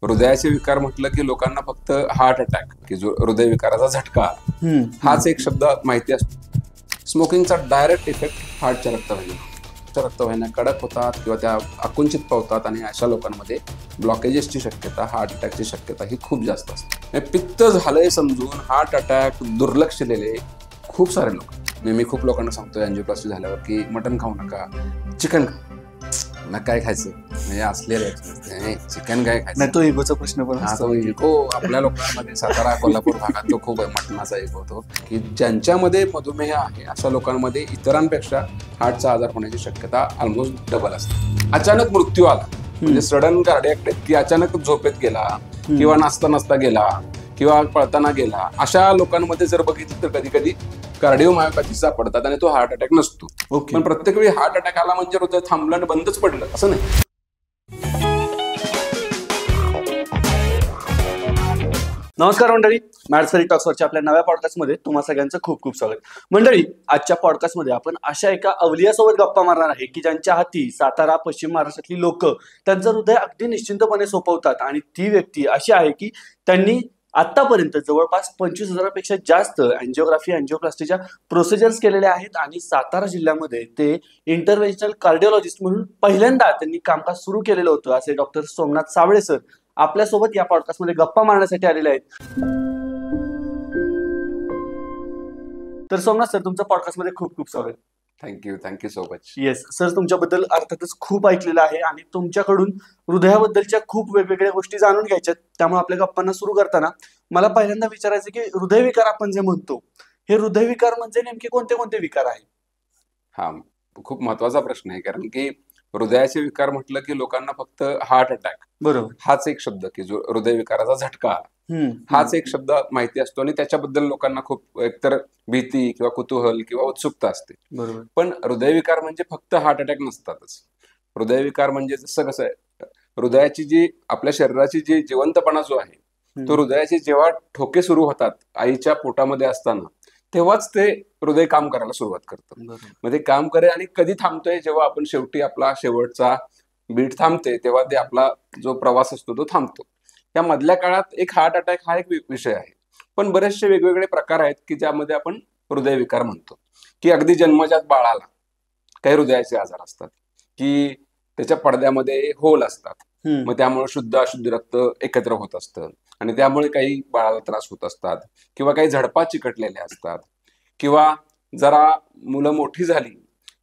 हृदयाचे विकार म्हटलं की लोकांना फक्त हार्ट अटॅक की जो हृदय विकाराचा झटका हाच एक शब्द माहिती असतो. स्मोकिंगचा डायरेक्ट इफेक्ट हार्टच्या रक्तवाहिन्या कडक होतात किंवा त्या आकुंचित पावतात आणि अशा लोकांमध्ये ब्लॉकेजेसची शक्यता, हार्ट अटॅकची शक्यता ही खूप जास्त असते. पित्त झालंय समजून हार्ट अटॅक दुर्लक्ष दिलेले खूप सारे लोक. मी खूप लोकांना सांगतो अँजिओप्लास्टी झाल्यावर की मटण खाऊ नका, चिकन खा. मग काय खायचं म्हणजे असलेले चिकन काय खायचं, तो इगोचा प्रश्न पण इगो आपल्या लोकांमध्ये सातारा कोल्हापूर भागात तो खूप आहे. मटणाचा इगो होतो की ज्यांच्यामध्ये मधुमेह आहे अशा लोकांमध्ये इतरांपेक्षा हार्टचा आजार होण्याची शक्यता ऑलमोस्ट डबल असते. अचानक मृत्यू आला म्हणजे सडन कार्डियाक डेथ की अचानक झोपेत गेला किंवा नाचता नाचता गेला किंवा पळताना गेला, अशा लोकांमध्ये जर बघितलं तर कधी कधी कार्डिओमायोपॅथी सापडतात आणि तो हार्ट अटॅक नसतो. पण प्रत्येक वेळी हार्ट अटॅक आला म्हणजे हृदय थांबलं आणि बंदच पडलं असं नाही. नमस्कार मंडळी, मॅथ्सरी टॉक्सवरच्या आपल्या नव्या पॉडकास्टमध्ये तुम्हा सगळ्यांचं खूप खूप स्वागत. मंडळी, आजच्या पॉडकास्टमध्ये आपण अशा एका अवलियासोबत गप्पा मारणार आहे की ज्यांच्या हाती सातारा पश्चिम महाराष्ट्रातली लोक त्यांचं हृदय अगदी निश्चिंतपणे सोपवतात. आणि ती व्यक्ती अशी आहे की त्यांनी आतापर्यंत जवळपास 25,000पेक्षा जास्त अँजिओप्लास्टीच्या प्रोसिजर्स केलेल्या आहेत आणि सातारा जिल्ह्यामध्ये ते इंटरव्हेन्शनल कार्डिओलॉजिस्ट म्हणून पहिल्यांदा त्यांनी कामकाज सुरू केलेलं होतं. असे डॉक्टर सोमनाथ सावळे सर आपल्यासोबत या पॉडकास्टमध्ये गप्पा मारण्यासाठी आलेले आहेत. तर सोमनाथ सर, तुमचं पॉडकास्टमध्ये खूप खूप स्वागत. Thank you so much. Yes sir, तुमच्याबद्दल अर्थातच खूप ऐकलेलं आहे आणि तुमच्याकडून हृदयाबद्दलच्या खूप वेगवेगळ्या गोष्टी जाणून घ्यायच्यात. त्यामुळे आपल्या गप्पांना सुरू करताना मला पहिल्यांदा विचारायचं की हृदयविकार आपण जे म्हणतो, हे हृदयविकार म्हणजे नेमके कोणते कोणते विकार आहेत? हा खूप महत्वाचा प्रश्न आहे, कारण की हृदयाचे विकार म्हटलं की लोकांना फक्त हार्ट अटॅक बरोबर हाच एक शब्द की जो हृदय विकाराचा झटका हाच एक शब्द माहिती असतो आणि त्याच्याबद्दल लोकांना खूप एकतर भीती किंवा कुतूहल किंवा उत्सुकता असते. बरोबर. पण हृदयविकार म्हणजे फक्त हार्ट अटॅक नसतातच. हृदयविकार म्हणजे जसं कसं आहे, हृदयाची जी आपल्या शरीराची जी जिवंतपणा जो आहे तो हृदयाचे जेव्हा ठोके सुरू होतात आईच्या पोटामध्ये असताना तेव्हाच ते हृदय काम करायला सुरुवात करतं. मग ते काम करे आणि कधी थांबतोय, जेव्हा आपण शेवटी आपला शेवटचा बीट थांबते तेव्हा ते आपला जो प्रवास असतो तो थांबतो. त्या मधल्या काळात एक हार्ट अटॅक हा एक विषय आहे. पण बरेचसे वेगवेगळे प्रकार आहेत की ज्यामध्ये आपण हृदयविकार म्हणतो. की अगदी जन्मजात बाळाला काही हृदयाचे आजार असतात की त्याच्या पडद्यामध्ये होल असतात, मग त्यामुळे शुद्ध अशुद्ध रक्त एकत्र होत असतं आणि त्यामुळे काही बाळाला त्रास होत असतात किंवा काही झडपा चिकटलेल्या असतात किंवा जरा मुलं मोठी झाली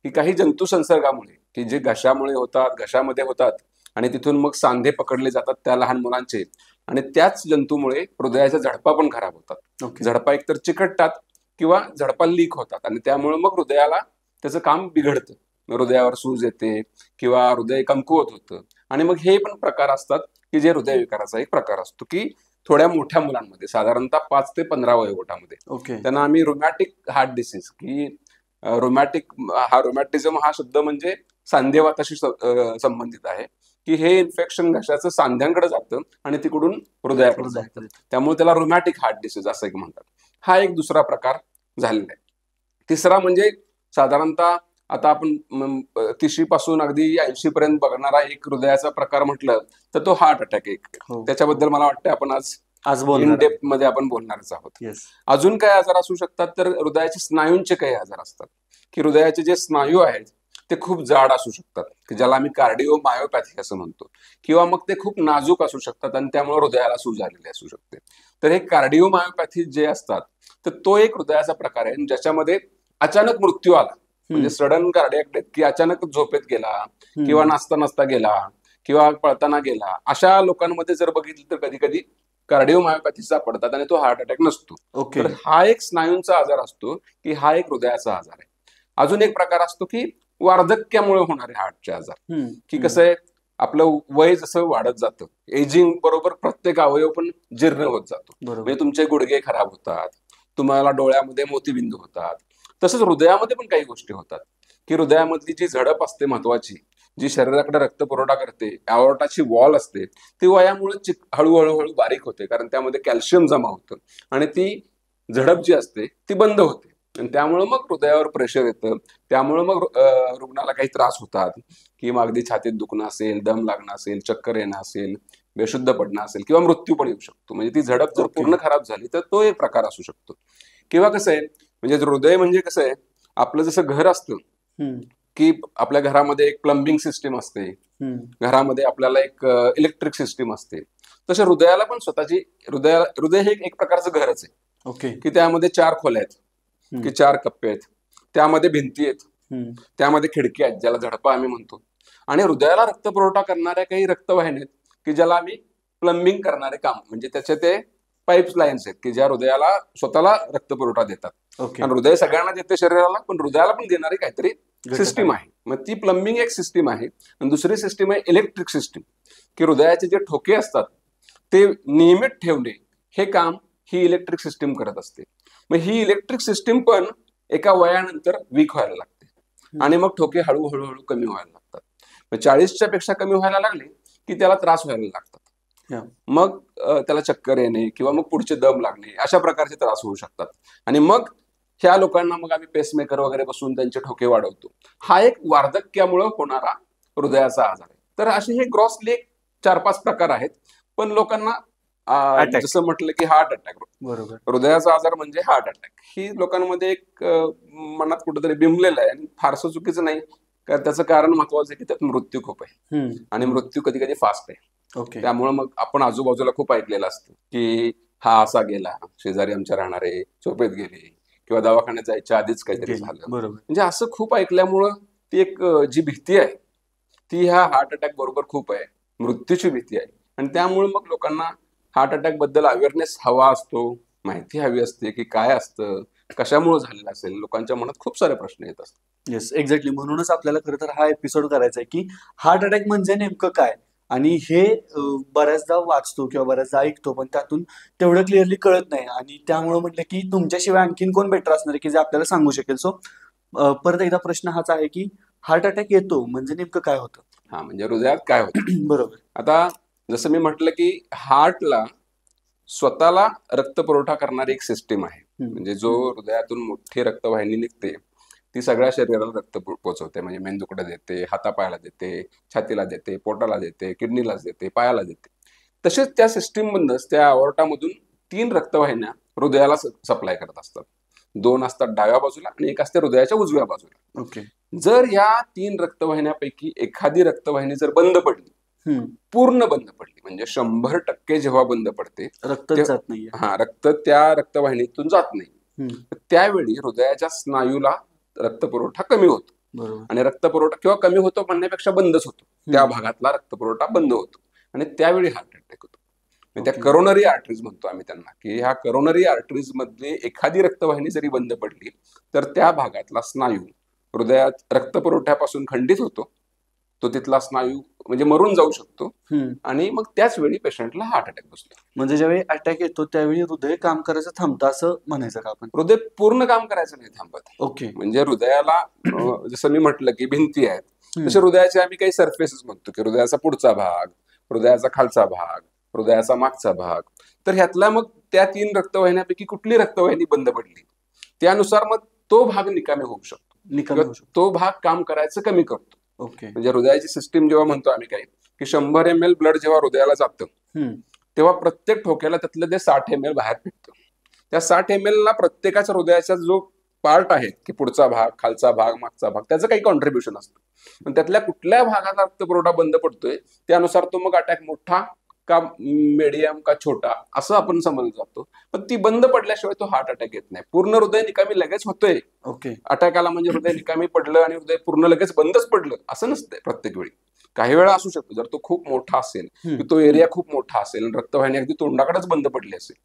की काही जंतू संसर्गामुळे की जे घशामुळे होतात, घशामध्ये होतात आणि तिथून मग सांधे पकडले जातात त्या लहान मुलांचे आणि त्याच जंतूमुळे हृदयाच्या झडपा पण खराब होतात. झडपा एकतर चिकटतात किंवा झडपा लीक होतात आणि त्यामुळे मग हृदयाला त्याचं काम बिघडतं. हृदयावर सूज येते किंवा हृदय कमकुवत होतं. आणि मग हे पण प्रकार असतात की जे हृदयविकाराचा एक प्रकार असतो की थोड्या मोठ्या मुलांमध्ये साधारणतः 5 ते 15 वयोगटामध्ये त्यांना आम्ही रोमॅटिक हार्ट डिसीज की रोमॅटिझम हा शब्द म्हणजे सांधेवाताशी संबंधित आहे की हे इन्फेक्शन घशाचं सांध्यांकडे जातं आणि तिकडून हृदयाकडे जातं, त्यामुळे त्याला रोमॅटिक हार्ट डिसीज असं एक म्हणतात. हा एक दुसरा प्रकार झालेला आहे. तिसरा म्हणजे साधारणतः आता आपण 30 पासून अगदी 80 पर्यंत बघणारा एक हृदयाचा प्रकार म्हटलं तर तो हार्ट अटॅक एक. त्याच्याबद्दल मला वाटतं आपण आज इन डेप्थ मध्ये आपण बोलणारच आहोत. अजून काय आजार असू शकतात तर हृदयाचे स्नायूंचे काही आजार असतात की हृदयाचे जे स्नायू आहेत ते खूप जाड असू शकतात की ज्याला आम्ही कार्डिओमायोपॅथी असं म्हणतो, किंवा मग ते खूप नाजूक असू शकतात आणि त्यामुळे हृदयाला सूज आलेली असू शकते. तर हे कार्डिओमायोपॅथी जे असतात तर तो एक हृदयाचा प्रकार आहे ज्याच्यामध्ये अचानक मृत्यू आला म्हणजे सडन कार्डियाक डेथ की अचानक झोपेत गेला किंवा नाचता नाचता गेला किंवा पळताना गेला, अशा लोकांमध्ये जर बघितलं तर कधी कधी कार्डिओमायोपॅथी सापडतात आणि तो हार्ट अटॅक नसतो. तर हा एक स्नायूंचा आजार असतो की हा एक हृदयाचा आजार आहे. अजून एक प्रकार असतो की वार्धक्यामुळे होणारे हार्टचे आजार की कसं आहे, आपलं वय जसं वाढत जातं, एजिंग बरोबर प्रत्येक अवयव पण जीर्ण होत जातो. म्हणजे तुमचे गुडघे खराब होतात, तुम्हाला डोळ्यामध्ये मोतीबिंदू होतात, तसंच हृदयामध्ये पण काही गोष्टी होतात की हृदयामधली जी झडप असते महत्वाची, जी शरीराकडे रक्त पुरवठा करते, अॉर्टाची वॉल असते, ती वयामुळे हळूहळू बारीक होते कारण त्यामध्ये कॅल्शियम जमा होतं आणि ती झडप जी असते ती बंद होते आणि त्यामुळे मग हृदयावर प्रेशर येतं. त्यामुळे मग रुग्णाला काही त्रास होतात की मग अगदी छातीत दुखणं असेल, दम लागणं असेल, चक्कर येणं असेल बेशुद्ध पडणं असेल किंवा मृत्यू पण येऊ शकतो. म्हणजे ती झडप जर पूर्ण खराब झाली तर तो एक प्रकार असू शकतो. किंवा कसं आहे, म्हणजे हृदय म्हणजे कसं आहे, आपलं जसं घर असतं की आपल्या घरामध्ये एक प्लंबिंग सिस्टीम असते, घरामध्ये आपल्याला एक इलेक्ट्रिक सिस्टीम असते, तसं हृदयाला पण स्वतःची हृदय हे एक प्रकारचं घरच आहे. की त्यामध्ये 4 खोल्या आहेत, की 4 कप्पे आहेत, त्यामध्ये भिंती आहेत, त्यामध्ये खिडकी आहेत ज्याला झडपा आम्ही म्हणतो, आणि हृदयाला रक्तपुरवठा करणाऱ्या काही रक्तवाहिन्या आहेत की ज्याला आम्ही प्लंबिंग करणारे काम, म्हणजे त्याचे ते पाईप्स लाईन्स आहेत की ज्या हृदयाला स्वतःला रक्तपुरवठा देतात. आणि हृदय सगळ्यांना देते शरीराला, पण हृदयाला पण देणारी काहीतरी सिस्टीम आहे. मग ती प्लंबिंग एक सिस्टीम आहे. आणि दुसरी सिस्टीम आहे इलेक्ट्रिक सिस्टीम, की हृदयाचे जे ठोके असतात ते नियमित ठेवणे हे काम ही इलेक्ट्रिक सिस्टीम करत असते. मग ही इलेक्ट्रिक सिस्टीम पण एका वयानंतर वीक व्हायला लागते आणि मग ठोके हळूहळू कमी व्हायला लागतात. मग 40च्या पेक्षा कमी व्हायला लागले की त्याला त्रास व्हायला लागतात. मग त्याला चक्कर येणे किंवा मग पुढचे दम लागणे अशा प्रकारचे त्रास होऊ शकतात. आणि मग ह्या लोकांना मग आम्ही पेसमेकर वगैरे बसून त्यांचे ठोके वाढवतो. हा एक वार्धक्यामुळे होणारा हृदयाचा आजार आहे. तर असे हे ग्रॉसली 4-5 प्रकार आहेत. पण लोकांना जसं म्हटलं की हार्ट अटॅक, बरोबर, हृदयाचा आजार म्हणजे हार्ट अटॅक, ही लोकांमध्ये एक मनात कुठेतरी बिंबलेलं आहे. आणि फारसं चुकीचं नाही, कारण त्याचं कारण महत्वाचं आहे की त्यात मृत्यू खूप आहे आणि मृत्यू कधी कधी फास्ट आहे. त्यामुळे मग आपण आजूबाजूला खूप ऐकलेलं असतं की हा असा गेला, शेजारी आमच्या राहणारे झोपेत गेले किंवा दवाखान्यात जायच्या आधीच काहीतरी झालं. म्हणजे असं खूप ऐकल्यामुळं ती एक जी भीती आहे ती ह्या हार्ट अटॅक बरोबर खूप आहे, मृत्यूची भीती आहे. आणि त्यामुळे मग लोकांना हार्ट अटॅक बद्दल अवेअरनेस हवा असतो, माहिती हवी असते की काय असतं, कशामुळे झालेलं असेल. लोकांच्या मनात खूप सारे प्रश्न येत असतात. Yes, exactly. म्हणूनच आपल्याला खरं तर हा एपिसोड करायचा आहे की हार्ट अटॅक म्हणजे नेमकं काय. आणि हे बऱ्याचदा वाचतो किंवा बऱ्याचदा ऐकतो, पण त्यातून तेवढं क्लिअरली कळत नाही. आणि त्यामुळे म्हटलं की तुमच्याशिवाय आणखीन कोण बेटर असणार की जे आपल्याला सांगू शकेल. सो परत एकदा प्रश्न हाच आहे की हार्ट अटॅक येतो म्हणजे नेमकं काय होतं. हा, म्हणजे हृदयात काय होतं. बरोबर. आता जसं मी म्हटलं की हार्टला स्वतःला रक्तपुरवठा करणारी एक सिस्टीम आहे. म्हणजे जो हृदयातून मोठी रक्तवाहिनी निघते ती सगळ्या शरीराला रक्त पोहोचवते. म्हणजे मेंदूकडे देते, हातापायाला देते, छातीला देते, पोटाला देते, किडनीलाच देते, पायाला देते. तसेच त्या सिस्टीम मधूनच त्या अवॉर्टामधून 3 रक्तवाहिन्या हृदयाला सप्लाय करत असतात. 2 असतात डाव्या बाजूला आणि एक असते हृदयाच्या उजव्या बाजूला. जर या 3 रक्तवाहिन्यापैकी एखादी रक्तवाहिनी जर बंद पडली, पूर्ण बंद पडली, म्हणजे 100% जेव्हा बंद पडते, रक्त जात नाही, रक्त त्या रक्तवाहिनीतून जात नाही, त्यावेळी हृदयाच्या स्नायूला रक्तपुरवठा कमी होतो. आणि रक्तपुरवठा किंवा कमी होतो म्हणण्यापेक्षा बंदच होतो, त्या भागातला रक्तपुरवठा बंद होतो आणि त्यावेळी हार्ट अटॅक होतो. त्या करोनरी आर्टरीज म्हणतो आम्ही त्यांना, की ह्या करोनरी आर्टरीज मध्ये एखादी रक्तवाहिनी जरी बंद पडली तर त्या भागातला स्नायू हृदयात रक्तपुरवठ्यापासून खंडित होतो, तो तिथला स्नायू म्हणजे मरून जाऊ शकतो आणि मग त्याच वेळी पेशंटला हार्ट अटॅक बसतो. म्हणजे ज्यावेळी अटॅक येतो त्यावेळी हृदय काम करायचं थांबतं असं म्हणायचं का आपण. हृदय पूर्ण काम करायचं नाही थांबत. म्हणजे हृदयाला जसं मी म्हटलं की भिंती आहेत, तसे हृदयाचे आम्ही काही सरफेसेस म्हणतो की हृदयाचा पुढचा भाग, हृदयाचा खालचा भाग, हृदयाचा मागचा भाग. तर ह्यातला मग त्या 3 रक्तवाहिन्यापैकी कुठली रक्तवाहिनी बंद पडली त्यानुसार मग तो भाग निकामी होऊ शकतो, तो भाग काम करायचं कमी करतो. म्हणजे हृदयाची सिस्टीम जेव्हा म्हणतो आम्ही काही की 100 ml ब्लड जेव्हा हृदयाला जातं तेव्हा प्रत्येक ठोक्याला त्यातलं ते 60 ml बाहेर फेकतं. त्या 60 ml ला प्रत्येकाच्या हृदयाचा जो पार्ट आहे की पुढचा भाग, खालचा भाग, मागचा भाग, त्याचं काही कॉन्ट्रीब्युशन असतं. पण त्यातल्या कुठल्या भागाचा रक्तपुरवठा बंद पडतोय त्यानुसार तो मग अटॅक मोठा का मीडियम का छोटा असं आपण समजलं जातो. पण ती बंद पडल्याशिवाय तो हार्ट अटॅक येत नाही. पूर्ण हृदय निकामी लगेच होतोय. अटॅक आला म्हणजे हृदय निकामी पडलं आणि हृदय पूर्ण लगेच बंदच पडलं असं नसतंय प्रत्येक वेळी. काही वेळा असू शकतो जर तो खूप मोठा असेल, तो एरिया खूप मोठा असेल, रक्तवाहिनी अगदी तोंडाकडेच बंद पडली असेल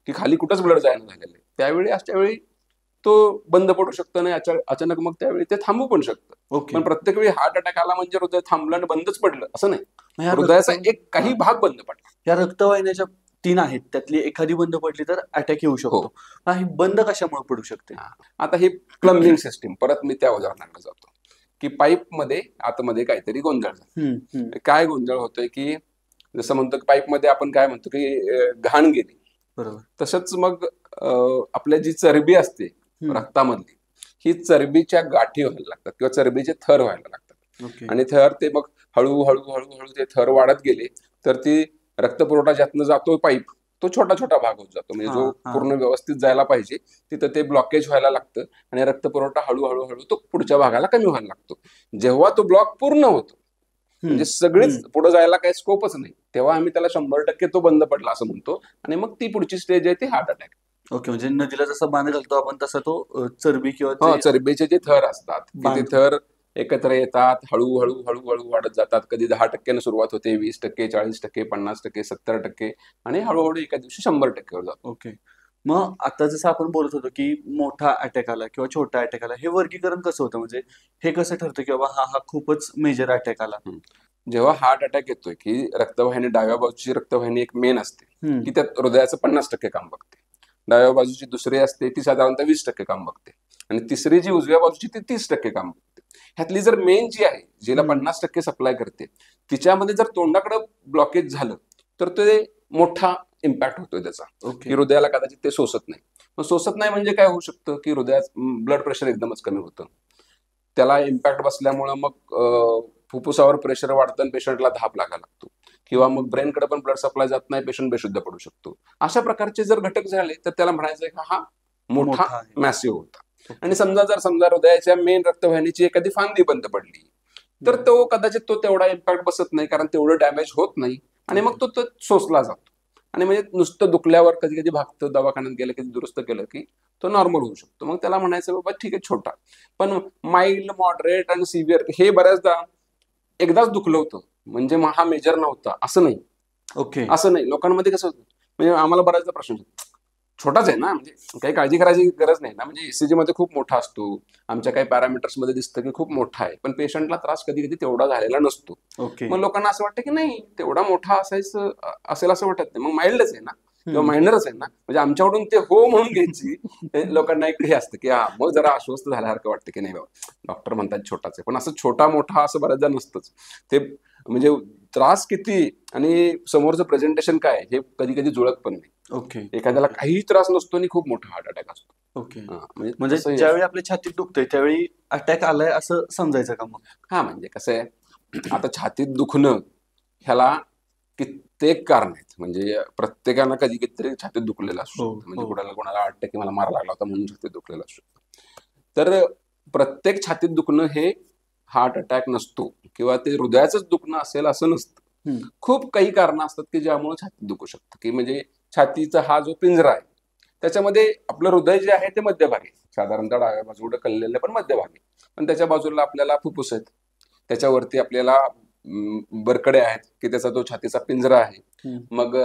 की खाली कुठंच ब्लड जायला झालेलं आहे, त्यावेळी अशा वेळी तो बंद पडू शकतो नाही अचानक, मग त्यावेळी ते थांबू पण शकतं. पण प्रत्येक वेळी हार्ट अटॅक आला म्हणजे हृदय थांबलं आणि बंदच पडलं असं नाही. हृदयाचा एक काही भाग बंद पडला. या रक्तवाहिन्याच्या 3 आहेत त्यातली एखादी बंद पडली तर अटॅक येऊ शकतो. ही बंद कशामुळे पडू शकते. आता ही प्लंबिंग सिस्टीम, परत मी त्या उदाहरणाकडे जातो की पाईप मध्ये आतमध्ये काहीतरी गोंधळ झाला. काय गोंधळ होतोय की जसं म्हणतो की पाईप मध्ये आपण काय म्हणतो की घाण गेली, बरोबर, तसंच मग आपल्या जी चरबी असते रक्तामधली ही चरबीच्या गाठी व्हायला लागतात किंवा चरबीचे थर व्हायला लागतात. आणि थर ते मग हळूहळू ते थर वाढत गेले तर ती रक्तपुरवठा ज्यातनं जातो पाईप तो छोटा छोटा भाग होत जातो, म्हणजे जो पूर्ण व्यवस्थित जायला पाहिजे तिथं ते ब्लॉकेज व्हायला लागतं आणि रक्तपुरवठा हळूहळू हळू तो पुढच्या भागाला कमी व्हायला लागतो. जेव्हा तो ब्लॉक पूर्ण होतो म्हणजे सगळेच पुढे जायला काही स्कोपच नाही, तेव्हा आम्ही त्याला 100% तो बंद पडला असं म्हणतो आणि मग ती पुढची स्टेज आहे ती हार्ट अटॅक. ओके, म्हणजे नदीला जसा बांध घालतो आपण तसा तो चरबी किंवा चरबीचे जे थर असतात ते थर एकत्र येतात, हळूहळू हळूहळू वाढत जातात. कधी 10% सुरुवात होते, 20%, 40%, 50%, 70% आणि हळूहळू एका दिवशी 100% वर जातो. ओके, मग आता जसं आपण बोलत होतो की मोठा अटॅक आला किंवा छोटा अटॅक आला, हे वर्गीकरण कसं होतं? म्हणजे हे कसं ठरतं की बाबा हा खूपच मेजर अटॅक आला? जेव्हा हार्ट अटॅक येतोय की रक्तवाहिनी, डाव्या बाजूची रक्तवाहिनी एक मेन असते की त्यात हृदयाचं 50% काम बघते, डाव्या बाजूची दुसरी असते ती साधारणतः 20% काम बघते आणि तिसरी जी उजव्या बाजूची ती 30% काम बघते. ह्यातली जर मेन जी आहे जिला 50% सप्लाय करते तिच्यामध्ये जर तोंडाकडे ब्लॉकेज झालं तर ते मोठा इम्पॅक्ट होतोय त्याचा, की हृदयाला कदाचित ते सोसत नाही. मग सोसत नाही म्हणजे काय होऊ शकतं की हृदयात ब्लड प्रेशर एकदमच कमी होतं, त्याला इम्पॅक्ट बसल्यामुळं मग फुफ्फुसावर प्रेशर वाढतं आणि पेशंटला धाप लागायला लागतो, किंवा मग ब्रेनकडे पण ब्लड सप्लाय जात नाही, पेशंट बेशुद्ध पडू शकतो. अशा प्रकारचे जर घटक झाले तर त्याला म्हणायचं की हा मोठा मॅसिव्ह होता. आणि समजा हृदयाच्या मेन रक्तवाहिनीची एखादी फांदी बंद पडली तर तो कदाचित तेवढा इम्पॅक्ट बसत नाही, कारण तेवढं डॅमेज होत नाही आणि मग तो सोसला जातो. आणि म्हणजे नुसतं दुखल्यावर कधी कधी भागतं, दवाखान्यात गेलं कधी दुरुस्त केलं की तो नॉर्मल होऊ शकतो. मग त्याला म्हणायचं बाबा ठीक आहे छोटा. पण माइल्ड, मॉडरेट आणि सिव्हिअर हे बऱ्याचदा एकदाच दुखलं होतं म्हणजे हा मेजर नव्हता असं नाही. ओके, असं नाही, लोकांमध्ये कसं होतं म्हणजे आम्हाला बऱ्याचदा प्रश्न छोटाच आहे ना, म्हणजे काही काळजी करायची गरज नाही ना, म्हणजे ECG मध्ये खूप मोठा असतो, आमच्या काही पॅरामीटर्स मध्ये दिसतं की खूप मोठा आहे, पण पेशंटला त्रास कधी कधी तेवढा झालेला नसतो. मग लोकांना असं वाटतं की नाही तेवढा मोठा असेल असं वाटत नाही, मग माइल्डच आहे ना किंवा मायनरच आहे ना, म्हणजे आमच्याकडून ते हो म्हणून घ्यायची लोकांना एक हे असतं की हा मग जरा आश्वस्त झाल्यासारखं वाटतं की नाही बाबा डॉक्टर म्हणतात छोटाच आहे, पण असं छोटा मोठा असं बऱ्याचदा नसतंच ते. म्हणजे त्रास किती आणि समोरचं प्रेझेंटेशन काय हे कधी कधी जुळत पण नाही. ओके, एखाद्याला काही त्रास नसतो आणि खूप मोठा हार्ट अटॅक असतो. ओके, म्हणजे ज्यावेळी आपल्या छातीत दुखतंय त्यावेळी अटॅक आलाय असं समजायचं का मग? हा, म्हणजे कसं आहे आता छातीत दुखणं ह्याला कित्येक कारण आहेत, म्हणजे प्रत्येकानं कधी कधीतरी छातीत दुखलेलं असू शकतं. म्हणजे कोणाला वाटतं की मला मार लागला होता म्हणून छातीत दुखलेलं असू शकतं. तर प्रत्येक छातीत दुखणं हे हार्ट अटॅक नसतो किंवा ते हृदयाचंच दुखणं असेल असं नसतं. खूप काही कारणं असतात की ज्यामुळे छातीत दुखू शकतं, की म्हणजे छातीचा हा जो पिंजरा आहे त्याच्यामध्ये आपलं हृदय जे आहे ते मध्यभागी, साधारणतः डाव्या बाजूला कललेलं पण मध्यभागी, पण त्याच्या बाजूला आपल्याला फुफ्फुस आहेत, त्याच्यावरती आपल्याला बरकडे आहेत की त्याचा तो छातीचा पिंजरा आहे. मग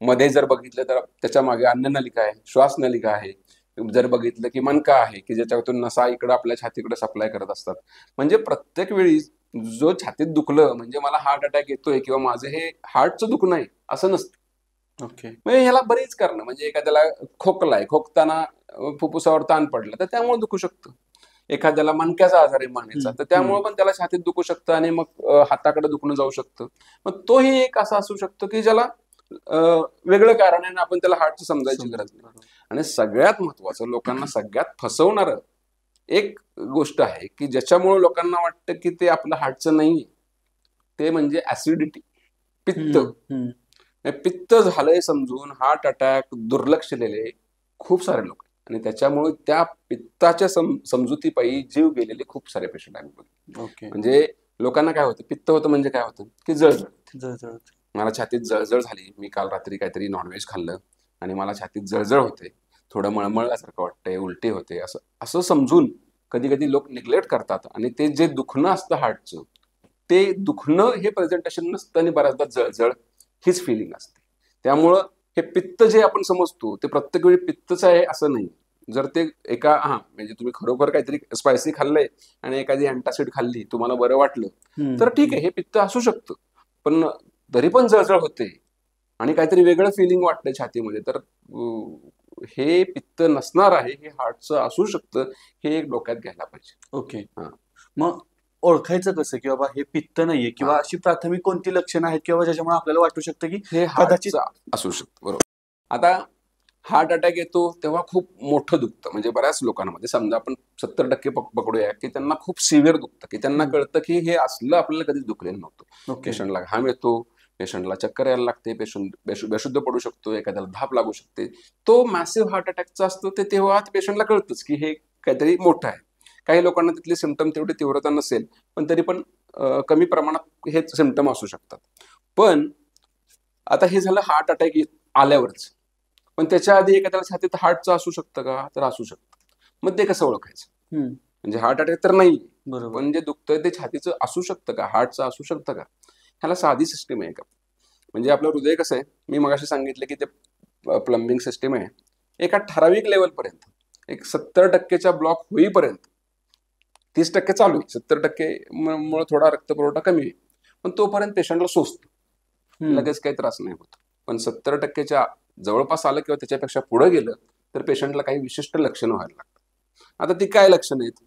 मध्ये जर बघितलं तर त्याच्या मागे अन्ननलिका आहे, श्वासनलिका आहे. जर बघितलं की मनका आहे की ज्याच्यातून नसा इकडे आपल्या छातीकडे सप्लाय करत असतात. म्हणजे प्रत्येक वेळी जो छातीत दुखलं म्हणजे मला हार्ट अटॅक येतोय किंवा माझं हे हार्टचं दुखणं आहे असं नसतं. ओके, म्हणजे ह्याला बरीच कारणं, म्हणजे एखाद्याला खोकलाय, खोकताना फुफ्फुसावर ताण पडला तर त्यामुळे दुखू शकतं. एखाद्याला मणक्याचा आजार आहे मानेचा तर त्यामुळे पण त्याला छातीत दुखू शकतं आणि मग हाताकडे दुखणं जाऊ शकतं. मग तोही एक असा असू शकतो की ज्याला वेगळं कारण आहे, आपण त्याला हार्टचं समजायची गरज नाही. आणि सगळ्यात महत्वाचं लोकांना सगळ्यात फसवणार एक गोष्ट आहे की ज्याच्यामुळे लोकांना वाटतं की ते आपलं हार्टचं नाही, ते म्हणजे ऍसिडिटी, पित्त. पित्त झालंय समजून हार्ट अटॅक दुर्लक्षलेले खूप सारे लोक, आणि त्याच्यामुळे त्या पित्ताच्या समजुतीपायी जीव गेलेले खूप सारे पेशंट आहेत. म्हणजे लोकांना काय होतं, पित्त होतं म्हणजे काय होतं की जळजळ. मला छातीत जळजळ झाली, मी काल रात्री काहीतरी नॉनव्हेज खाल्लं आणि मला छातीत जळजळ होते, थोडं मळमळल्यासारखं वाटतंय, उलटी होते, असं असं समजून कधी कधी लोक निग्लेक्ट करतात. आणि ते जे दुखणं असतं हार्टचं ते दुखणं हे प्रेझेंटेशन नसतं आणि बऱ्याचदा जळजळ हीच फिलिंग असते. त्यामुळं हे पित्त जे आपण समजतो ते प्रत्येक वेळी पित्तच आहे असं नाही. जर ते म्हणजे तुम्ही खरोखर काहीतरी स्पायसी खाल्लंय आणि एखादी अँटासिड खाल्ली, तुम्हाला बरं वाटलं तर ठीक आहे, हे पित्त असू शकतं. पण तरी पण जळजळ होते आणि काहीतरी वेगळं फिलिंग वाटतंय छातीमध्ये, तर हे पित्त नसणार आहे, हे हार्टचं असू शकतं, हे एक डोक्यात घ्यायला पाहिजे. ओके, मग ओळखायचं कसं की बाबा हे पित्त नाहीये, किंवा अशी प्राथमिक कोणती लक्षणं आहेत किंवा ज्याच्यामुळे आपल्याला वाटू शकतं की हे हार्टचं असू शकतं? बरोबर. आता हार्ट अटॅक येतो तेव्हा खूप मोठं दुखतं, म्हणजे बऱ्याच लोकांमध्ये समजा आपण 70% पकडूया की त्यांना खूप सिव्हिअर दुखतं, की त्यांना कळतं की हे असलं आपल्याला कधीच दुखलेलं नव्हतं. पेशंटला घाम येतो, पेशंटला चक्कर यायला लागते, पेशंट बेशुद्ध पडू शकतो, एखाद्याला धाप लागू शकते. तो मॅसिव्ह हार्ट अटॅकचा असतो ते तेव्हा पेशंटला कळतंच की हे काहीतरी मोठं आहे. काही लोकांना तिथले सिमटम तेवढी तीव्रता नसेल, पण तरी पण कमी प्रमाणात हे सिमटम असू शकतात. पण आता हे झालं हार्ट अटॅक आल्यावरच. पण त्याच्या आधी एखाद्याला छातीत हार्टचं असू शकतं का? तर असू शकतं. मग ते कसं ओळखायचं? म्हणजे हार्ट अटॅक तर नाही, पण जे दुखतंय ते छातीचं असू शकतं का? हार्टचं असू शकतं का? ह्याला साधी सिस्टीम आहे का? म्हणजे आपलं हृदय कसं आहे, मी मगाशी सांगितलं की ते प्लंबिंग सिस्टीम आहे. एका ठराविक लेवलपर्यंत, एक 70% ब्लॉक होईपर्यंत 30% चालू आहे, 70% मुळे थोडा रक्तपुरवठा कमी आहे, पण तोपर्यंत पेशंटला सोसतं, लगेच काही त्रास नाही होत. पण 70%च्या जवळपास आलं किंवा त्याच्यापेक्षा पुढे गेलं तर पेशंटला काही विशिष्ट लक्षणं व्हायला लागतात. आता ती काय लक्षणं आहेत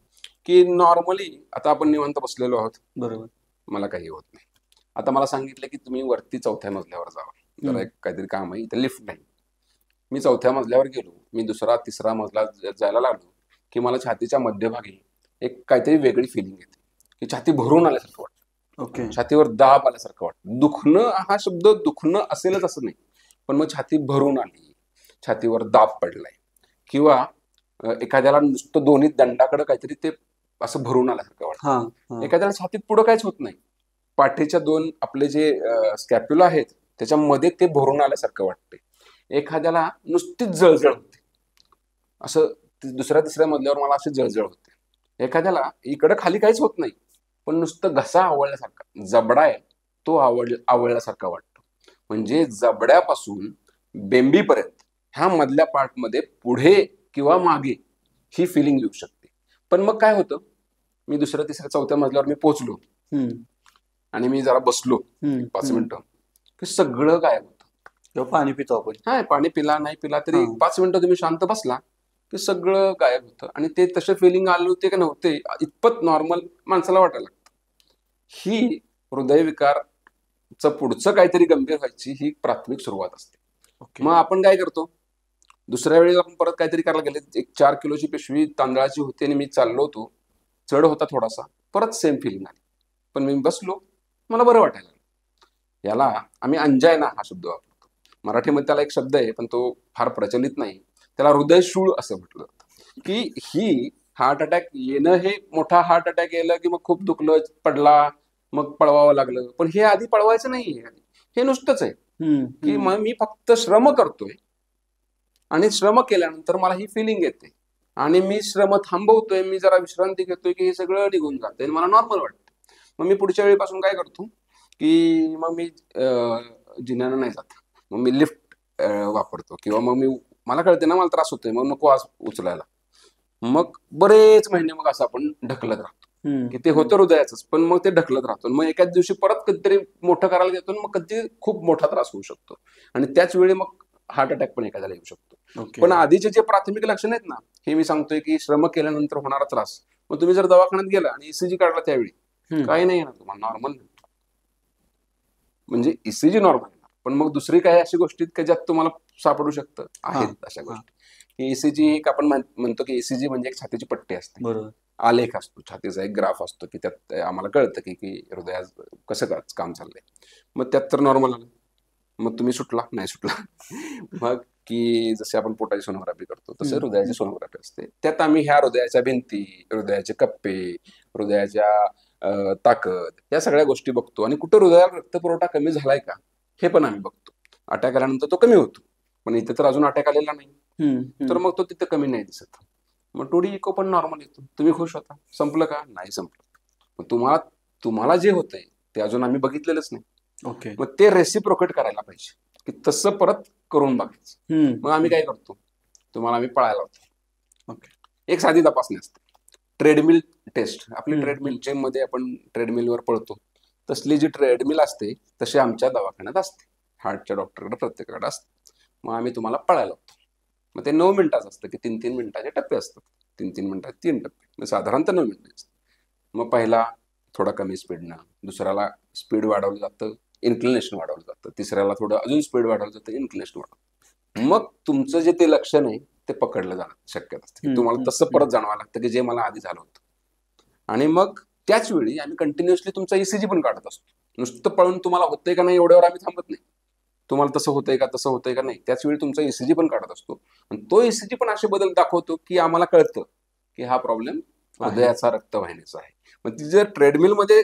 की नॉर्मली आता आपण निवांत बसलेलो आहोत, बरोबर, मला काही होत नाही. आता मला सांगितलं की तुम्ही वरती 4थ्या मजल्यावर जावा, जरा एक काहीतरी काम आहे, इथे लिफ्ट नाही. मी 4थ्या मजल्यावर गेलो, मी 2रा 3रा मजला जायला लागलो की मला छातीच्या मध्यभागी एक काहीतरी वेगळी फिलिंग येते, की छाती भरून आल्यासारखं वाटतं, छातीवर दाब आल्यासारखं वाटतं. दुखणं, हा शब्द दुखणं असेलच असं नाही, पण मग छाती भरून आली, छातीवर दाब पडलाय, किंवा एखाद्याला नुसतं दोन्ही दंडाकडे काहीतरी ते असं भरून आल्यासारखं वाटतं. एखाद्याला छातीत पुढं काहीच होत नाही, पाठीच्या दोन आपले जे स्कॅप्युला आहेत त्याच्यामध्ये ते भरून आल्यासारखं वाटते. एखाद्याला नुसतीच जळजळ होते, असं 2ऱ्या 3ऱ्या मजल्यावर मला अशी जळजळ होते. एखाद्याला इकडं खाली काहीच होत नाही, पण नुसतं घसा आवळल्यासारखा, जबडा आहे तो आवळल्यासारखा वाटतो. म्हणजे जबड्यापासून बेंबीपर्यंत ह्या मधल्या पार्टमध्ये पुढे किंवा मागे ही फिलिंग येऊ शकते. पण मग काय होतं, मी 2ऱ्या 3ऱ्या 4थ्या मजल्यावर मी पोहोचलो आणि मी जरा बसलो 5 मिनिटं, की सगळं गायब होतं. पाणी पितो आपण, हा, पाणी पिला नाही पिला तरी 5 मिनिटं तुम्ही शांत बसला की सगळं गायब होतं. आणि ते तसे फिलिंग आले होते का नव्हते इतपत नॉर्मल माणसाला वाटायला लागतं. ही हृदयविकारचं पुढचं काहीतरी गंभीर व्हायची ही प्राथमिक सुरुवात असते. मग आपण काय करतो, दुसऱ्या वेळी आपण परत काहीतरी करायला गेले, एक 4 किलोची पिशवी तांदळाची होती आणि मी चाललो होतो, चढ होता थोडासा, परत सेम फिलिंग आली, पण मी बसलो, मला बरं वाटायला लागलं. याला आम्ही अंजायना हा शब्द वापरतो. मराठीमध्ये त्याला एक शब्द आहे, पण तो फार प्रचलित नाही. त्याला हृदयशूळ असं म्हटलं जातं. की ही हार्ट अटॅक येणं, हे मोठा हार्ट अटॅक यायला की मग खूप दुखलं, पडला, मग पळवावं लागलं, पण हे आधी पळवायचं नाहीये. हे नुसतंच आहे की मग मी फक्त श्रम करतोय आणि श्रम केल्यानंतर मला ही फिलिंग येते आणि मी श्रम थांबवतोय, मी जरा विश्रांती घेतोय की हे सगळं निघून जातंय आणि मला नॉर्मल वाटतं. मग मी पुढच्या वेळीपासून काय करतो की मग मी जिन्यानं नाही जात, मग मी लिफ्ट वापरतो, किंवा मग मला कळते ना मला त्रास होतोय, मग नको आज उचलायला. मग बरेच महिने मग असं आपण ढकलत राहतो की ते होतं हृदयाचंच, पण मग ते ढकलत राहतो. मग एकाच दिवशी परत कधीतरी मोठं करायला घेतो, मग कधी खूप मोठा त्रास होऊ शकतो आणि त्याच वेळी मग हार्ट अटॅक पण एखाद्याला येऊ शकतो. पण आधीचे जे प्राथमिक लक्षण आहेत ना, हे मी सांगतोय की श्रम केल्यानंतर होणारा त्रास, मग तुम्ही जर दवाखान्यात गेला आणि ईसीजी काढला त्यावेळी काही नाही येणार तुम्हाला, नॉर्मल, म्हणजे ईसीजी नॉर्मल. पण मग दुसरी काही अशी गोष्टी का ज्यात तुम्हाला सापडू शकतं, आहेत अशा गोष्टी. ईसीजी एक आपण म्हणतो की ईसीजी म्हणजे एक छातीची पट्टी असते, बरोबर, आलेख असतो, छातीचा एक ग्राफ असतो की त्यात आम्हाला कळतं की हृदयात कसं काम चाललंय. मग त्यात तर नॉर्मल आलं, मग तुम्ही सुटला नाही सुटला. मग की जसे आपण पोटाची सोनोग्राफी करतो तसे हृदयाची सोनोग्राफी असते. त्यात आम्ही ह्या हृदयाच्या भिंती, हृदयाचे कप्पे, हृदयाच्या ताकद, या सगळ्या गोष्टी बघतो आणि कुठं हृदयाला रक्तपुरवठा कमी झालाय का हे पण आम्ही बघतो. अटॅक आल्यानंतर तो कमी होतो, पण इथे तर अजून अटॅक आलेला नाही, तर मग तो तिथं कमी नाही दिसत. मग टोडी इको पण नॉर्मल येतो. तुम्ही खुश होता, संपलं का? नाही संपलं. मग तुम्हाला जे होतंय ते अजून आम्ही बघितलेलंच नाही. मग ते रेसिप्रोकेट करायला पाहिजे की तसं परत करून बघायचं. मग आम्ही काय करतो, तुम्हाला आम्ही पळायला होतो. एक साधी तपासणी असते, ट्रेडमिल टेस्ट. आपली ट्रेडमिल, जिम मध्ये आपण ट्रेडमिलवर पळतो, तसली जी ट्रेडमिल असते तशी आमच्या दवाखान्यात असते, हार्टच्या डॉक्टरकडे प्रत्येकाकडे असते. मग आम्ही तुम्हाला पळायला होतो. मग ते 9 मिनिटाचं असतं की 3-3 मिनिटाचे टप्पे असतात, 3-3 मिनिटात 3 टप्पे, साधारणतः 9 मिनिटं असतात. मग पहिला थोडा कमी स्पीडनं, दुसऱ्याला स्पीड वाढवलं जातं, इन्क्लिनेशन वाढवलं जातं, तिसऱ्याला थोडं अजून स्पीड वाढवलं जातं, इन्क्लिनेशन वाढवलं. मग तुमचं जे ते लक्षण आहे ते पकडलं जाणं शक्यता असते की तुम्हाला तसं परत जाणवायला लागतं की जे मला आधी झालं होतं. आणि मग त्याच वेळी आम्ही कंटिन्युअसली तुमचा ईसीजी पण काढत असतो, नुसतं पळून तुम्हाला होतंय का नाही एवढ्यावर आम्ही थांबत नाही. तुम्हाला तसं होतंय का तसं होतंय का नाही त्याच वेळी तुमचा ईसीजी पण काढत असतो आणि तो ईसीजी पण असे बदल दाखवतो की आम्हाला कळतं की हा प्रॉब्लेम हृदयाचा रक्तवाहिनीचा आहे. मग ती जर ट्रेडमिलमध्ये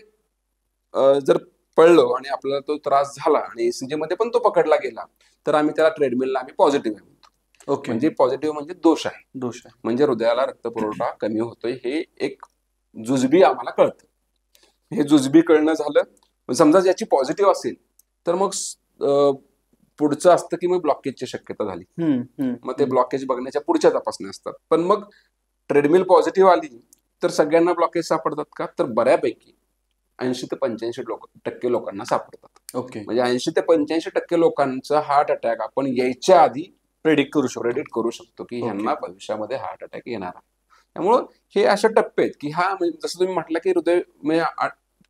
जर पळलो आणि आपल्याला तो त्रास झाला आणि ईसीजी मध्ये पण तो पकडला गेला तर आम्ही त्याला ट्रेडमिलला आम्ही पॉझिटिव्ह आहे म्हणतो. ओके. म्हणजे पॉझिटिव्ह म्हणजे दोष आहे. दोष आहे. म्हणजे हृदयाला रक्तपुरवठा कमी होतोय हे एक जुजबी आम्हाला कळतं. हे जुजबी कळणं झालं. समजा ज्याची पॉझिटिव्ह असेल तर मग पुढचं असतं की मग ब्लॉकेजची शक्यता झाली. मग ते ब्लॉकेज बघण्याच्या पुढच्या तपासण्या असतात. पण मग ट्रेडमिल पॉझिटिव्ह आली तर सगळ्यांना ब्लॉकेज सापडतात का? तर बऱ्यापैकी 80 ते 85% लोकांना सापडतात. ओके. म्हणजे 80 ते 85% लोकांचा हार्ट अटॅक आपण यायच्या आधी प्रेडिक्ट करू शकतो की ह्यांना भविष्यामध्ये हार्ट अटॅक येणार आहे. त्यामुळं हे असे टप्पे आहेत की हा जसं तुम्ही म्हटलं की हृदय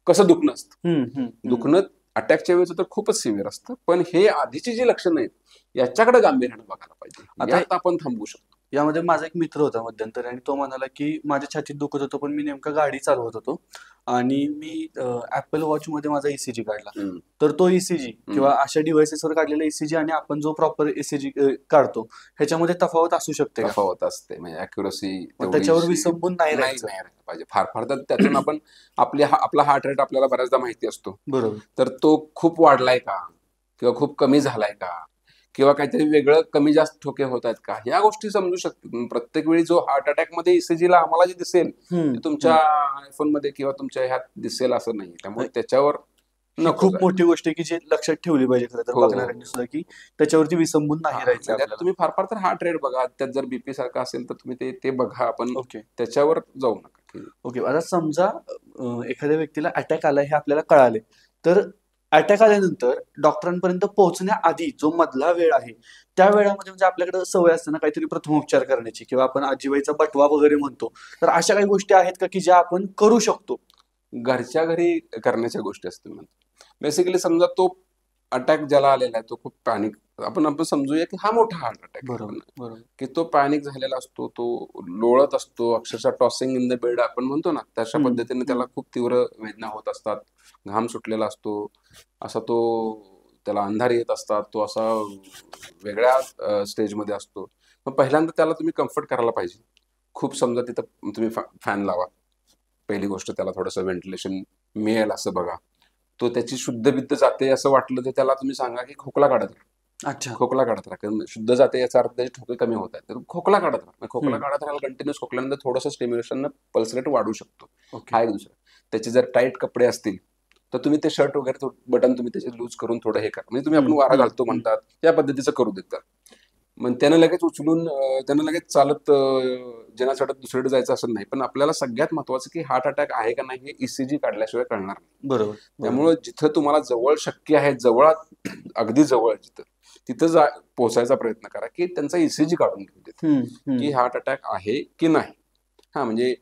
कसं दुखणं असतं. दुखणं अटॅकच्या वेळेचं तर खूपच सिव्हिअर असतं. पण हे आधीची जी लक्षणं आहेत याच्याकडे गांभीर्याने बघायला पाहिजे. आता आपण थांबवू शकतो. यामध्ये माझा एक मित्र होता मध्यंतरी आणि तो म्हणाला की माझ्या छातीत दुखत होतं पण मी नेमका गाडी चालवत होतो आणि मी ऍपल वॉच मध्ये माझा ईसीजी काढला. तर तो ईसीजी किंवा अशा डिव्हाइसेसवर काढलेला ईसीजी आणि आपण जो प्रॉपर ईसीजी काढतो ह्याच्यामध्ये तफावत असू शकते. तफावत असते म्हणजे अॅक्युरसी त्याच्यावर विसंबून नाही राहायचं पाहिजे. फार तर त्यातून आपण आपला हार्ट रेट आपल्याला बऱ्याचदा माहिती असतो. बरोबर. तर तो खूप वाढलाय का किंवा खूप कमी झालाय का किंवा काहीतरी वेगळं कमी जास्त ठोके होत आहेत का या गोष्टी समजू शकतात. प्रत्येक वेळी जो हार्ट अटॅक मध्ये ईसीजीला आम्हाला जे दिसेल ते तुमच्या आयफोन मध्ये किंवा तुमच्या ह्यात दिसेल असं नाही. त्यामुळे त्याच्यावर खूप मोठी गोष्ट आहे की जी लक्षात ठेवली पाहिजे खरं तर बघणाऱ्यांनी सुद्धा की त्याच्यावरती विसंबून नाही राहायचं. तुम्ही फार तर हार्ट रेट बघा. त्यात जर बीपी सारखा असेल तर तुम्ही ते बघा. आपण त्याच्यावर जाऊ नका. ओके. आता समजा एखाद्या व्यक्तीला अटॅक आलाय हे आपल्याला कळाले तर अटॅक आल्यानंतर डॉक्टरांपर्यंत पोहोचण्याआधी जो मधला वेळ आहे त्या वेळामध्ये म्हणजे आपल्याकडे सवय असते ना काहीतरी प्रथमोपचार करण्याची किंवा आपण आजीबाईचा बटवा वगैरे म्हणतो. तर अशा काही गोष्टी आहेत का की ज्या आपण करू शकतो? घरच्या घरी करण्याच्या गोष्टी असतील. बेसिकली समजा तो अटॅक ज्याला आलेला आहे तो खूप पॅनिक आपण समजूया की हा मोठा हार्ट अटॅक बरोबर की तो पॅनिक झालेला असतो. तो लोळत असतो अक्षरशः टॉसिंग इन द बेड आपण म्हणतो ना तशा पद्धतीने त्याला खूप तीव्र वेदना होत असतात. घाम सुटलेला असतो. असा तो त्याला अंधार येत असतात. तो असा वेगळ्या स्टेजमध्ये असतो. मग पहिल्यांदा त्याला तुम्ही कम्फर्ट करायला पाहिजे. खूप समजा तिथं तुम्ही फॅन लावा. पहिली गोष्ट त्याला थोडंसं व्हेंटिलेशन मिळेल असं बघा. तो त्याची शुद्ध बिद्ध जाते असं वाटलं तर त्याला तुम्ही सांगा की खोकला काढत राहा. अच्छा. खोकला काढत राहा. कारण शुद्ध जाते याचा अर्थ त्याचे ठोके कमी होत आहेत. तर खोकला काढत राहा. खोकला काढत राहायला कंटिन्युअस खोकल्यानंतर थोडंसं स्टिम्युलेशन पल्स रेट वाढू शकतो. हा एक दुसरा. त्याचे जर टाईट कपडे असतील तर तुम्ही ते शर्ट वगैरे बटन तुम्ही त्याचे लूज करून थोडं हे करा. म्हणजे तुम्ही आपण वारा घालतो म्हणतात त्या पद्धतीचं करू देतात. मग त्यानं लगेच उचलून त्यानं लगेच चालत ज्यांना चढत दुसरीकडे जायचं असं नाही. पण आपल्याला सगळ्यात महत्वाचं की हार्ट अटॅक आहे का नाही हे ईसीजी काढल्याशिवाय कळणार नाही. बरोबर. त्यामुळे जिथं तुम्हाला जवळ शक्य आहे अगदी जवळ तिथं पोहोचायचा प्रयत्न करा की त्यांचा ईसीजी काढून घेऊ देत की हार्ट अटॅक आहे की नाही. म्हणजे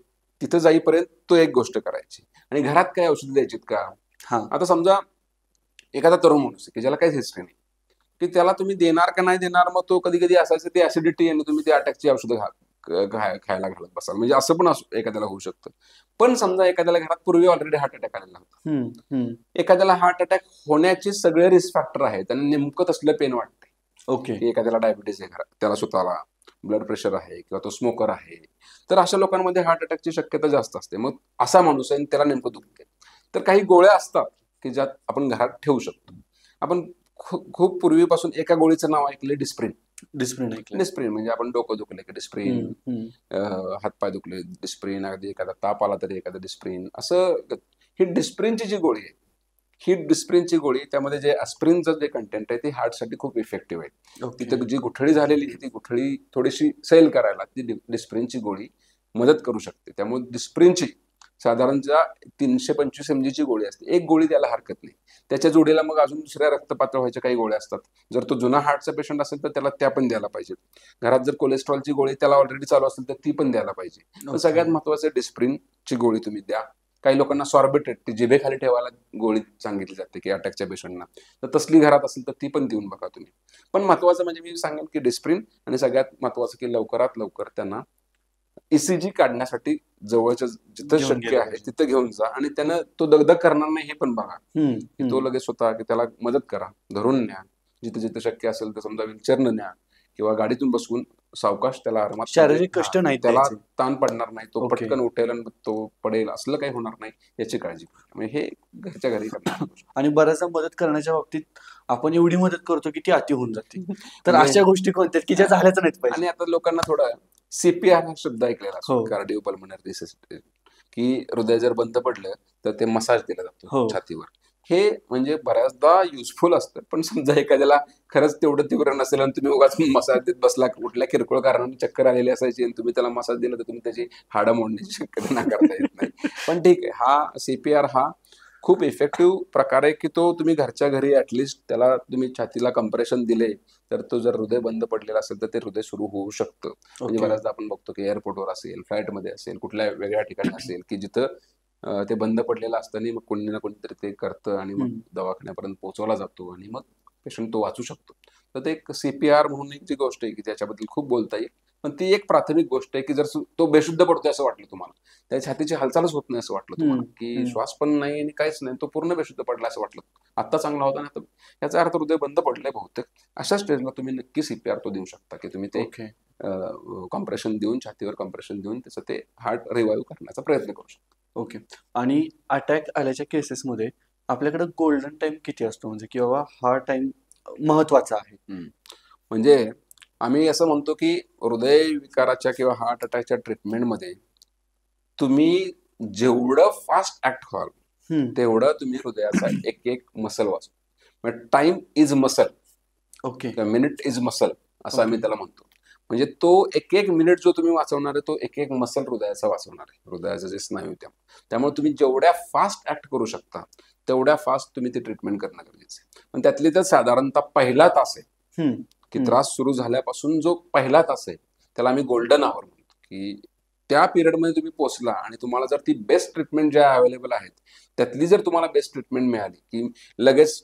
तिथं जाईपर्यंत तो एक गोष्ट करायची. आणि घरात काय औषध द्यायची का? आता समजा एखादा तरुण माणूस की ज्याला काहीच हिस्ट्री नाही की त्याला तुम्ही देणार का नाही देणार. मग तो कधी कधी असायचं ते ऍसिडिटी आणि तुम्ही ते अटॅकची औषधं खायला घालत बसाल. म्हणजे असं पण एखाद्याला होऊ शकतं. पण समजा एखाद्याला घरात पूर्वी ऑलरेडी हार्ट अटॅक आलेला होता. एखाद्याला हार्ट अटॅक होण्याचे सगळे रिस्क फॅक्टर आहेत आणि नेमकं तसलं पेन वाटते. ओके. की एखाद्याला डायबिटीस आहे घरात त्याला स्वतःला ब्लड प्रेशर आहे किंवा तो स्मोकर आहे तर अशा लोकांमध्ये हार्ट अटॅकची शक्यता जास्त असते. मग असा माणूस आहे त्याला नेमकं दुखते तर काही गोळ्या असतात की ज्यात आपण घरात ठेवू शकतो. आपण खूप पूर्वीपासून एका गोळीचं नाव ऐकले डिस्प्रिन. डिस्प्रिन म्हणजे आपण डोकं दुखले की डिस्प्रिन, हातपाय दुखले डिस्प्रिन, अगदी एखादा ताप आला तरी एखादा डिस्प्रिन असं. ही डिस्प्रिनची जी गोळी आहे ही डिस्प्रिनची गोळी त्यामध्ये जे ॲस्प्रिनचं जे कंटेंट आहे ते हार्टसाठी खूप इफेक्टिव्ह आहे. तिथं जी गुठळी झालेली ती गुठळी थोडीशी सैल करायला ती डिस्प्रिनची गोळी मदत करू शकते. त्यामुळे डिस्प्रिनची साधारणतः 325 mg ची गोळी असते. एक गोळी द्यायला हरकत नाही. त्याच्या जोडीला मग अजून दुसऱ्या रक्तपातळ व्हायच्या काही गोळ्या असतात. जर तो जुना हार्टचा पेशंट असेल तर त्याला त्या पण द्यायला पाहिजे. घरात जर कोलेस्ट्रॉलची गोळी त्याला ऑलरेडी चालू असेल तर ती पण द्यायला पाहिजे. पण सगळ्यात महत्वाचं डिस्प्रिनची गोळी तुम्ही द्या. काही लोकांना सॉर्बिट्रेट ती जिभेखाली ठेवायला गोळी सांगितली जाते की अटॅकच्या पेशंटना. तर तसली घरात असेल तर ती पण देऊन बघा तुम्ही. पण महत्वाचं म्हणजे मी सांगेन की डिस्प्रिन आणि सगळ्यात महत्वाचं की लवकरात लवकर त्यांना ईसीजी काढण्यासाठी जवळच्या जिथं घेऊन शक्य गेलं आहे पाहिजे. तिथं घेऊन जा, आणि त्यानं तो दगदग करणार नाही हे पण बघा, हम्म, की तो लगेच स्वतः की त्याला मदत करा, धरून न्या, जिथे जिथे शक्य असेल तर समजा व्हीलचेअरनं न्या किंवा गाडीतून बसवून सावकाश त्याला आरामात, म्हणजे शारीरिक कष्ट नाहीत त्याला द्यायचे. ताण पडणार नाही, तो ओके. पटकन उठेल आणि तो पडेल असलं काही होणार नाही याची काळजी घ्या. म्हणजे हे घरच्या घरी करण्याची गोष्ट. आणि बऱ्याचदा मदत करण्याच्या बाबतीत आपण एवढी मदत करतो की ती अति होऊन जाते. तर म्हणजे अशा गोष्टी कोणत्या आहेत की ज्या झाल्याच नाहीत पाहिजे. आणि आता लोकांना थोडं सीपीआर हा शब्द ऐकलेला असतो, हो. कार्डिओ पल्मोनरी रिससिटेशन, की हृदय जर बंद पडलं तर ते मसाज दिला जातो हो. छातीवर. हे म्हणजे बऱ्याचदा युजफुल असतं, पण समजा एखाद्याला खरंच तेवढं तीव्र नसेल आणि तुम्ही उगाच मसाज देत बसला, कुठल्या किरकोळ कारणाने चक्कर आलेली असायची आणि तुम्ही त्याला मसाज दिला, तर तुम्ही त्याची हाडं मोडण्याची शक्यता नाकारता येत नाही. पण ठीक आहे, हा सीपीआर हा खूप इफेक्टिव्ह प्रकार आहे, की तो तुम्ही घरच्या घरी ऍटलिस्ट त्याला तुम्ही छातीला कंप्रेशन दिले तर तो जर हृदय बंद पडलेला असेल तर ते हृदय सुरू होऊ शकतं. म्हणजे ओके. बऱ्याचदा आपण बघतो की एअरपोर्टवर असेल, फ्लाईटमध्ये असेल, कुठल्या वेगळ्या ठिकाणी असेल, की जिथं ते बंद पडलेलं असताना मग कोणी ना कोणीतरी ते करतं आणि मग हम्म. दवाखान्यापर्यंत पोहोचवला जातो आणि मग पेशंट तो वाचू शकतो. तर ते एक सीपीआर म्हणून एक जी गोष्ट आहे की त्याच्याबद्दल खूप बोलता येईल, पण ती एक प्राथमिक गोष्ट आहे की जर तो बेशुद्ध पडतोय असं वाटलं तुम्हाला, त्या छातीची हालचालच होत नाही असं वाटलं तुम्हाला, की श्वास पण नाही आणि काहीच नाही, तो पूर्ण बेशुद्ध पडला असं वाटलं, आत्ता चांगला होता ना, तर याचा अर्थ हृदय बंद पडलंय बहुतेक. अशा स्टेजला तुम्ही नक्की सीपीआर तो देऊ शकता, की तुम्ही ते ओके. कॉम्प्रेशन देऊन, छातीवर कॉम्प्रेशन देऊन त्याचं ते हार्ट रिवाईव्ह करण्याचा प्रयत्न करू शकता. ओके. आणि अटॅक आल्याच्या केसेसमध्ये आपल्याकडे गोल्डन टाइम किती असतो, म्हणजे की बाबा हा टाइम महत्वाचा आहे? म्हणजे आम्ही असं म्हणतो की हृदय विकाराच्या किंवा हार्ट अटॅकच्या ट्रीटमेंटमध्ये तुम्ही जेवढं फास्ट ऍक्ट व्हाल तेवढं तुम्ही हृदयाचा एक एक मसल वाचवा. Time is muscle, okay. Minute is muscle असं आम्ही ओके. त्याला म्हणतो. म्हणजे तो एक एक मिनिट जो तुम्ही वाचवणार आहे तो एक एक मसल हृदयाचा वाचवणार आहे, हृदयाचं जे स्नायू त्यामुळे तुम्ही जेवढ्या फास्ट ऍक्ट करू शकता तेवढ्या फास्ट तुम्ही ती ट्रीटमेंट करणं गरजेचं आहे. पण त्यातली तर साधारणतः पहिला तास आहे की त्रास सुरू झाल्यापासून जो पहिला तास आहे त्याला आम्ही गोल्डन आवर म्हणतो, की त्या पिरियडमध्ये तुम्ही पोहोचला आणि तुम्हाला जर ती बेस्ट ट्रीटमेंट ज्या अवेलेबल आहेत त्यातली जर तुम्हाला बेस्ट ट्रीटमेंट मिळाली, की लगेच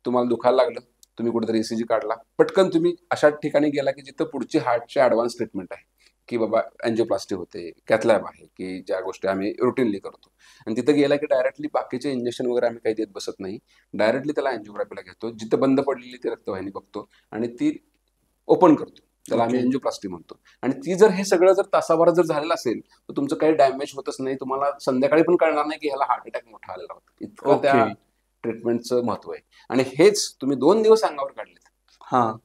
तुम्हाला दुखायला लागलं, तुम्ही कुठेतरी ईसीजी काढला, पटकन तुम्ही अशा ठिकाणी गेला की जिथं पुढची हार्टची ऍडव्हान्स ट्रीटमेंट आहे, की बाबा अँजिओप्लास्टी होते, कॅथलॅब आहे, की ज्या गोष्टी आम्ही रुटीनली करतो, आणि तिथं गेला की डायरेक्टली बाकीचे इंजेक्शन वगैरे आम्ही काही देत बसत नाही, डायरेक्टली त्याला अँजिओग्राफीला घेतो, जिथं बंद पडलेली ती रक्तवाहिनी बघतो आणि ती ओपन करतो, त्याला आम्ही अँजिओप्लास्टी म्हणतो. आणि ती जर हे सगळं जर तासाभरात जर झालेलं असेल तर तुमचं काही डॅमेज होतच नाही, तुम्हाला संध्याकाळी पण कळणार नाही की ह्याला हार्ट अटॅक मोठा आलेला होता, इतकं त्या ट्रीटमेंटचं महत्व आहे. आणि हेच तुम्ही 2 दिवस अंगावर काढलेत,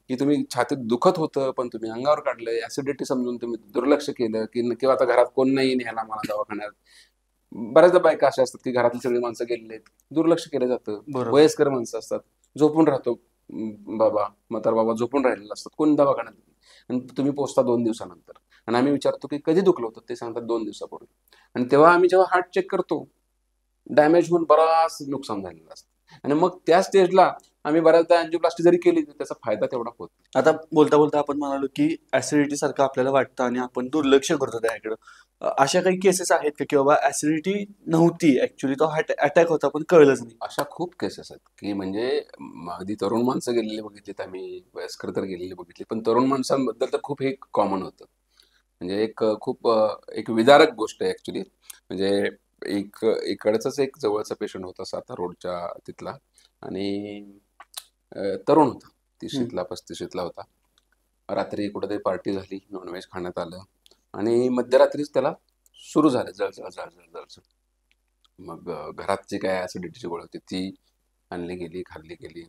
की तुम्ही छातीत दुखत होतं पण तुम्ही अंगावर काढलंय, ऍसिडिटी समजून तुम्ही दुर्लक्ष केलं, की किंवा आता घरात कोण नाही न्यायला मला दवाखान्यात. बऱ्याचदा बायका अशा असतात की घरातली सगळी माणसं गेलेली आहेत, दुर्लक्ष केलं जातं, वयस्कर माणसं असतात, झोपून राहतो बाबा, म्हातार बाबा झोपून राहिलेले असतात, कोण दवाखान्यात, आणि तुम्ही पोहोचता 2 दिवसानंतर, आणि आम्ही विचारतो की कधी दुखलं होतं, ते सांगतात 2 दिवसापूर्वी, आणि तेव्हा आम्ही जेव्हा हार्ट चेक करतो डॅमेज होऊन बराच नुकसान झालेलं असतं, आणि मग त्या स्टेजला आम्ही बऱ्याचदा अँजिओप्लास्टी जरी केली तर त्याचा फायदा तेवढा होत नाही. आता बोलता बोलता आपण म्हणालो की ऍसिडिटी सारखं आपल्याला वाटतं आणि आपण दुर्लक्ष करतो त्याकडे. अशा काही केसेस आहेत का की बाबा ऍसिडिटी नव्हती, ऍक्च्युली तो अटॅक होता पण कळलंच नाही? अशा खूप केसेस आहेत की म्हणजे अगदी तरुण माणसं गेलेली बघितलीत आम्ही, वयस्कर तर गेलेली बघितली, पण तरुण माणसांबद्दल तर खूप हे कॉमन होतं. म्हणजे एक खूप एक विदारक गोष्ट आहे ऍक्च्युली. म्हणजे इकडचाच एक जवळचा पेशंट होता सातारा रोडच्या तिथला, आणि तरुण होता, 30शीतला 35शीतला होता. रात्री कुठेतरी पार्टी झाली, नॉनव्हेज खाण्यात आलं आणि मध्यरात्रीच त्याला सुरू झालं जळजळ जळजळ जळजळ. मग घरात जी काय ऍसिडिटीची गोळी होती ती आणली गेली, खाल्ली गेली,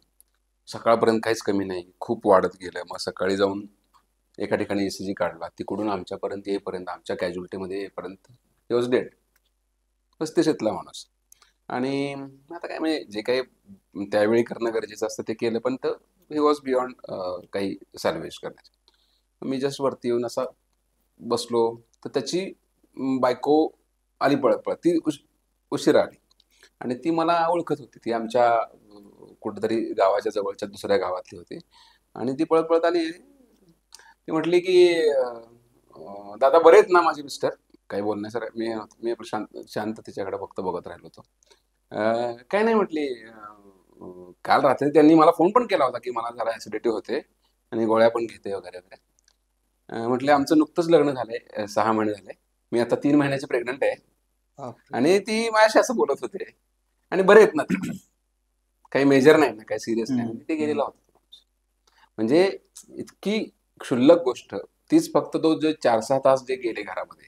सकाळपर्यंत काहीच कमी नाही, खूप वाढत गेलं. मग सकाळी जाऊन एका ठिकाणी ईसीजी काढला, तिकडून आमच्यापर्यंत येईपर्यंत, आमच्या कॅज्युअल्टीमध्ये येईपर्यंत ही वॉज डेड. 35शीतला माणूस. आणि आता काय म्हणजे जे काही त्यावेळी करणं गरजेचं असतं ते केलं, पण तर ही वॉज बियॉन्ड काही सॅल्वेज करण्याचं. मी जस्ट वरती येऊन असा बसलो तर त्याची बायको आली पळत पळत, ती उशिरा आली, आणि ती मला ओळखत होती, ती आमच्या कुठेतरी गावाच्या जवळच्या दुसऱ्या गावातली होती, आणि ती पळत पळत आली. ती म्हटली की दादा बरे आहेत ना माझे मिस्टर? काही बोलण्यासारखं मी मी आपलं शांत तिच्याकडे फक्त बघत राहिलो होतो. काही नाही म्हटली, काल रात्री त्यांनी मला फोन पण केला होता की मला जरा ऍसिडिटी होते आणि गोळ्या पण घेते वगैरे वगैरे. म्हटले आमचं नुकतंच लग्न झालंय, 6 महिने झाले, मी आता 3 महिन्याची प्रेग्नंट आहे बापरे. आणि ती माझ्याशी असं बोलत होते आणि बरे आहेत ना ते. काही मेजर नाही ना, काही सिरियस नाही हम्म, ना. ते गेलेला होता. म्हणजे इतकी क्षुल्लक गोष्ट, तीच फक्त तो जे 4-6 तास जे गेले घरामध्ये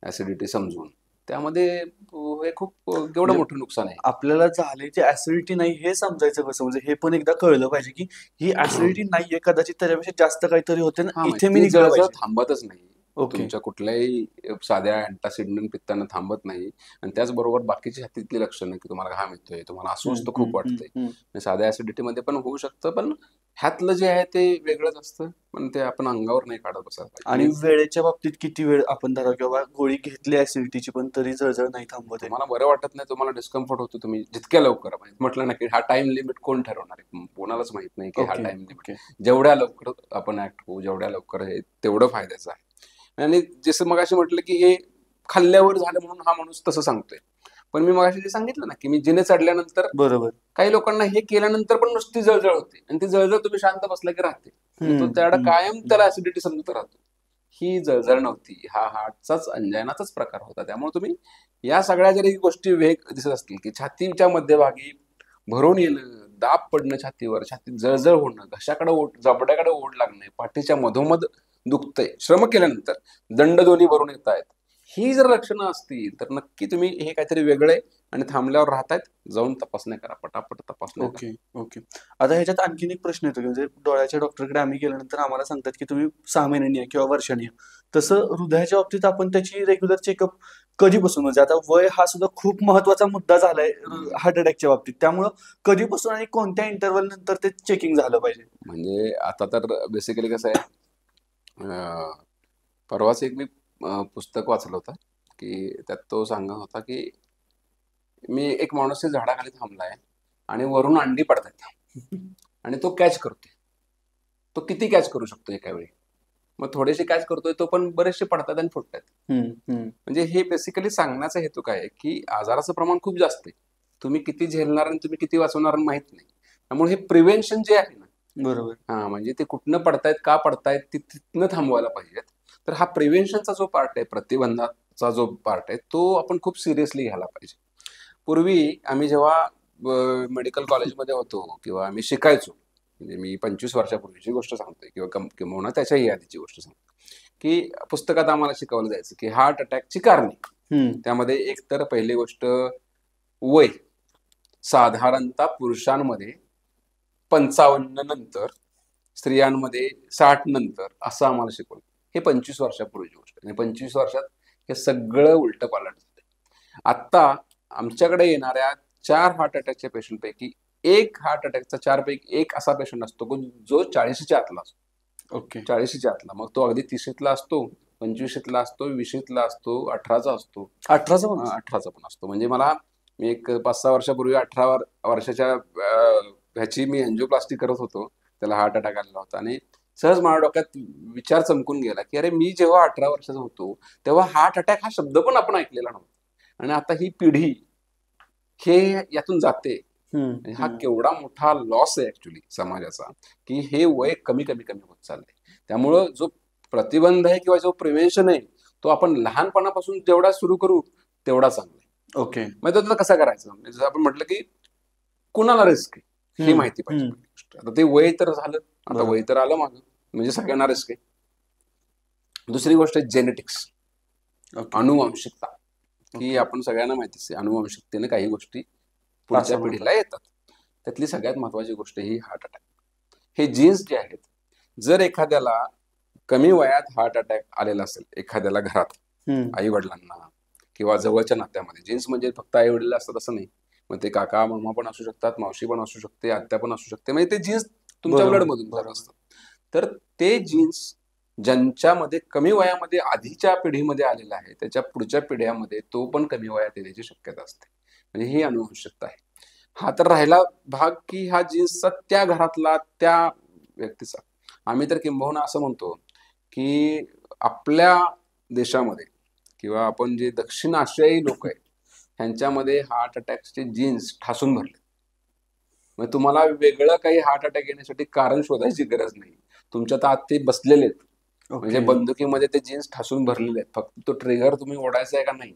ऍसिडिटी समजून, त्यामध्ये हे खूप केवढं म्हणजे मोठं नुकसान आहे. आपल्याला झाले ते ऍसिडिटी नाही हे समजायचं कसं, म्हणजे हे पण एकदा कळलं पाहिजे की ही ऍसिडिटी नाहीये, कदाचित त्याच्यापेक्षा जास्त काहीतरी होते ना, हा, इथे म्हणजे मी ती निघलं जळजळ पाहिजे. थांबतच नाही. ओके. तुमच्या कुठल्याही साध्या अँटासिडन पित्तानं थांबत नाही. आणि त्याचबरोबर बाकीची छातीतली लक्षणं, की तुम्हाला घाम येतोय, तुम्हाला अस्वस्थ खूप वाटतंय, म्हणजे साध्या ऍसिडिटीमध्ये पण होऊ शकतं. पण ह्यातलं जे आहे ते वेगळंच असतं. पण ते आपण अंगावर नाही काढत बसायला पाहिजे. आणि वेळेच्या बाबतीत किती वेळ आपण धरा किंवा गोळी घेतली ऍसिडिटीची पण तरी जळजळ नाही थांबत आहे. तुम्हाला बरं वाटत नाही, तुम्हाला डिस्कम्फर्ट होतो, तुम्ही जितक्या लवकर म्हणजे म्हटलं ना, की हा टाइम लिमिट कोण ठरवणार आहे? कोणालाच माहित नाही की हा ओके. Time limit. ओके. जेवढ्या लवकर आपण ऍक्ट होऊ, जेवढ्या लवकर हे तेवढं फायद्याचं आहे. आणि जसं मगाशी म्हटलं की हे खाल्ल्यावर झालं म्हणून हा माणूस तसं सांगतोय. पण मी मगाशी जे सांगितलं ना, की मी जिने चढल्यानंतर बरोबर. काही लोकांना हे केल्यानंतर पण नुसती जळजळ होते आणि ती जळजळ तुम्ही शांत बसला की राहते. मग तो त्याला कायम त्याला ऍसिडिटी समजत राहतो. ही जळजळ नव्हती, हा हार्टचाच अंजायनाचाच प्रकार होता. त्यामुळे तुम्ही या सगळ्या जरी गोष्टी वेग दिसत असतील, की छातीच्या मध्यभागी भरून येणं, दाब पडणं छातीवर, छातीत जळजळ होणं, घशाकडे ओढ, जबड्याकडे ओढ लागणे, पाठीच्या मधोमध दुखतंय, श्रम केल्यानंतर दंड दोन्ही भरून येत आहेत, ही जर लक्षणं असतील तर नक्की तुम्ही हे काहीतरी वेगळे आणि थांबल्यावर राहतायत, जाऊन तपासण्या करा, पटापट तपासण्या करा. ओके. ओके. आता ह्याच्यात आणखीन एक प्रश्न येतो, की म्हणजे डोळ्याच्या डॉक्टरकडे आम्ही गेल्यानंतर आम्हाला सांगतात की तुम्ही 6 महिन्यांनी या किंवा वर्षांनी या. तसं हृदयाच्या बाबतीत आपण त्याची रेग्युलर चेकअप कधीपासून, म्हणजे आता वय हा सुद्धा खूप महत्वाचा मुद्दा झालाय हार्ट अटॅकच्या बाबतीत, त्यामुळं कधीपासून आणि कोणत्या इंटरव्हल नंतर ते चेकिंग झालं पाहिजे? म्हणजे आता तर बेसिकली कसं आहे, परवाच एक मी पुस्तक वाचलं होतं, की त्यात तो सांगत होता की मी एक माणूस झाडाखाली थांबलाय आणि वरून अंडी पडतात आणि तो कॅच करतोय. तो किती कॅच करू शकतो एका वेळी? मग थोडेसे कॅच करतोय तो, पण बरेचसे पडतात आणि फुटतात. म्हणजे हे बेसिकली सांगण्याचा हेतू काय आहे, की आजाराचं प्रमाण खूप जास्त आहे. तुम्ही किती झेलणार आणि तुम्ही किती वाचवणार माहित नाही. त्यामुळे हे प्रिव्हेन्शन जे आहे ना, बरोबर. हा, म्हणजे ते कुठनं पडतायत, का पडतायत, तिथनं थांबवायला पाहिजेत. तर हा प्रिव्हेन्शनचा जो पार्ट आहे, प्रतिबंधाचा जो पार्ट आहे, तो आपण खूप सिरियसली घ्यायला पाहिजे. पूर्वी आम्ही जेव्हा मेडिकल कॉलेजमध्ये होतो किंवा आम्ही शिकायचो, म्हणजे मी 25 वर्षापूर्वीची गोष्ट सांगतोय किंवा किंवा त्याच्याही आधीची गोष्ट सांगतो, की पुस्तकात आम्हाला शिकवलं जायचं की हार्ट अटॅकची कारणे. त्यामध्ये एक तर पहिली गोष्ट वय, साधारणतः पुरुषांमध्ये 55 नंतर, स्त्रियांमध्ये 60 नंतर, असं आम्हाला शिकवलं. हे 25 वर्षापूर्वीची गोष्ट आहे. 25 वर्षात हे सगळं उलट पालट झालं. आत्ता आमच्याकडे येणाऱ्या 4 हार्ट अटॅकच्या पेशंटपैकी एक हार्ट अटॅकचा 4 पैकी एक असा पेशंट असतो जो 40च्या आतला असतो. ओके. 40च्या आतला. मग तो अगदी 30ला असतो, 25ला असतो, 20ला असतो, 18चा असतो. 18चा पण? 18चा पण असतो. म्हणजे मी एक 5-6 वर्षापूर्वी 18 वर्षाच्या ह्याची मी एन्जिओप्लास्टी करत होतो. त्याला हार्ट अटॅक आलेला होता आणि सहज माझ्या डोक्यात विचार चमकून गेला, की अरे मी जेव्हा 18 वर्षाचा होतो तेव्हा हार्ट अटॅक हा शब्द पण आपण ऐकलेला नव्हता. आणि आता ही पिढी हे यातून जाते. हा केवढा मोठा लॉस आहे ऍक्च्युली समाजाचा, की हे वय कमी कमी कमी होत चाललंय. त्यामुळं जो प्रतिबंध आहे किंवा जो प्रिव्हेन्शन आहे, तो आपण लहानपणापासून जेवढा सुरू करू तेवढा चांगला आहे. ओके. मग त्यातलं कसं करायचं, म्हणजे जसं आपण म्हटलं की कुणाला रिस्क आहे हे माहिती पाहिजे. आता ते वय तर झालं, आता वय तर आलं मागं, म्हणजे सगळ्यांना रिस्क आहे. दुसरी गोष्ट आहे जेनेटिक्स, अनुवांशिकता, की आपण सगळ्यांना माहितीच आहे अनुवांशिकतेने काही गोष्टी पुढच्या पिढीला येतात. त्यातली सगळ्यात महत्वाची गोष्ट ही हार्ट अटॅक. हे जीन्स जे आहेत, जर एखाद्याला कमी वयात हार्ट अटॅक आलेला असेल, एखाद्याला घरात आई वडिलांना किंवा जवळच्या नात्यामध्ये, जीन्स म्हणजे फक्त आई वडील असतात असं नाही, मग ते काका मामा पण असू शकतात, मावशी पण असू शकते, आत्या पण असू शकते, म्हणजे ते जीन्स तुमच्या ब्लड मधून जात असतात. तर ते जीन्स ज्यांच्यामध्ये कमी वयामध्ये आधीच्या पिढीमध्ये आलेला आहे, त्याच्या पुढच्या पिढ्यामध्ये तो पण कमी वयात येण्याची शक्यता असते. म्हणजे ही अनुवंशिकता आहे. हा तर राहिला भाग, की हा जीन्सचा त्या घरातला त्या व्यक्तीचा. आम्ही तर किंबहुना असं म्हणतो की आपल्या देशामध्ये किंवा आपण जे दक्षिण आशियाई लोक आहेत ह्यांच्यामध्ये हार्ट अटॅकचे जीन्स ठासून भरले. मग तुम्हाला वेगळं काही हार्ट अटॅक येण्यासाठी कारण शोधायची गरज नाही. तुमच्यात आत ते बसलेले आहेत. म्हणजे बंदुकीमध्ये ते जीन्स ठासून भरलेले आहेत, फक्त तो ट्रिगर तुम्ही ओढायचा आहे का नाही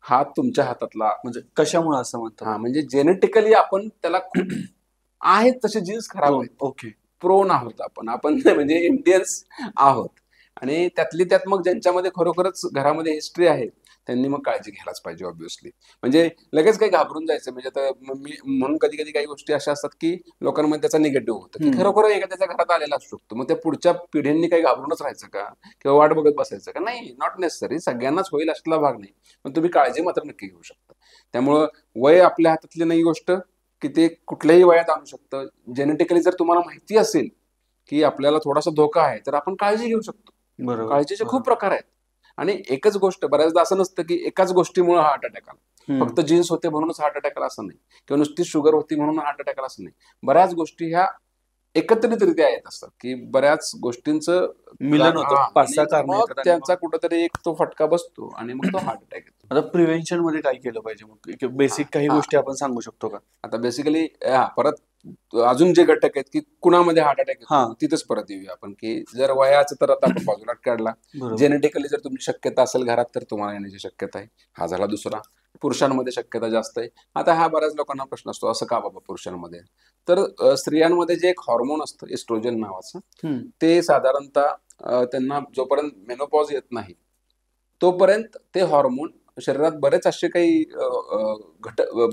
हा तुमच्या हातातला. म्हणजे कशामुळे असं म्हणतात? हा म्हणजे जेनेटिकली आपण त्याला खूप आहेत तसे जीन्स खराब आहेत, ओके. प्रोन आहोत आपण आपण म्हणजे इंडियन्स आहोत. आणि त्यातली त्यात मग ज्यांच्यामध्ये खरोखरच घरामध्ये हिस्ट्री आहे त्यांनी मग काळजी घ्यायलाच पाहिजे ऑब्व्हियसली. म्हणजे लगेच काही घाबरून जायचं म्हणजे आता मी म्हणून कधी कधी काही गोष्टी अशा असतात की लोकांमध्ये त्याचा निगेटिव्ह होतं की खरोखर एखाद्याच्या घरात आलेला असू शकतो, मग त्या पुढच्या पिढ्यांनी काही घाबरूनच राहायचं का किंवा वाट बघत बसायचं का? नाही, नॉट नेसेसरी. सगळ्यांनाच होईल असला भाग नाही, पण तुम्ही काळजी मात्र नक्की घेऊ शकता. त्यामुळं वय आपल्या हातातली नाही गोष्ट की ते कुठल्याही वयात आणू शकतं. जेनेटिकली जर तुम्हाला माहिती असेल की आपल्याला थोडासा धोका आहे तर आपण काळजी घेऊ शकतो. बरोबर. काळजीचे खूप प्रकार आहेत. आणि एकच गोष्ट, बऱ्याचदा असं नसतं की एकाच गोष्टीमुळे हार्ट अटॅक आला, फक्त जीन्स होते म्हणूनच हार्ट अटॅक आला असं नाही, किंवा नुसती शुगर होती म्हणून हार्ट अटॅक आला असं नाही. बऱ्याच गोष्टी ह्या एकत्रितरित्या येत असतात की बऱ्याच गोष्टींचं मिलन होतं, हा, 5-6 आणि कारणं मग येतात आणि त्यांचा कुठेतरी एक तो फटका बसतो आणि मग तो हार्ट अटॅक येतो. आता प्रिव्हेन्शन मध्ये काय केलं पाहिजे मग? बेसिक काही हा. गोष्टी आपण सांगू शकतो का? आता बेसिकली परत अजून जे घटक आहेत की कुणामध्ये हार्ट अटॅक हा. येतो तिथंच परत येऊया आपण की जर वयाचं तर आता आपण बाजूला काढला, बरोबर. जेनेटिकली जर तुमची शक्यता असेल घरात तर तुम्हाला येण्याची शक्यता आहे. हा झाला दुसरा. पुरुषांमध्ये शक्यता जास्त आहे. आता हा बऱ्याच लोकांना प्रश्न असतो असं का बाबा पुरुषांमध्ये? तर स्त्रियांमध्ये जे एक हॉर्मोन असतं एस्ट्रोजन नावाचं, ते साधारणतः त्यांना जोपर्यंत मेनोपॉज येत नाही तोपर्यंत ते हॉर्मोन शरीरात बरेच असे काही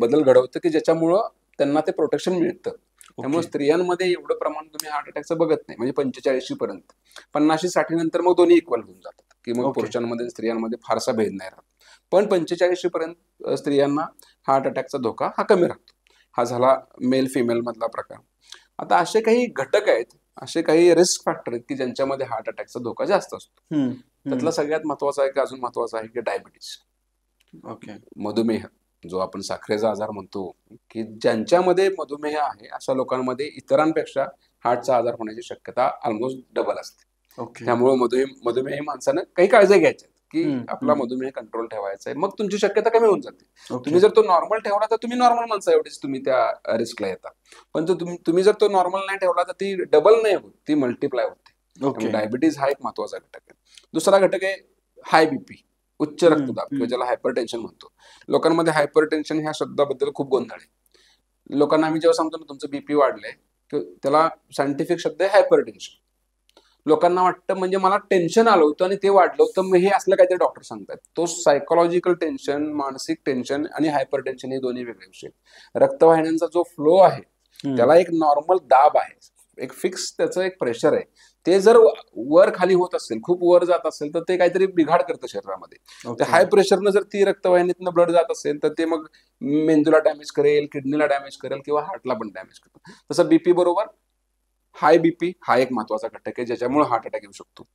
बदल घडवतं की ज्याच्यामुळं त्यांना ते प्रोटेक्शन मिळतं. त्यामुळे स्त्रियांमध्ये एवढं प्रमाण तुम्ही हार्ट अटॅकचं बघत नाही, म्हणजे 45 पर्यंत. 50-60 नंतर मग दोन्ही इक्वल होऊन जातात की मग पुरुषांमध्ये स्त्रियांमध्ये फारसा भेद नाही राहत. पण 45 पर्यंत स्त्रियांना हार्ट अटॅकचा धोका हा कमी राहतो. हा झाला मेल फिमेल मधला प्रकार. आता असे काही घटक आहेत, असे काही रिस्क फॅक्टर आहेत की ज्यांच्यामध्ये हार्ट अटॅकचा धोका जास्त असतो. त्यातला सगळ्यात महत्वाचा आहे की अजून महत्वाचा आहे की डायबिटीस. मधुमेह, जो आपण साखरेचा आजार म्हणतो, की ज्यांच्यामध्ये मधुमेह आहे अशा लोकांमध्ये इतरांपेक्षा हार्टचा आजार होण्याची शक्यता ऑलमोस्ट डबल असते. त्यामुळे मधुमेही माणसानं काही काळजी घ्यायच्या की आपला मधुमेह कंट्रोल ठेवायचा आहे, मग तुमची शक्यता कमी होऊन जाते. तुम्ही जर तो नॉर्मल ठेवला तर तुम्ही नॉर्मल माणसा एवढीच तुम्ही त्या रिस्कला येता, पण तुम्ही जर तो नॉर्मल नाही ठेवला तर ती डबल नाही होत, ती मल्टिप्लाय होते. त्यामुळे डायबिटीज हा एक महत्वाचा घटक आहे. दुसरा घटक आहे हाय बीपी, उच्च रक्तदाब, किंवा ज्याला हायपरटेन्शन म्हणतो. लोकांमध्ये हायपरटेन्शन ह्या शब्दाबद्दल खूप गोंधळ आहे. लोकांना आम्ही जेव्हा सांगतो ना तुमचं बीपी वाढलंय, त्याला सायंटिफिक शब्द आहे हायपरटेन्शन. लोकांना वाटतं म्हणजे मला टेन्शन आलं होतं आणि ते वाढलं होतं, मग हे असलं काहीतरी डॉक्टर सांगतात. तो सायकोलॉजिकल टेन्शन, मानसिक टेन्शन आणि हायपरटेन्शन हे दोन्ही वेगळे विषय. रक्तवाहिन्यांचा जो फ्लो आहे त्याला एक नॉर्मल दाब आहे, एक फिक्स त्याचं एक प्रेशर आहे. ते जर वर खाली होत असेल, खूप वर जात असेल तर ते काहीतरी बिघाड करतं शरीरामध्ये. ते हाय प्रेशरनं जर ती रक्तवाहिनीतनं ब्लड जात असेल तर ते मग मेंदूला डॅमेज करेल, किडनीला डॅमेज करेल किंवा हार्टला पण डॅमेज करेल. तसं बीपी बरोबर हाय बीपी हा एक महत्वाचा घटक आहे ज्याच्यामुळे हार्ट अटॅक येऊ शकतो.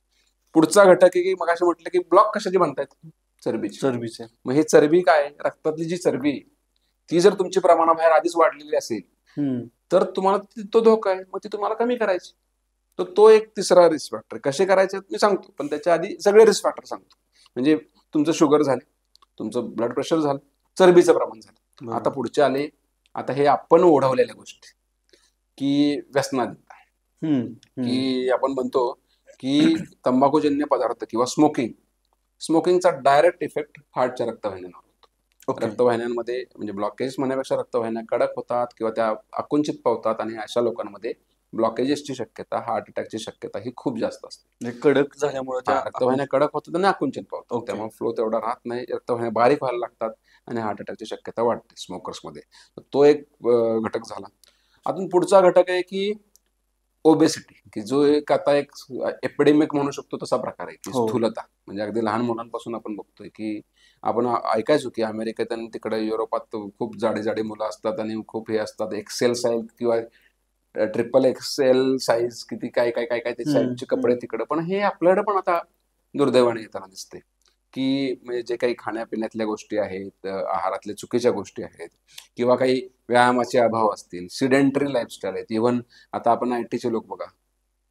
पुढचा घटक आहे की मग असं म्हटलं की ब्लॉक कशाचे बनतायत? चरबीचे. मग हे चरबी काय, रक्तातली जी चरबी ती जर तुमची प्रमाणाबाहेर आधीच वाढलेली असेल तर तुम्हाला तो धोका आहे, मग ती तुम्हाला कमी करायची. तर तो एक तिसरा रिस्क फॅक्टर. कसे करायचे मी सांगतो, पण त्याच्या आधी सगळे रिस्क फॅक्टर सांगतो. म्हणजे तुमचं शुगर झाले, तुमचं ब्लड प्रेशर झालं, चरबीचं प्रमाण झालं. आता पुढचे आले, आता हे आपण ओढवलेल्या गोष्टी की व्यसनाधीनता, की आपण म्हणतो की तंबाखूजन्य पदार्थ किंवा स्मोकिंगचा डायरेक्ट इफेक्ट हार्टच्या रक्तवाहिन्यांवर होतो. रक्तवाहिन्यांमध्ये म्हणजे ब्लॉकेज म्हणण्यापेक्षा रक्तवाहिन्या कडक होतात किंवा त्या आकुंचित पावतात, आणि अशा लोकांमध्ये ब्लॉकेजेसची शक्यता, हार्ट अटॅकची शक्यता ही खूप जास्त असते. कडक झाल्यामुळे रक्तवाहिन्या कडक होतात आणि आकुंचित पावतात, त्यामुळे फ्लो तेवढा राहत नाही, रक्तवाहिन्या बारीक व्हायला लागतात आणि हार्ट अटॅकची शक्यता वाढते स्मोकर्समध्ये. तो एक घटक झाला. अजून पुढचा घटक आहे की ओबेसिटी, की जो एक आता एक एपिडेमिक म्हणू शकतो तसा प्रकार आहे की स्थूलता. म्हणजे अगदी लहान मुलांपासून आपण बघतोय की आपण ऐकायचो की अमेरिकेत आणि तिकडे युरोपात खूप जाडी मुलं असतात आणि खूप हे असतात, एक्सेल साईज किंवा ट्रिपल एक्सेल साईज, किती काय काय काय काय ते साईजचे कपडे तिकडे. पण हे आपल्याकडे पण आता दुर्दैवाने येताना दिसते की म्हणजे जे काही खाण्यापिण्यातल्या गोष्टी आहेत, आहारातल्या चुकीच्या गोष्टी आहेत, किंवा काही व्यायामाचे अभाव असतील, सिडेंटरी लाईफस्टाईल आहेत. इव्हन आता आपण आयटीचे लोक बघा,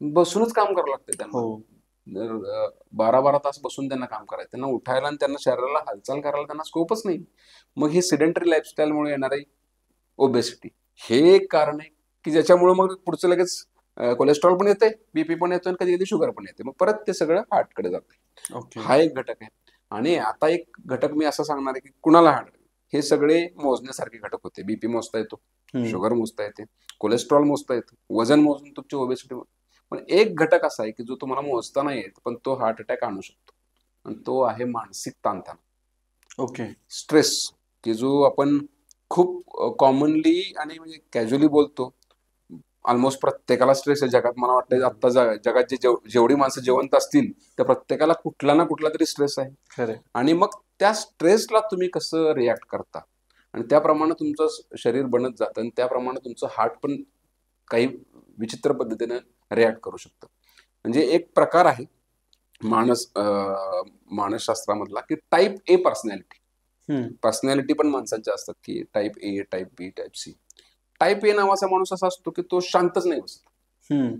बसूनच काम करावं लागतं त्यांना. 12-12 तास बसून त्यांना काम करायचं, त्यांना उठायला आणि त्यांना शरीराला हालचाल करायला त्यांना स्कोपच नाही. मग ही सिडेंटरी लाईफस्टाईलमुळे येणारी ओबेसिटी हे एक कारण आहे की ज्याच्यामुळे मग पुढचं लगेच कोलेस्ट्रॉल पण येते, बीपी पण येतो, आणि कधी कधी शुगर पण येते. मग परत ते सगळं हार्टकडे जाते. ओके. हा एक घटक आहे. आणि आता एक घटक मी असं सांगणार आहे की कुणाला हार्ट, हे सगळे मोजण्यासारखे घटक होते. बीपी मोजता येतो, शुगर मोजता येते, कोलेस्ट्रॉल मोजता येतं, वजन मोजून तुमची ओबेसिटी. पण एक घटक असा आहे की जो तुम्हाला मोजता नाही येत पण तो हार्ट अटॅक आणू शकतो, आणि तो आहे मानसिक ताणतणाव. ओके. स्ट्रेस, की जो आपण खूप कॉमनली आणि म्हणजे कॅज्युअली बोलतो. ऑलमोस्ट प्रत्येकाला स्ट्रेस आहे जगात. मला वाटतं आता जगात जेवढी माणसं जिवंत असतील त्या प्रत्येकाला कुठला ना कुठला तरी स्ट्रेस आहे. खरं. आणि मग त्या स्ट्रेसला तुम्ही कसं रिॲक्ट करता, आणि त्याप्रमाणे तुमचं शरीर बनत जातं, आणि त्याप्रमाणे तुमचं हार्ट पण काही विचित्र पद्धतीने रिॲक्ट करू शकतं. म्हणजे एक प्रकार आहे मानसशास्त्रामधला की टाईप ए पर्सनॅलिटी पण माणसांच्या असतात, की type A, type B, type C. Type A नावाचा माणूस असा असतो की तो शांतच नाही बसत.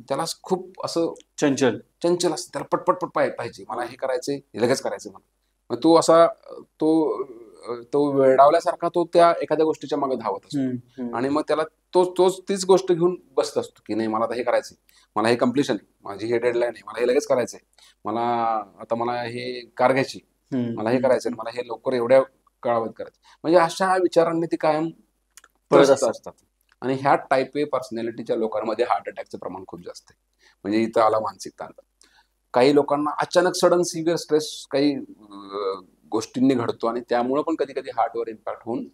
त्याला खूप असं चंचल असतं, त्याला पटपट पाहिजे, मला हे करायचंय, हे लगेच करायचं मला. मग तो असा तो वेडावल्यासारखा तो त्या एखाद्या गोष्टीच्या मागे धावत असतो, आणि मग त्याला तीच गोष्ट घेऊन बसत असतो की नाही मला आता हे करायचंय, मला हे कम्प्लिशन आहे, माझी हे डेडलाईन आहे, मला हे लगेच करायचंय, मला हे कार घ्यायची, मला हे करायचंय, मला हे लवकर एवढ्या काळात करायचं. म्हणजे अशा विचारांनी ती कायम त्रस्त असतात. आणि ह्या टाईप ए पर्सनॅलिटीच्या लोकांमध्ये हार्ट अटॅकचं प्रमाण खूप जास्त आहे. म्हणजे इथं आला मानसिक ताण. काही लोकांना अचानक सडन सिव्हिअर स्ट्रेस काही गोष्टींनी घडतो, आणि त्यामुळे पण कधी कधी हार्टवर इम्पॅक्ट होऊन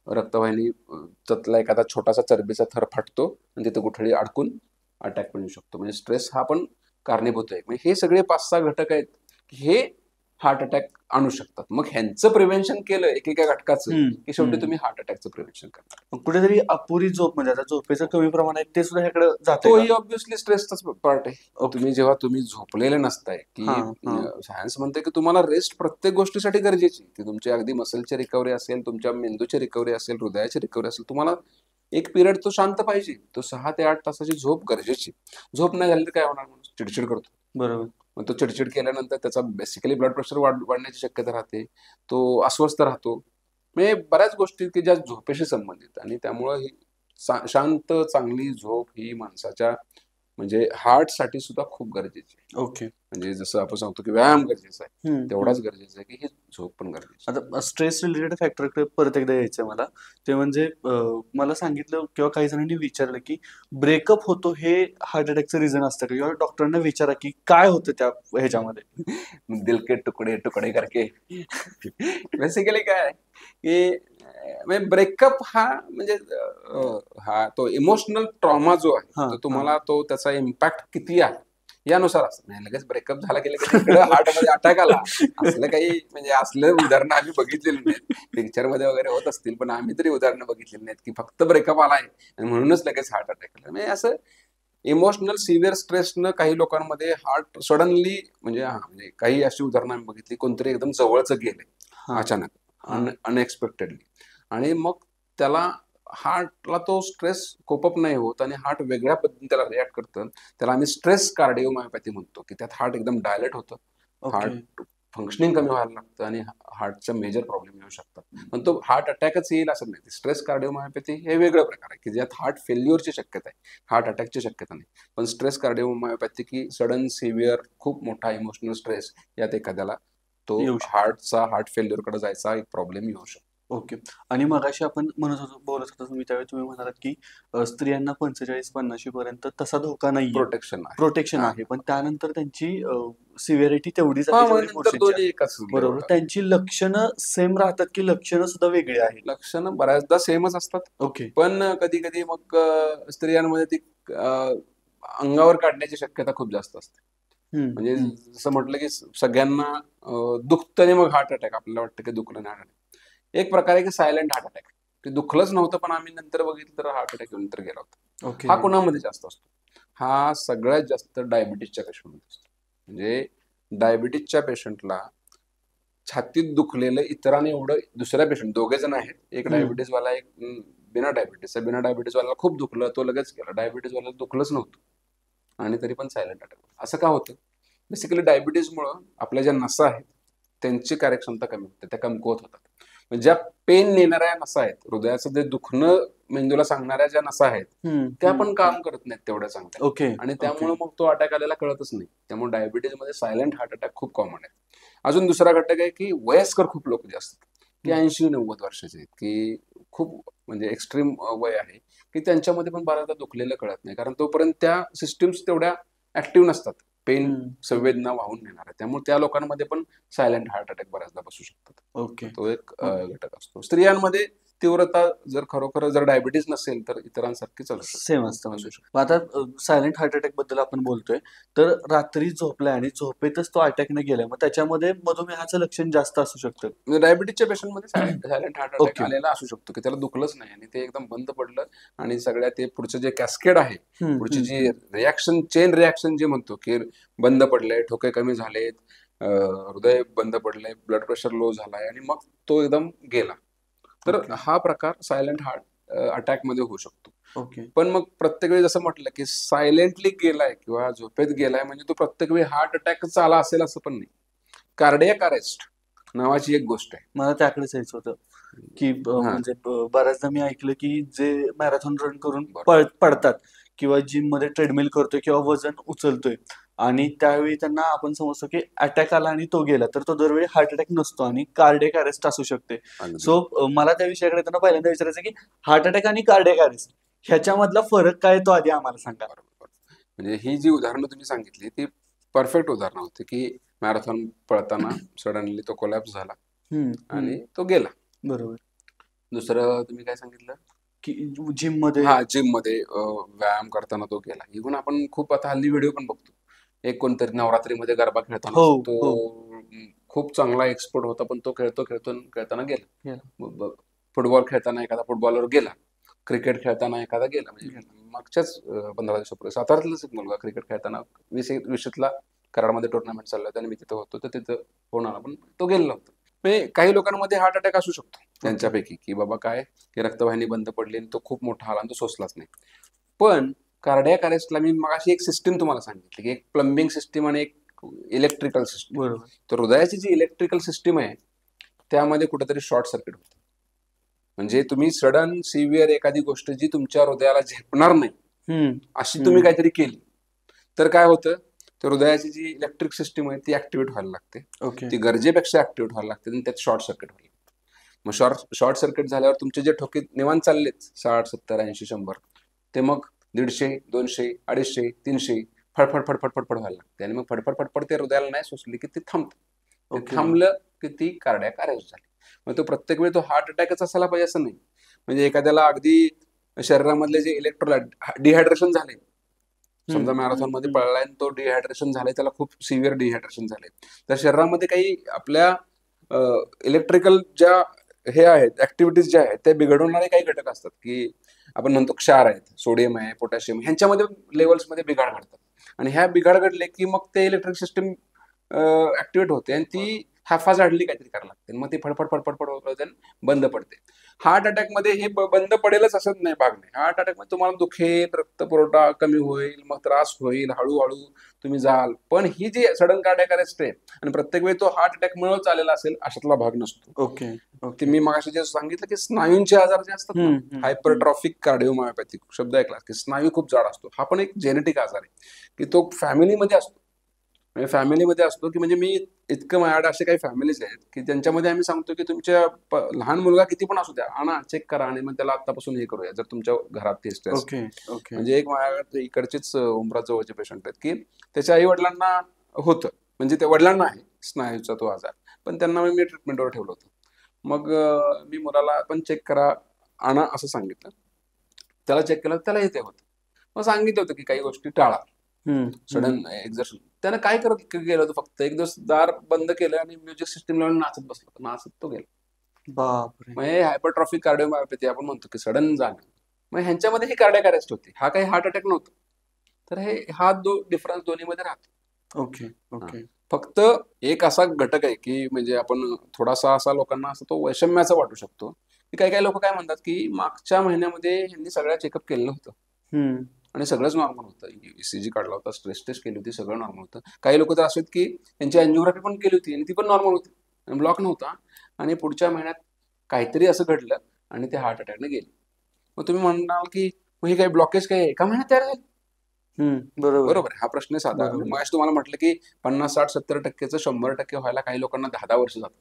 रक्तवाहिनीतला एखादा छोटासा चरबीचा थर फाटतो, आणि तिथे गुठळी अडकून अटॅक पण येऊ शकतो. म्हणजे स्ट्रेस हा पण कारणीभूत आहे. म्हणजे हे सगळे 5-6 घटक आहेत हे हार्ट अटॅक आणू शकतात. मग ह्यांचं प्रिव्हेन्शन केलं एकेका घटकाचं की शेवटी तुम्ही हार्ट अटॅकचं प्रिव्हेन्शन करता. कुठेतरी अपुरी झोप, म्हणजे आता झोपेचं कमी प्रमाण आहे ते सुद्धा ह्याकडे जाते. तोही ऑब्व्हियसली स्ट्रेसचाच पार्ट आहे. तुम्ही झोपलेले नसताय, की सायन्स म्हणते की तुम्हाला रेस्ट प्रत्येक गोष्टीसाठी गरजेची, की तुमची अगदी मसलची रिकव्हरी असेल, तुमच्या मेंदूची रिकव्हरी असेल, हृदयाची रिकव्हरी असेल, तुम्हाला एक पिरियड तो शांत पाहिजे. तो 6 ते 8 तासाची झोप गरजेची. झोप नाही झाली तर काय होणार, माणूस चिडचिड करतो. बरोबर. मग तो चिडचिड केल्यानंतर त्याचा बेसिकली ब्लड प्रेशर वाढण्याची शक्यता राहते, तो अस्वस्थ राहतो. म्हणजे बऱ्याच गोष्टी की ज्या झोपेशी संबंधित, आणि त्यामुळं ही शांत चांगली झोप ही माणसाच्या म्हणजे हार्टसाठी सुद्धा खूप गरजेची आहे. ओके. म्हणजे जसं आपण सांगतो की व्यायाम गरजेचा आहे, तेवढाच गरजेचं आहे की ही झोप पण गरजेची. आता स्ट्रेस रिलेटेड फॅक्टरकडे परत एकदा यायचं मला. ते म्हणजे मला सांगितलं किंवा काही जणांनी विचारलं की ब्रेकअप होतो हे हार्ट अटॅकचं रिझन असतं का, किंवा डॉक्टरांना विचारा की काय होतं त्या ह्याच्यामध्ये. दिल के तुकडे तुकडे करके बेसिकली काय आहे की म्हणजे ब्रेकअप हा म्हणजे हा तो इमोशनल ट्रॉमा जो आहे तो तुम्हाला तो त्याचा इम्पॅक्ट किती आहे यानुसार असतं. नाही लगेच ब्रेकअप झाला की लगेच हार्टमध्ये अटॅक आला असलं काही म्हणजे असलं उदाहरणं आम्ही बघितलेली नाहीत. पिक्चर मध्ये वगैरे होत असतील पण आम्ही तरी उदाहरणं बघितलेली नाहीत की फक्त ब्रेकअप आलाय आणि म्हणूनच लगेच हार्ट अटॅक आला. म्हणजे असं इमोशनल सिव्हिअर स्ट्रेसनं काही लोकांमध्ये हार्ट सडनली म्हणजे काही अशी उदाहरणं आम्ही बघितली, कोणतरी एकदम जवळचं गेले अचानक अनएक्सपेक्टेडली, आणि मग त्याला हार्टला तो स्ट्रेस कोपअप नाही होत आणि हार्ट वेगळ्या पद्धतीने त्याला रिॲक्ट करतं. त्याला आम्ही स्ट्रेस कार्डिओमायोपॅथी म्हणतो, की त्यात हार्ट एकदम डायलेट होतं, हार्ट फंक्शनिंग कमी व्हायला लागतं आणि हार्टचा मेजर प्रॉब्लेम येऊ शकतात. पण तो हार्ट अटॅकच येईल असं नाही. स्ट्रेस कार्डिओमायोपॅथी हे वेगळं प्रकार आहे की ज्यात हार्ट फेल्युअरची शक्यता आहे, हार्ट अटॅकची शक्यता नाही. पण स्ट्रेस कार्डिओमायोपॅथी की सडन सिव्हिअर खूप मोठा इमोशनल स्ट्रेस यात एखाद्याला तो हार्ट फेल्युअरकडे जायचा एक प्रॉब्लेम येऊ शकतो. ओके. आणि मगाशी आपण बोलत होतो तुम्ही त्यावेळी तुम्ही म्हणालात की स्त्रियांना 45-50 पर्यंत तसा धोका नाही, प्रोटेक्शन आहे, पण त्यानंतर त्यांची सिव्हिरिटी तेवढीच आहे. बरोबर. त्यांची लक्षणं सेम राहतात की लक्षणं सुद्धा वेगळी आहेत? लक्षणं बऱ्याचदा सेमच असतात. ओके. पण कधी कधी मग स्त्रियांमध्ये ती अंगावर काढण्याची शक्यता खूप जास्त असते. म्हणजे जसं म्हटलं की सगळ्यांना दुखतं आणि मग हार्ट अटॅक, आपल्याला वाटतं की दुखलं नाही. एक प्रकारे की सायलेंट हार्ट अटॅक, की दुखलंच नव्हतं पण आम्ही नंतर बघितलं तर हार्ट अटॅक नंतर गेला होता. हा कोणामध्ये जास्त असतो? हा सगळ्यात जास्त डायबिटीसच्या पेशंटमध्ये असतो. म्हणजे डायबिटीसच्या पेशंटला छातीत दुखलेलं इतरांनी एवढं, दुसऱ्या पेशंट दोघे जण आहेत, एक डायबिटीसवाला एक बिना डायबिटीसवाला खूप दुखलं, तो लगेच गेला. डायबिटीसवाला दुखलंच नव्हतं आणि तरी पण सायलेंट अटॅक. असं का होतं? बेसिकली डायबिटीसमुळं आपल्या ज्या नसा आहेत त्यांची कार्यक्षमता कमी होते, त्या कमकुवत होतात. ज्या पेन नेणाऱ्या नसा आहेत, हृदयाचं जे दुखणं मेंदूला सांगणाऱ्या ज्या नसा आहेत, त्या पण काम करत नाहीत तेवढ्या चांगल्या. ओके. आणि त्यामुळे मग तो अटॅक आलेला कळतच नाही. त्यामुळे डायबिटीजमध्ये सायलेंट हार्ट अटॅक खूप कॉमन आहे. अजून दुसरा घटक आहे की वयस्कर खूप लोक जे असतात, की 80-90 वर्षाचे आहेत, की खूप म्हणजे एक्स्ट्रीम वय आहे, की त्यांच्यामध्ये पण बऱ्याचदा दुखलेलं कळत नाही. कारण तोपर्यंत त्या सिस्टीम्स तेवढ्या ऍक्टिव्ह नसतात पेन संवेदना वाहून नेणार आहे. त्यामुळे त्या लोकांमध्ये पण सायलेंट हार्ट अटॅक बऱ्याचदा बसू शकतात. ओके. तो एक घटक असतो. स्त्रियांमध्ये तीव्रता जर खरोखर जर डायबिटीज नसेल तर इतरांसारखीच असू शकते. सेम असतं म्हणजे. आता सायलेंट हार्ट अटॅक बद्दल आपण बोलतोय, तर रात्री झोपलाय आणि झोपेतच तो अटॅकने गेलाय, मग त्याच्यामध्ये मधुमेहाचं लक्षण जास्त असू शकतं. म्हणजे डायबिटीजच्या पेशंटमध्ये सायलेंट हार्ट अटॅक ओके. आलेला असू शकतो, की त्याला दुखलंच नाही आणि ते एकदम बंद पडलं आणि सगळ्या ते पुढचं जे कॅस्केड आहे, पुढची जी रिॲक्शन चेन रिॲक्शन जे म्हणतो, की बंद पडलंय, ठोके कमी झालेत, हृदय बंद पडलंय, ब्लड प्रेशर लो झालाय आणि मग तो एकदम गेला. तर हा प्रकार सायलेंट हार्ट अटॅक मध्ये होऊ शकतो. ओके. पण मग प्रत्येक वेळी जसं म्हटलं की सायलेंटली गेलाय किंवा झोपेत गेलाय म्हणजे तो प्रत्येक वेळी हार्ट अटॅकच आला असेल असं पण नाही. कार्डियक अरेस्ट नावाची एक गोष्ट आहे. मला त्याकडेच यायचं होतं, की म्हणजे बऱ्याचदा मी ऐकलं की जे मॅरेथॉन रन करून पडतात किंवा जिम मध्ये ट्रेडमिल करतोय किंवा वजन उचलतोय आणि त्यावेळी त्यांना आपण समजतो की अटॅक आला आणि तो गेला, तर तो दरवेळी हार्ट अटॅक नसतो आणि कार्डियक अरेस्ट असू शकते. सो मला त्या विषयाकडे त्यांना पहिल्यांदा विचारायचं की हार्ट अटॅक आणि कार्डियक अरेस्ट ह्याच्यामधला फरक काय तो आधी आम्हाला सांगा. म्हणजे ही जी उदाहरणं तुम्ही सांगितली ती परफेक्ट उदाहरणं होती, की मॅरेथॉन पळताना सडनली तो कोलॅप्स झाला आणि तो गेला. बरोबर. दुसरं तुम्ही काय सांगितलं की जिम मध्ये जिम मध्ये व्यायाम करताना तो गेला. इव्हन आपण खूप आता हल्ली व्हिडिओ पण बघतो. एक कोणतरी नवरात्रीमध्ये गरबा खेळताना तो खूप चांगला एक्सपर्ट होता, पण तो खेळताना गेला. फुटबॉल खेळताना एखादा फुटबॉलर गेला, क्रिकेट खेळताना एखादा गेला. म्हणजे मागच्याच 15 दिवसापूर्वी साताऱ्यातलाच एक मुलगा क्रिकेट खेळताना 20ला कराडमध्ये टुर्नामेंट चाललं होतं आणि मी तिथं होतो, तर तिथं फोन आला पण तो गेलेला होता. म्हणजे काही लोकांमध्ये हार्ट अटॅक असू शकतो त्यांच्यापैकी, की बाबा काय की रक्तवाहिनी बंद पडली आणि तो खूप मोठा आला आणि तो सोसलाच नाही. पण कार्डियक अरेस्टला मी मगाशी एक सिस्टीम तुम्हाला सांगितली, की एक प्लंबिंग सिस्टीम आणि एक इलेक्ट्रिकल सिस्टीम. बरोबर. तर हृदयाची जी इलेक्ट्रिकल सिस्टीम आहे त्यामध्ये कुठेतरी शॉर्ट सर्किट होतं. म्हणजे तुम्ही सडन सिव्हिअर एखादी गोष्ट जी तुमच्या हृदयाला झेपणार नाही अशी तुम्ही काहीतरी केली तर काय होतं, तर हृदयाची जी इलेक्ट्रिक सिस्टीम आहे ती ऍक्टिव्हेट व्हायला लागते. ती गरजेपेक्षा ऍक्टिव्हेट व्हायला लागते आणि त्यात शॉर्ट सर्किट व्हायला लागते. मग शॉर्ट सर्किट झाल्यावर तुमचे जे ठोके निवांत चाललेत 60, 70, 80, 100 ते मग 150, 200, 250, 300 फडफड फडफड फडफड व्हायला लागते आणि मग फडफड फडफड ते हृदयाला नाही सोसली की ते थांबतं. ते थांबलं की ती कार्डियक अरेस्ट झाली. मग तो प्रत्येक वेळी तो हार्ट अटॅकच असायला पाहिजे असं नाही. म्हणजे एखाद्याला अगदी शरीरामधले जे इलेक्ट्रोलाइट डिहायड्रेशन झाले, समजा मॅरेथॉन मध्ये पळलाय आणि तो डिहायड्रेशन झालाय, त्याला खूप सिव्हिअर डिहायड्रेशन झालंय, तर शरीरामध्ये काही आपल्या इलेक्ट्रिकल ज्या हे आहेत ऍक्टिव्हिटीज ज्या आहेत त्या बिघडवणारे काही घटक असतात, की आपण म्हणतो क्षार आहेत, सोडियम आहे, पोटॅशियम, ह्यांच्यामध्ये लेवल्स मध्ये बिघाड घडतात आणि ह्या बिघाड घडले की मग ते इलेक्ट्रिक सिस्टीम ऍक्टिव्हेट होते आणि ती हाफाजाडली काहीतरी करायला लागते. मग ती फडफड फडफड फडफड बंद पडते. हार्ट अटॅक मध्ये हे बंद पडेलच असं नाही, भाग नाही. हार्ट अटॅक मध्ये तुम्हाला दुखेल, रक्तपुरवठा कमी होईल, मग त्रास होईल, हळूहळू तुम्ही जाल. पण ही जी सडन कार्डियक अरेस्ट आहे आणि प्रत्येक वेळी तो हार्ट अटॅक मुळे आलेला असेल अशातला भाग नसतो. ते मी मगाशी जे सांगितलं की स्नायूंचे आजार जे असतात ना, हायपरट्रॉफिक कार्डिओमायोपॅथिक शब्द ऐकला की स्नायू खूप जाड असतो, हा पण एक जेनेटिक आजार आहे की तो फॅमिलीमध्ये असतो. म्हणजे फॅमिलीमध्ये असतो की म्हणजे मी इतकं माझ्याकडे असे काही फॅमिलीज आहेत की त्यांच्यामध्ये आम्ही सांगतो की तुमच्या लहान मुलगा किती पण असू द्या, आणा चेक करा आणि मग त्याला आतापासून हे करूया जर तुमच्या घरात ते स्ट्रेस. म्हणजे एक माझ्याकडे इकडचेच उमरा जवळचे पेशंट आहेत की त्याच्या आई वडिलांना होतं, म्हणजे त्या वडिलांना आहे स्नायूचा तो आजार, पण त्यांना मी ट्रीटमेंटवर ठेवलं होतं. मग मी मुलाला पण चेक करा आणा असं सांगितलं, त्याला चेक केलं त्याला येते होतं. मग सांगितलं होतं की काही गोष्टी टाळा, सडन एक्झर्शन. त्यानं काय करत गेलं होतं, फक्त एक दिवस दार बंद केलं आणि म्युझिक सिस्टीम लावून नाचत बसला, नाचत तो गेला. बापरे. मग हे हायपरट्रॉफिक कार्डिओमायोपॅथी आपण म्हणतो की सडन जाणं, मग ह्यांच्यामध्ये ही कार्डियक अरेस्ट होती, हा काही हार्ट अटॅक नव्हता. तर हे हा डिफरन्स दोन्हीमध्ये राहतो. फक्त एक असा घटक आहे की म्हणजे आपण थोडासा असा लोकांना असं तो वैषम्याचा वाटू शकतो की काही काही लोक काय म्हणतात की मागच्या महिन्यामध्ये ह्यांनी सगळ्या चेकअप केलेलं होतं आणि सगळंच नॉर्मल होतं, ईसीजी काढला होता, स्ट्रेस टेस्ट केली होती, सगळं नॉर्मल होतं. काही लोक तर असे आहेत की त्यांची अँजिओग्राफी पण केली होती आणि ती पण नॉर्मल होती, ब्लॉक नव्हता आणि पुढच्या महिन्यात काहीतरी असं घडलं आणि ते हार्ट अटॅकने गेले. मग तुम्ही म्हणाल की मग हे काही ब्लॉकेज काही एका महिन्यात तयार झालं? बरोबर बरोबर आहे. हा प्रश्न साधा. बरोबर. मग तुम्हाला म्हटलं की 50, 60, 70% 100% व्हायला काही लोकांना 10-10 वर्ष जातात.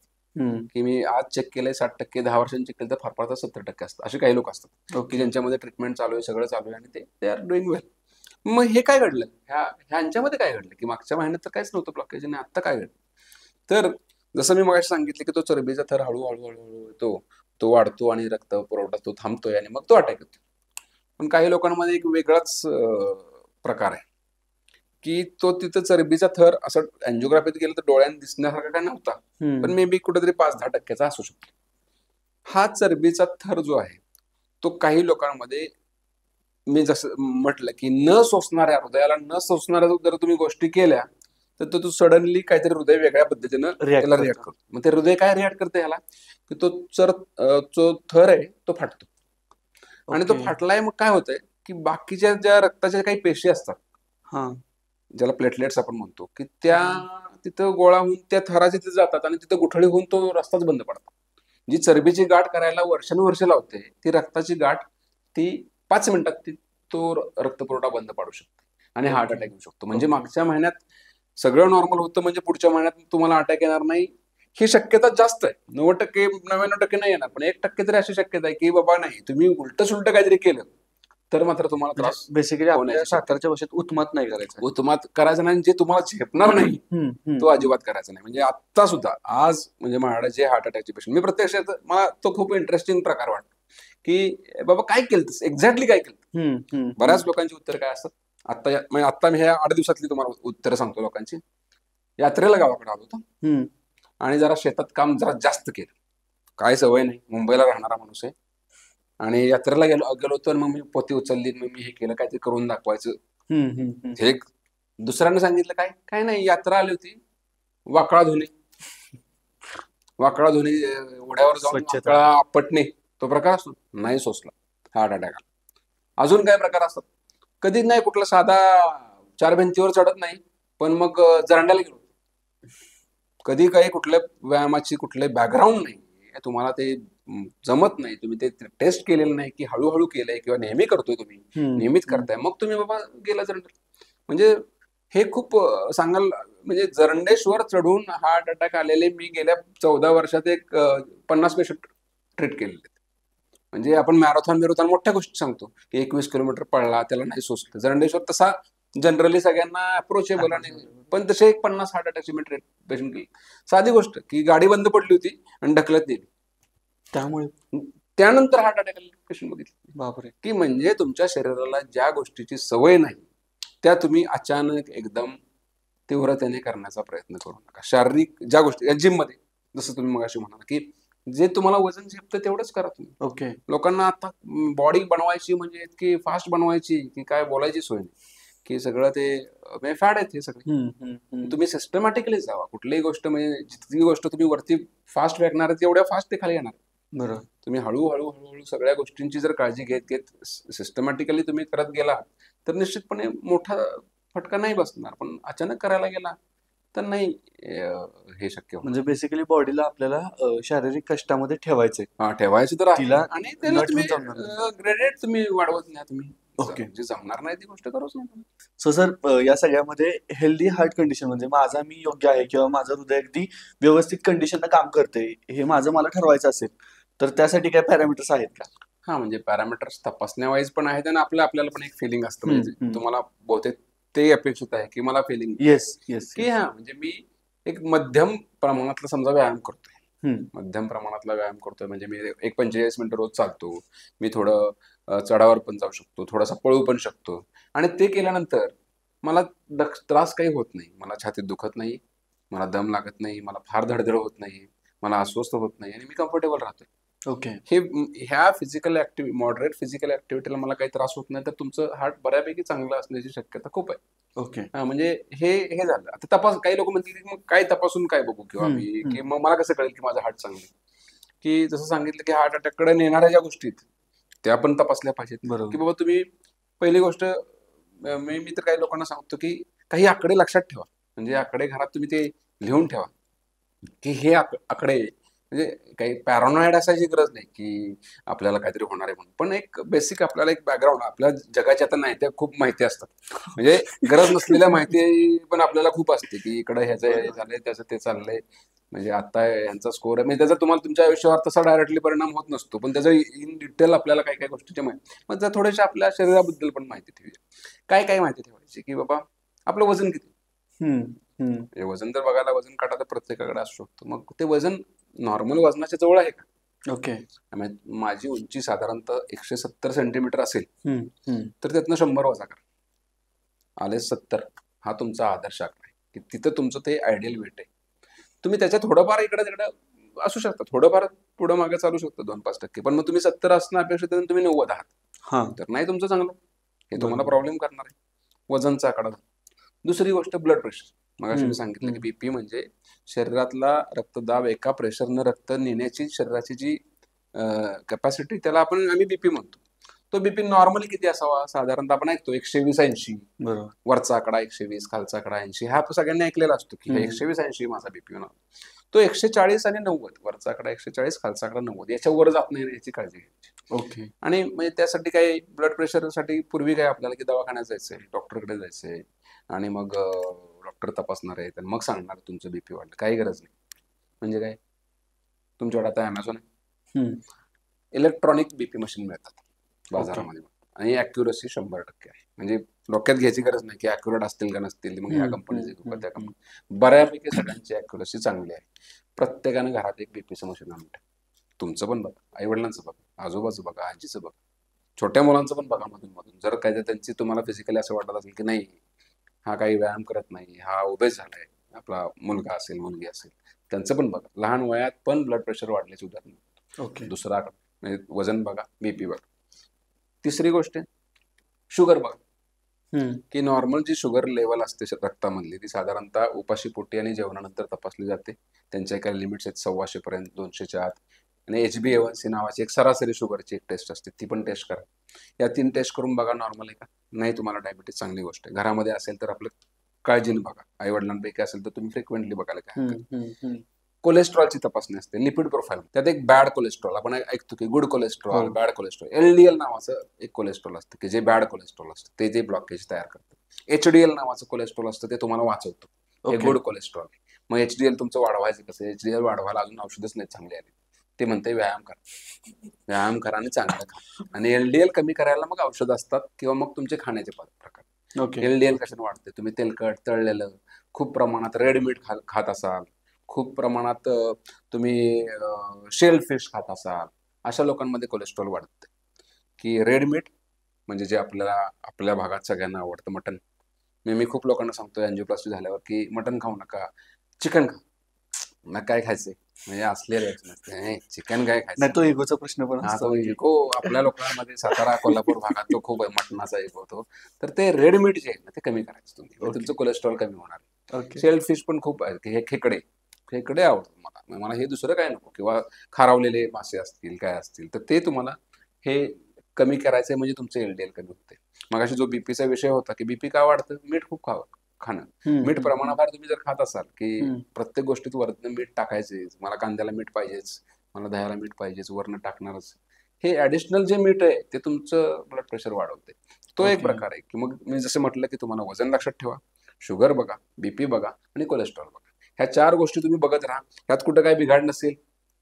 की मी आज चेक केलंय 60%, 10 वर्षांनी चेक केलं तर फार फार तर 70% असतात. असे काही लोक असतात की ओके. ज्यांच्यामध्ये ट्रीटमेंट चालू आहे, सगळं चालू आहे आणि ते आर डुईंग वेल. मग हे काय घडलं? ह्यांच्यामध्ये काय घडलं की मागच्या महिन्यात तर काहीच नव्हतं ब्लॉकेज आणि आता काय घडलं? तर जसं मी मगाशी सांगितलं की तो चरबीचा थर हळूहळू हळूहळू तो वाढतो आणि रक्त पुरवठा तो थांबतोय आणि मग तो अटॅक येतो. पण काही लोकांमध्ये एक वेगळाच प्रकार आहे की तो तिथं चरबीचा थर असं अँजिओग्राफीत गेलं तर डोळ्याने दिसण्यासारखा काय नव्हता, पण मे बी कुठेतरी 5-10% असू शकतो. हा चरबीचा थर जो आहे तो काही लोकांमध्ये, मी जसं म्हटलं की न सोसणाऱ्या हृदयाला न सोसणाऱ्या जर तुम्ही गोष्टी केल्या तर तो सडनली काहीतरी हृदय वेगळ्या पद्धतीनं त्याला रिॲक्ट करतो. मग ते हृदय काय रिॲक्ट करते ह्याला की तो जो थर आहे तो फाटतो. आणि तो फाटलाय मग काय होतंय की बाकीच्या ज्या रक्ताच्या काही पेशी असतात, ज्याला प्लेटलेट्स आपण म्हणतो, की त्या तिथं गोळा होऊन त्या थराच्या तिथे जातात आणि तिथं गुठळी होऊन तो रस्ताच बंद पडतो. जी चरबीची गाठ करायला वर्षानुवर्ष लावते ती रक्ताची गाठ ती 5 मिनिटात तो रक्तपुरवठा बंद पाडू शकते आणि हार्ट अटॅक येऊ शकतो. म्हणजे मागच्या महिन्यात सगळं नॉर्मल होतं म्हणजे पुढच्या महिन्यात तुम्हाला अटॅक येणार नाही ही शक्यता जास्त आहे. 90%, 99% नाही येणार, पण 1% तरी अशी शक्यता आहे की बाबा नाही तुम्ही उलट सुलट काहीतरी केलं तर मात्र तुम्हाला त्रास बेसिकली आपल्या होण्याची शक्यता. सातारच्या भाषेत उत्मात नाही करायचं. उत्मात करायचं नाही, जे तुम्हाला झेपणार नाही तो अजिबात करायचा नाही. म्हणजे आता सुद्धा आज म्हणजे माझ्याकडे जे हार्ट अटॅकचे पेशंट, मी प्रत्यक्षात मला तो खूप इंटरेस्टिंग प्रकार वाटतो की बाबा काय केलं एक्झॅक्टली काय केलं. बऱ्याच लोकांची उत्तर काय असतात. आता मी ह्या 8 दिवसातली तुम्हाला उत्तरं सांगतो लोकांची. यात्रेला गावाकडे आलो होतो आणि जरा शेतात काम जरा जास्त केलं. काय सवय नाही, मुंबईला राहणारा माणूस आहे आणि यात्रेला गेलो तर मग मी पोती उचलली, मग मी हे केलं काहीतरी करून दाखवायचं. हे दुसऱ्यानं सांगितलं काय नाही, यात्रा आली होती, वाकळा धुणे उड्यावर जाऊन वाकळा आपटणे तो प्रकार असतो, नाही सोसला, हार्ट अटॅक आला. अजून काय प्रकार असतात, कधी नाही कुठला साधा 4 भिंतीवर चढत नाही पण मग जरांड्याला गेलो. कधी काही कुठल्या व्यायामाची कुठले बॅकग्राऊंड नाही, तुम्हाला ते जमत नाही, तुम्ही ते टेस्ट केलेलं नाही की हळूहळू केलंय किंवा नेहमी करतोय तुम्ही, नेहमीच करताय, मग तुम्ही बाबा गेला जरंडे. म्हणजे हे खूप सांगाल म्हणजे जरंडेश्वर चढून हार्ट अटॅक आलेले मी गेल्या 14 वर्षात एक 50 पेशंट ट्रीट केलेले. म्हणजे आपण मॅरेथॉन मोठ्या गोष्टी सांगतो की 21 किलोमीटर पळला त्याला नाही सोसलं. जरंडेश्वर तसा जनरली सगळ्यांना अप्रोचेबल आणि पण तसे एक 50 हार्ट अटॅकची मी पेशंट केली. साधी गोष्ट की गाडी बंद पडली होती आणि ढकलत दिली, त्यामुळे त्यानंतर हार्ट अटॅक पेशंट बघितले. बापरे. की म्हणजे तुमच्या शरीराला ज्या गोष्टीची सवय नाही त्या तुम्ही अचानक एकदम तीव्रतेने करण्याचा प्रयत्न करू नका. शारीरिक ज्या गोष्टी जिम मध्ये जसं तुम्ही मगाशी म्हणाला की जे तुम्हाला वजन झेपतं तेवढंच करा तुम्ही. ओके. लोकांना आता बॉडी बनवायची म्हणजे इतकी फास्ट बनवायची की काय बोलायची सोय नाही, की सगळं ते फॅड आहेत हे सगळे. तुम्ही सिस्टमॅटिकली जावा. कुठलीही गोष्ट म्हणजे जितकी गोष्ट तुम्ही वरती फास्ट फेकणार आहे तेवढ्या फास्ट ते खाली येणार. बरोबर. तुम्ही हळूहळू सगळ्या गोष्टींची जर काळजी घेत सिस्टमॅटिकली तुम्ही करत गेला तर निश्चितपणे मोठा फटका नाही बसणार. पण अचानक करायला गेला तर नाही हे शक्य. म्हणजे बेसिकली बॉडीला आपल्याला शारीरिक कष्टामध्ये ठेवायचंय. ठेवायचं तर आहे आणि त्याला तुम्ही ग्रेडेड तुम्ही वाढवत नाही तुम्ही. ओके. जे जमणार नाही ती गोष्ट करूच नाही. सो सर या सगळ्यामध्ये हेल्दी हार्ट कंडिशन म्हणजे माझा मी योग्य आहे किंवा माझं हृदय अगदी व्यवस्थित कंडिशननं काम करते हे माझं मला ठरवायचं असेल तर त्यासाठी काय पॅरामीटर्स आहेत का? हा, म्हणजे पॅरामीटर्स तपासण्यावाईज पण आहेत आणि आपल्याला पण एक फिलिंग असतं. म्हणजे तुम्हाला बहुतेक ते अपेक्षित आहे की मला फिलिंग की हा म्हणजे मी एक मध्यम प्रमाणातला समजा व्यायाम करतोय. मध्यम प्रमाणातला व्यायाम करतोय म्हणजे मी 45 मिनिटं रोज चालतो, मी थोडं चढावर पण जाऊ शकतो, थोडासा पळू पण शकतो आणि ते केल्यानंतर मला त्रास काही होत नाही. मला छातीत दुखत नाही, मला दम लागत नाही, मला फार धडधड होत नाही, मला अस्वस्थ होत नाही आणि मी कम्फर्टेबल राहतोय. ओके. ह्या फिजिकल मॉडरेट फिजिकल ऍक्टिव्हिटीला मला काही त्रास होत नाही तर तुमचं हार्ट बऱ्यापैकी चांगलं असण्याची शक्यता खूप आहे. ओके. म्हणजे हे झालं. आता काही लोक म्हणतील की मग काय तपासून काय बघू किंवा मी की मग मला कसं कळेल की माझं हार्ट चांगलं आहे, की जसं सांगितलं की हार्ट अटॅक कडे नेणाऱ्या ज्या गोष्टी त्या पण तपासल्या पाहिजेत. की बाबा तुम्ही पहिली गोष्ट मी तर काही लोकांना सांगतो की काही आकडे लक्षात ठेवा. म्हणजे आकडे घरात तुम्ही ते लिहून ठेवा की हे आकडे म्हणजे काही पॅरानॉइड असायची गरज नाही की आपल्याला काहीतरी होणार आहे म्हणून, पण एक बेसिक आपल्याला एक बॅकग्राऊंड, आपल्या जगाच्या आता नाही त्या खूप माहिती असतात, म्हणजे गरज नसलेल्या माहिती पण आपल्याला खूप असते की इकडे ह्याचं हे झालंय, त्याचं ते चाललंय, म्हणजे आता यांचा स्कोर आहे, म्हणजे त्याचा तुम्हाला तुमच्या आयुष्यावर तसा डायरेक्टली परिणाम होत नसतो, पण त्याचं इन डिटेल आपल्याला काही काही गोष्टीची माहिती, मग त्या थोड्याशा आपल्या शरीराबद्दल पण माहिती ठेवूया. काय काय माहिती ठेवायची की बाबा आपलं वजन किती. म्हणजे वजन जर बघायला, वजन काटा तर प्रत्येकाकडे असू शकतो, मग ते वजन नॉर्मल वजनाच्या जवळ आहे का. ओके. माझी उंची साधारणतः 170 सेंटीमीटर असेल तर त्यातनं 100 वजा करा, आले 70. हा तुमचा आदर्श आकडा आहे की तिथं तुमचं ते आयडियल वेट आहे. तुम्ही त्याच्या थोडंफार इकडे तिकडे असू शकता, थोडंफार पुढं मागे चालू शकतं 2-5%, पण मग तुम्ही 70 असणं अपेक्षित आहे आणि तुम्ही 90 आहात तर नाही तुमचं चांगलं, हे तुम्हाला प्रॉब्लेम करणार आहे. वजनचा आकडा. दुसरी गोष्ट ब्लड प्रेशर. मग अशी मी सांगितलं की बीपी म्हणजे शरीरातला रक्तदाब एका प्रेशरनं रक्त नेण्याची शरीराची जी कॅपॅसिटी, त्याला आम्ही बीपी म्हणतो. तो बीपी नॉर्मली किती असावा, साधारणतः आपण ऐकतो 120-80, बरोबर. वरचा आकडा 120, खालचा आकडा 80, हा सगळ्यांनी ऐकलेला असतो की 120-80 माझा बीपी होणार. तो 140 आणि 90, वरचा आकडा 140, खालचा आकडा 90, याच्या वर जात नाही याची काळजी घ्यायची. ओके. आणि म्हणजे त्यासाठी काही ब्लड प्रेशरसाठी पूर्वी काय आपल्याला की दवाखान्यात जायचंय, डॉक्टरकडे जायचंय आणि मग डॉक्टर तपासणार आहेत आणि मग सांगणार तुमचं बीपी वाढलं. काही गरज नाही. म्हणजे काय, तुमच्याकडे आता अमेझॉन आहे, इलेक्ट्रॉनिक बीपी मशीन मिळतात बाजारामध्ये आणि ॲक्युरसी 100% आहे. म्हणजे डोक्यात घ्यायची गरज नाही की ॲक्युरेट असतील का नसतील, मग ह्या कंपनीचे घेऊ का त्या कंपनी. बऱ्यापैकी सगळ्यांची ॲक्युरसी चांगली आहे. प्रत्येकानं घरात एक बीपीचं मशीन आणून ठेवा. तुमचं पण बघा, आई वडिलांचं बघा, आजोबाचं बघा, आजीचं बघा, छोट्या मुलांचं पण बघा मधून मधून. जर काय त्यांची तुम्हाला फिजिकली असं वाटत असेल की नाही हा काही व्यायाम करत नाही, हा ओबेस झालाय, आपला मुलगा असेल मुलगी असेल, त्यांचं पण बघा. लहान वयात पण ब्लड प्रेशर वाढल्याची उदाहरण. ओके. दुसरा म्हणजे वजन बघा, बीपी बघा. तिसरी गोष्ट शुगर बघा, की नॉर्मल जी शुगर लेवल असते रक्तामधली ती साधारणतः उपाशी पोटी आणि जेवणानंतर तपासली जाते. त्यांच्या काही लिमिट्स आहेत 125 पर्यंत, 200च्या आत. आणि HbA1c नावाची एक सरासरी शुगरची एक टेस्ट असते, ती पण टेस्ट करा. या 3 टेस्ट करून बघा नॉर्मल आहे का. नाही तुम्हाला डायबिटीस, चांगली गोष्ट आहे. घरामध्ये असेल तर आपलं काळजीने बघा. आई वडिलांपैकी असेल तर तुम्ही फ्रिक्वेंटली बघायला काय. कोलेस्ट्रॉलची तपासणी असते, लिपिड प्रोफाईल. त्यात एक बॅड कोलेस्ट्रॉल, आपण ऐकतो की good cholesterol, bad cholesterol. LDL नावाचं एक कोलेस्ट्रॉल असतं की जे बॅड कोलेस्ट्रॉल असतं, ते जे ब्लॉकेज तयार करतं. HDL नावाचं कोलेस्ट्रॉल असतं, ते तुम्हाला वाचवतं. हे गुड कोलेस्ट्रॉल. मग HDL तुमचं वाढवायचं कसं. HDL वाढवायला अजून औषधच नाही चांगली आली. ते म्हणते व्यायाम करा, व्यायाम करा आणि चांगलं खा. आणि LDL कमी करायला मग औषध असतात किंवा मग तुमचे खाण्याचे प्रकार. LDL कशाने वाढते, तुम्ही तेलकट, तळलेलं, खूप प्रमाणात रेड मीठ खात असाल, खूप प्रमाणात तुम्ही शेल फिश खात असाल, अशा लोकांमध्ये कोलेस्ट्रॉल वाढते. की रेड मीठ म्हणजे जे आपल्या भागात सगळ्यांना आवडतं मटन. मी खूप लोकांना सांगतो अँजिओप्लास्टी झाल्यावर की मटन खाऊ नका, चिकन खा. ना काय खायचंय, म्हणजे असले रिॲक्शन असते, चिकन काय खायचं. तो इगोचा प्रश्न पण हा, तो इगो आपल्या लोकांमध्ये सातारा कोल्हापूर भागात तो खूप मटणाचा इगो होतो. तर ते रेड मीठ जे आहे ना ते कमी करायचं तुम्ही, तुमचं कोलेस्ट्रॉल कमी होणार. शेल फिश पण खूप आहेत की हे खेकडे आवडतात मला हे दुसरं काय नको, किंवा खारावलेले मासे असतील काय असतील तर ते तुम्हाला हे कमी करायचंय, म्हणजे तुमचं LDL कमी होते. मग अशी जो बीपीचा विषय होता की बीपी का वाढतं, मीठ खूप खाणं. मीठ प्रमाणाबाहेर तुम्ही जर खात असाल की प्रत्येक गोष्टीत वरनं मीठ टाकायचे, मला कांद्याला मीठ पाहिजेच, मला दह्याला मीठ पाहिजेच, वरनं टाकणारच, हे ऍडिशनल जे मीठ आहे ते तुमचं ब्लड प्रेशर वाढवते. तो एक प्रकार आहे. की मग मी जसं म्हटलं की तुम्हाला वजन लक्षात ठेवा, शुगर बघा, बीपी बघा आणि कोलेस्ट्रॉल बघा. ह्या 4 गोष्टी तुम्ही बघत राहा. त्यात कुठं काही बिघाड नसेल,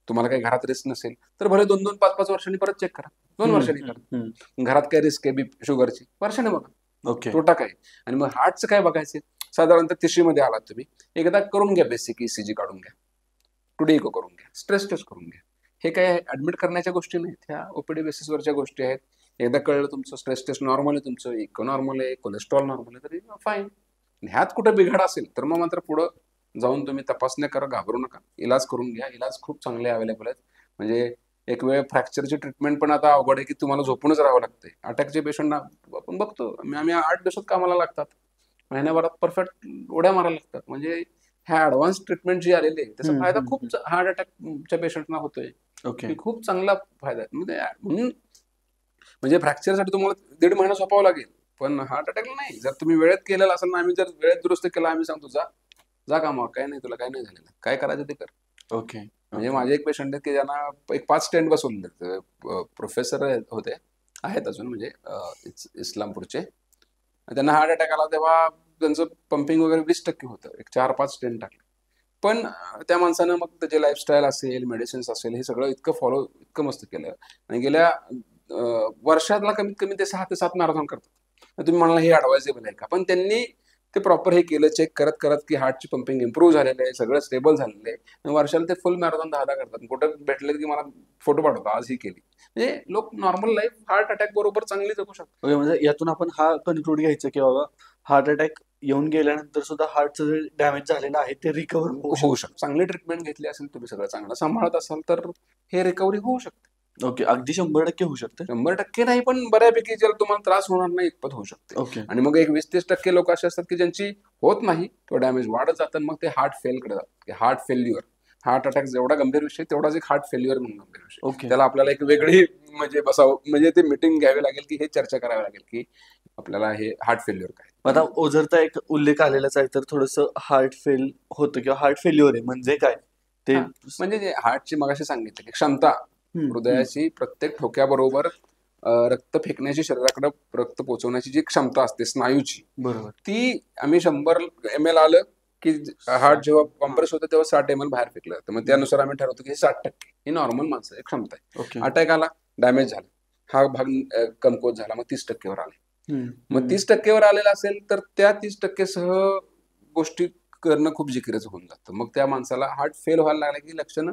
तुम्हाला काही घरात रिस्क नसेल तर भले 2-2, 5-5 वर्षांनी परत चेक करा, 2 वर्षांनी करा. घरात काही रिस्क आहे शुगरची, वर्षाने बघा. तोटा काय. आणि मग हार्टचं काय बघायचं, साधारणतः 30 मध्ये आलात तुम्ही, एकदा करून घ्या बेसिक ECG काढून घ्या, टुडे इको करून घ्या, स्ट्रेस टेस्ट करून घ्या. हे काय ऍडमिट करण्याच्या गोष्टी नाहीत, ह्या OPD बेसिसवरच्या गोष्टी आहेत. एकदा कळलं तुमचं स्ट्रेस टेस्ट नॉर्मल आहे, तुमचं इको नॉर्मल आहे, कोलेस्ट्रॉल नॉर्मल आहे, तरी फाईन. ह्यात कुठं बिघाड असेल तर मग मात्र पुढं जाऊन तुम्ही तपासण्या करा, घाबरू नका, इलाज करून घ्या. इलाज खूप चांगले अवेलेबल आहेत. म्हणजे एक वेळ फ्रॅक्चरची ट्रीटमेंट पण आता अवघड आहे की तुम्हाला झोपूनच राहावं लागतंय. अटॅकचे पेशंटना आपण बघतो, आम्ही 8 दिवसात कामाला लागतात, महिन्याभरात परफेक्ट उड्या मारायला लागतात. म्हणजे ह्या ऍडव्हान्स ट्रीटमेंट जी आलेली आहे त्याचा फायदा खूप हार्ट अटॅकच्या पेशंटना होतोय. खूप चांगला फायदा आहे. म्हणजे फ्रॅक्चरसाठी तुम्हाला 1.5 महिना झोपावं लागेल, पण हार्ट अटॅकला नाही. जर तुम्ही वेळेत केलेला असेल ना, आम्ही जर वेळेत दुरुस्त केला, आम्ही सांगतो जा कामावर, काय नाही, तुला काय नाही झालेलं, काय करायचं ते कर. म्हणजे माझे एक पेशंट आहेत की ज्यांना एक 5 स्टेंट बसवले, प्रोफेसर होते, आहेत अजून, म्हणजे इस्लामपूरचे. त्यांना हार्ट अटॅक आला तेव्हा त्यांचं पंपिंग वगैरे 20% होतं, एक 4-5 स्टेंट टाकले. पण त्या माणसानं मग त्याचे लाईफस्टाईल असेल, मेडिसिन्स असेल, हे सगळं इतकं मस्त केलं. आणि गेल्या वर्षातला कमीत कमी ते 6 ते 7 मॅरेथॉन करतात. तर तुम्ही म्हणाला हे ॲडवायजेबल आहे का? पण त्यांनी ते प्रॉपर हे केलं, चेक करत करत की हार्टची पंपिंग इम्प्रूव्ह झालेलं आहे, सगळं स्टेबल झालेलं आहे. आणि वर्षाला ते फुल मॅरेथॉन 10 करतात. कुठं भेटले की मला फोटो पाठवतो, आज ही केली. म्हणजे लोक नॉर्मल लाईफ हार्ट अटॅक बरोबर चांगली जगू शकतात. म्हणजे यातून आपण हा कन्क्लूड घ्यायचं की बाबा हार्ट अटॅक येऊन गेल्यानंतर सुद्धा हार्टचं जे डॅमेज झालेलं आहे ते रिकव्हर होऊ होऊ शकतं. चांगली ट्रीटमेंट घेतली असेल, तुम्ही सगळं चांगलं सांभाळत असाल तर हे रिकव्हरी होऊ शकते. शकतं. ओके, अगदी 100% होऊ शकते. 100% नाही, पण बऱ्यापैकी ज्याला तुम्हाला त्रास होणार नाही इतपत होऊ शकते. ओके. आणि मग एक 20-30% लोक असे असतात की ज्यांची होत नाही किंवा डॅमेज वाढत जातात, मग ते हार्ट फेलकडे जातात, की हार्ट फेल्युअर. हार्ट अटॅक जेवढा गंभीर विषय तेवढाच एक हार्ट फेल्युअर म्हणून गंभीर विषय. ओके. त्याला आपल्याला एक वेगळी म्हणजे बसावं, म्हणजे ते मीटिंग घ्यावी लागेल की हे चर्चा करावी लागेल की आपल्याला हे हार्ट फेल्युअर काय. आता ओझरचा एक उल्लेख आलेलाच आहे, तर थोडंसं हार्ट फेल होतं किंवा हार्ट फेल्युअर आहे म्हणजे काय ते? हा, म्हणजे जे हार्टची मगाशी सांगितलं की क्षमता, हृदयाची प्रत्येक ठोक्याबरोबर रक्त फेकण्याची, शरीराकडे रक्त पोहोचवण्याची जी क्षमता असते स्नायूची, बरोबर. ती आम्ही 100 ml आलं की हार्ट जेव्हा कॉम्प्रेस होतं तेव्हा 60 ml बाहेर फेकलं जातं. मग त्यानुसार आम्ही ठरवतो की हे 60% ही नॉर्मल माणसाची क्षमता आहे. ओके. अटॅक आला, डॅमेज झाला, हा भाग कमकुवत झाला, मग 30% वर आले. मग 30% वर आलेला असेल तर त्या 30% सह गोष्टी करणं खूप जिकिरीचं होऊन जातं. मग त्या माणसाला हार्ट फेल व्हायला लागलं की लक्षणं,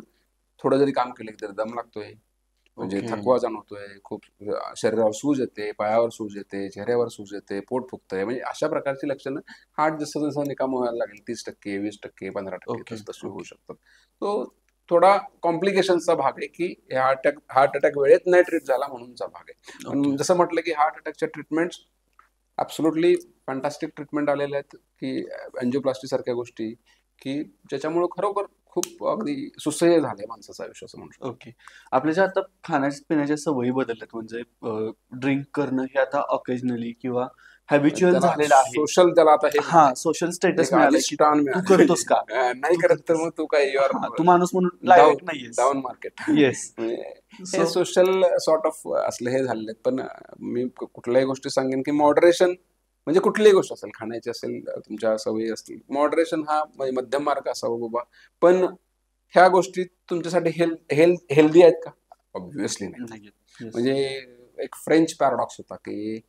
थोडं जरी काम केलं की दम लागतोय, म्हणजे ओके. थकवा जाणवतोय, खूप शरीरावर सूज येते, पायावर सूज येते, चेहऱ्यावर सूज येते, पोट फुगतंय, म्हणजे अशा प्रकारची लक्षणं हार्ट जसं जसं निकाम व्हायला लागेल 30%, 20%, 15% ओके. तशी होऊ शकतात. तो थोडा कॉम्प्लिकेशनचा भाग आहे की हार्ट अटॅक वेळेत नाही ट्रीट झाला म्हणूनचा भाग आहे. पण जसं म्हटलं की हार्ट अटॅकच्या ट्रीटमेंट ॲब्सोल्युटली फॅन्टास्टिक ट्रीटमेंट आलेल्या आहेत, की अँजिओप्लास्टी सारख्या गोष्टी, की ज्याच्यामुळं खरोखर खूप अगदी सुसह्य झालंय माणसाचं आयुष्य असं म्हणू शकतो. ओके. आपल्या ज्या आता खाण्याच्या पिण्याच्या सवयी बदलल्यात, म्हणजे ड्रिंक करणं हे आता ऑकेजनली किंवा हॅबिच्युअल झालेलं आहे. सोशल त्याला आता हे हा, सोशल स्टेटस एक मिळालंय की अधिष्ठान तू मिळालं. करतोस का? नाही तू करत तर करतोस. मग तू काय युआर हा, तू माणूस म्हणून लायक नाहीयेस. Down market. येस. हे सोशल सॉर्ट ऑफ असले हे झालेले आहेत. पण मी कुठल्याही गोष्टी सांगेन की मॉडरेशन, म्हणजे कुठलीही गोष्ट असेल, खाण्याची असेल, तुमच्या सवयी असतील, मॉडरेशन हा म्हणजे मध्यम मार्ग असावा बाबा. पण ह्या गोष्टी तुमच्यासाठी हेल्दी आहेत का? ऑब्व्हियसली नाही. म्हणजे एक फ्रेंच पॅराडॉक्स होता की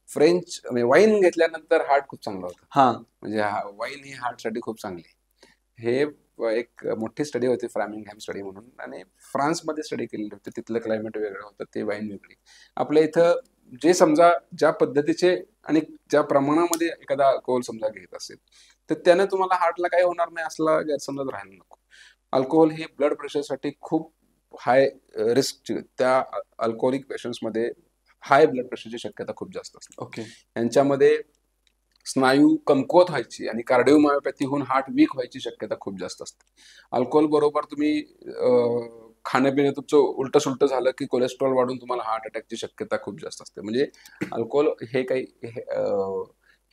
फ्रेंच म्हणजे वाईन घेतल्यानंतर हार्ट खूप चांगलं होतं. हा, म्हणजे वाईन ही हार्टसाठी खूप चांगली आहे. हे एक मोठी स्टडी होती, फ्रॅमिंगहॅम स्टडी म्हणून, आणि फ्रान्समध्ये स्टडी केलेली होती. तिथलं क्लायमेट वेगळं होतं, ते वाईन वेगळी. आपल्या इथं जे समजा ज्या पद्धतीचे आणि ज्या प्रमाणामध्ये एखादा अल्कोहोल समजा घेत असेल तर त्यानं तुम्हाला हार्टला काही होणार नाही असला गैरसमज राहायला नको. अल्कोहोल हे ब्लड प्रेशरसाठी खूप हाय रिस्क, त्या अल्कोहोलिक पेशंट्समध्ये हाय ब्लड प्रेशरची शक्यता खूप जास्त असते. ओके. यांच्यामध्ये स्नायू कमकुवत व्हायची आणि कार्डिओमायोपॅथी होऊन हार्ट वीक व्हायची शक्यता खूप जास्त असते. अल्कोहोल बरोबर तुम्ही खाण्यापिण्यात तुमचं उलट सुलट झालं की कोलेस्ट्रॉल वाढून तुम्हाला हार्ट अटॅकची शक्यता खूप जास्त असते. म्हणजे अल्कोहोल हे काही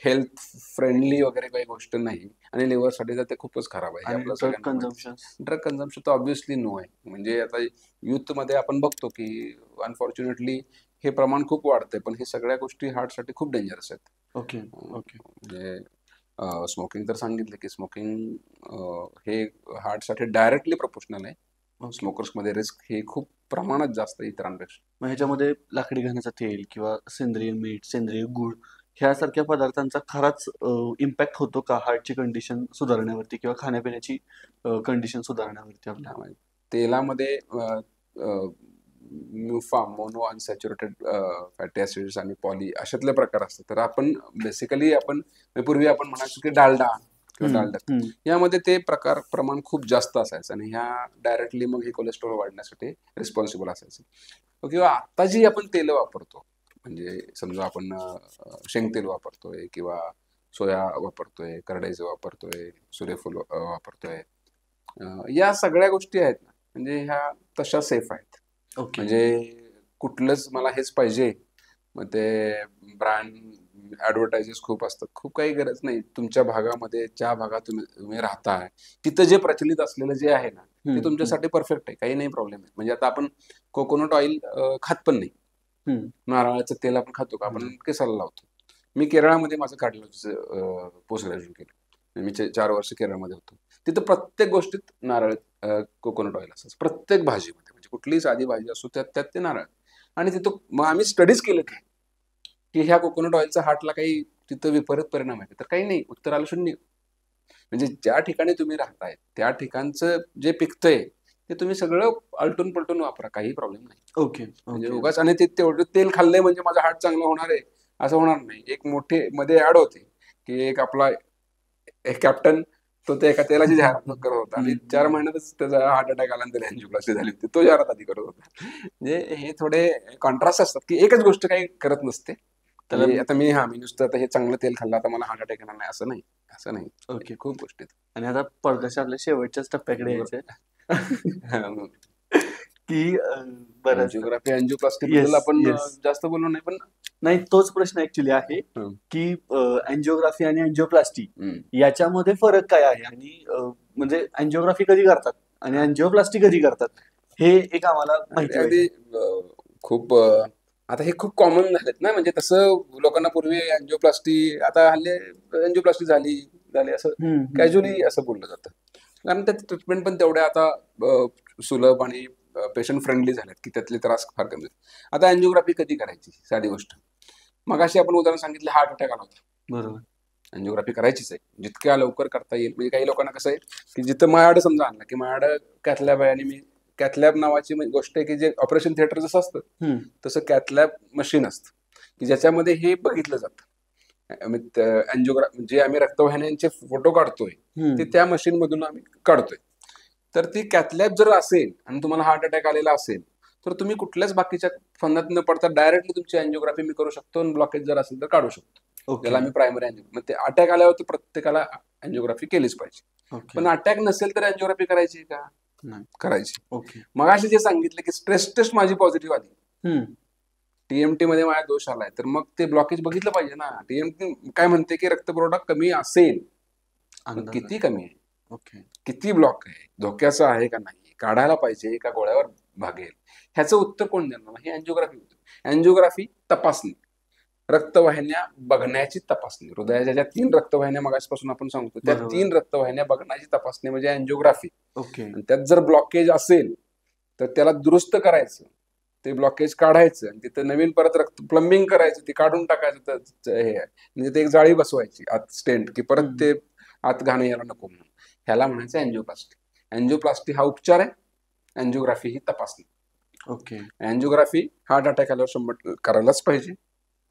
हेल्थ फ्रेंडली वगैरे काही गोष्ट नाही, आणि लिव्हरसाठी तर ते खूपच खराब आहे. आणि आपलं ड्रग सगळ्यांना कन्झम्पशन. ड्रग कन्झम्पशन तर ऑब्व्हियसली नो आहे. म्हणजे आता यूथमध्ये आपण बघतो की अनफॉर्च्युनेटली हे प्रमाण खूप वाढतंय, पण हे सगळ्या गोष्टी हार्टसाठी खूप डेंजरस आहेत. ओके. ओके. म्हणजे स्मोकिंग तर सांगितलं की स्मोकिंग हे हार्टसाठी डायरेक्टली प्रोपोर्शनल आहे. स्मोकर्समध्ये रिस्क हे खूप प्रमाणात जास्त आहे इतरांपेक्षा. मग ह्याच्यामध्ये लाकडी घाण्याचं तेल किंवा सेंद्रिय मीठ, सेंद्रिय गुळ ह्यासारख्या पदार्थांचा खराच इम्पॅक्ट होतो का हार्टची कंडिशन सुधारण्यावरती किंवा खाण्यापिण्याची कंडिशन सुधारण्यावरती आपल्या? त्यामुळे तेलामध्ये म्युफा, मोनो अनसॅच्युरेटेड फॅटी ऍसिड्स आणि पॉली अशातले प्रकार असतात. तर आपण बेसिकली पूर्वी आपण म्हणायचो की डालडा किंवा डालडा, यामध्ये ते प्रमाण खूप जास्त असायचं आणि ह्या डायरेक्टली मग हे कोलेस्ट्रॉल वाढण्यासाठी रिस्पॉन्सिबल असायचं. किंवा आता जी आपण तेल वापरतो, म्हणजे समजा आपण शेंगतेल वापरतोय किंवा सोया वापरतोय, करडईचं वापरतोय, सूर्यफूल वापरतोय, या सगळ्या गोष्टी आहेत ना, म्हणजे ह्या तशा सेफ आहेत. ओके. म्हणजे कुठलंच मला हेच पाहिजे, मग ते ब्रँड ॲडव्हर्टायजेस खूप असतात, खूप काही गरज नाही. तुमच्या भागामध्ये ज्या भागात तुम्ही राहताय तिथं जे प्रचलित असलेलं जे आहे ना ते तुमच्यासाठी परफेक्ट आहे, काही नाही प्रॉब्लेम आहे. म्हणजे आता आपण कोकोनट ऑइल खात पण नाही, नारळाचं तेल आपण खातो का, आपण केसाला लावतो. मी केरळामध्ये माझं कार्डिओलॉजीचं पोस्ट ग्रॅज्युएशन केलं. मी 4 वर्ष केरळमध्ये होतो. तिथं प्रत्येक गोष्टीत नारळ कोकोनट ऑइल असायचं, प्रत्येक भाजीमध्ये. म्हणजे कुठलीही साधी भाजी असो त्यात ते नारळ. आणि तिथं मग आम्ही स्टडीज केलं की ह्या कोकोनट ऑइलचा हार्टला काही तिथं विपरीत परिणाम आहे तर काही नाही, उत्तर आलं 0. म्हणजे ज्या ठिकाणी तुम्ही राहताय त्या ठिकाणचं जे पिकतंय ते तुम्ही सगळं आलटून पलटून वापरा, काही प्रॉब्लेम नाही. ओके. म्हणजे उगाच आणि ते तेवढं तेल खाल्लंय म्हणजे माझं हार्ट चांगलं होणार आहे असं होणार नाही. एक मोठे मध्ये ऍड होते की एक आपला एक कॅप्टन, तो ते एका तेलाची जाहिरात करत होता आणि 4 महिन्यातच त्याचा हार्ट अटॅक आला आणि त्याला अँजिओप्लास्टी झाली होती. तो जाहिरात आधी करत होता. म्हणजे हे थोडे कॉन्ट्रास्ट असतात की एकच गोष्ट काही करत नसते. म्हणजे आता मी नुसतं आता हे चांगलं तेल खाल्लं आता मला हार्ट अटॅक येणार नाही असं नाही, असं नाही. ओके. खूप गोष्टी आहेत. आणि आता पडद्याच्या आपल्या शेवटच्याच टप्प्याकडे यायचंय की बरं अँजिओग्राफी अँजिओप्लास्टी बद्दल आपण जास्त बोललो नाही, पण नाही, तोच प्रश्न ऍक्च्युली आहे की अँजिओग्राफी आणि अँजिओप्लास्टी याच्यामध्ये फरक काय आहे, आणि म्हणजे अँजिओग्राफी कधी करतात आणि अँजिओप्लास्टी कधी करतात हे एक आम्हाला माहिती अगदी खूप आता हे खूप कॉमन झालेत ना. म्हणजे तसं लोकांना पूर्वी अँजिओप्लास्टी, आता हल्ली अँजिओप्लास्टी झाली असं कॅज्युअली असं बोललं जातं. कारण त्यात ट्रीटमेंट पण तेवढ्या आता सुलभ आणि पेशंट फ्रेंडली झाल्यात की त्यातले त्रास फार कमी आहेत. आता अँजिओग्राफी कधी करायची, साधी गोष्ट. मगाशी आपण उदाहरण सांगितलं, हार्ट अटॅक आला होता, बरोबर, अँजिओग्राफी करायचीच आहे जितक्या लवकर करता येईल. म्हणजे काही लोकांना कसं आहे की जिथं माझ्याकडे समजा आणलं की माझ्याकडे कॅथलॅब आहे, आणि मी कॅथलॅब नावाची गोष्ट आहे की जे ऑपरेशन थिएटर जसं असतं तसं कॅथलॅब मशीन असतं की ज्याच्यामध्ये हे बघितलं जातं. अँजिओग्राफी जे आम्ही रक्तवाहिन्यांचे फोटो काढतोय ते त्या मशीन मधून आम्ही काढतोय. तर ती कॅथलॅब जर असेल आणि तुम्हाला हार्ट अटॅक आलेला असेल तर तुम्ही कुठल्याच बाकीच्या फंदात न पडता डायरेक्टली तुमची अँजिओग्राफी मी करू शकतो, आणि ब्लॉकेज जर असेल तर काढू शकतो. ज्याला आम्ही प्रायमरी अँजिओग्राफी. ते अटॅक आल्यावर प्रत्येकाला अँजिओग्राफी केलीच पाहिजे. पण अटॅक नसेल तर अँजिओग्राफी करायची का? करायची. मग अशी जे सांगितलं की स्ट्रेस टेस्ट माझी पॉझिटिव्ह आली, टीएमटी मध्ये माझा दोष आलाय, तर मग ते ब्लॉकेज बघितलं पाहिजे ना. टीएमटी काय म्हणते की रक्तपुरवठा कमी असेल, किती कमी आहे, किती ब्लॉक आहे, धोक्याचं आहे का नाही, काढायला पाहिजे का गोळ्यावर भागेल, ह्याचं उत्तर कोण देणार? ही अँजिओग्राफी होती. अँजिओग्राफी तपासणी, रक्तवाहिन्या बघण्याची तपासणी. हृदयाच्या ज्या 3 रक्तवाहिन्या मगासपासून आपण सांगतो त्या 3 रक्तवाहिन्या बघण्याची तपासणी म्हणजे अँजिओग्राफी. त्यात जर ब्लॉकेज असेल तर त्याला दुरुस्त करायचं, ते ब्लॉकेज काढायचं, आणि तिथं नवीन परत रक्त प्लंबिंग करायचं, ते काढून टाकायचं. हे म्हणजे ते एक जाळी बसवायची आत स्टेंट, की परत ते आत घाण यायला नको म्हणून. ह्याला म्हणायचं अँजिओप्लास्टी. अँजिओप्लास्टी हा उपचार आहे, अँजिओग्राफी ही तपासणी. अँजिओग्राफी हार्ट अटॅक आल्यावर 100% करायलाच पाहिजे.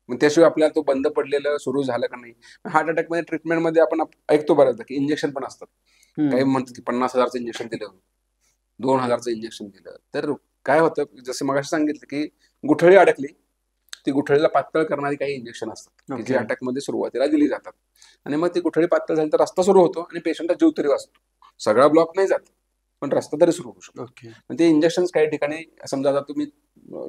मग त्याशिवाय आपल्याला तो बंद पडलेलं सुरू झालं का नाही. हार्ट अटॅक मध्ये ट्रीटमेंटमध्ये आपण ऐकतो बऱ्याचदा की इंजेक्शन पण असतात. काही म्हणतात की 50,000चं इंजेक्शन दिलं, 2,000चं इंजेक्शन दिलं, तर काय होतं, जसं मगाशी सांगितलं की गुठळी अडकली, ती गुठळीला पातळ करणारी काही इंजेक्शन असतात की जे अटॅक मध्ये सुरुवातीला दिली जातात. आणि मग ती गुठळी पातळ झाली तर रस्ता सुरू होतो आणि पेशंटचा जीव तरी वाचतो. सगळा ब्लॉक नाही जात पण रस्ता तरी सुरू होऊ शकतो. ते इंजेक्शन काही ठिकाणी, समजा आता तुम्ही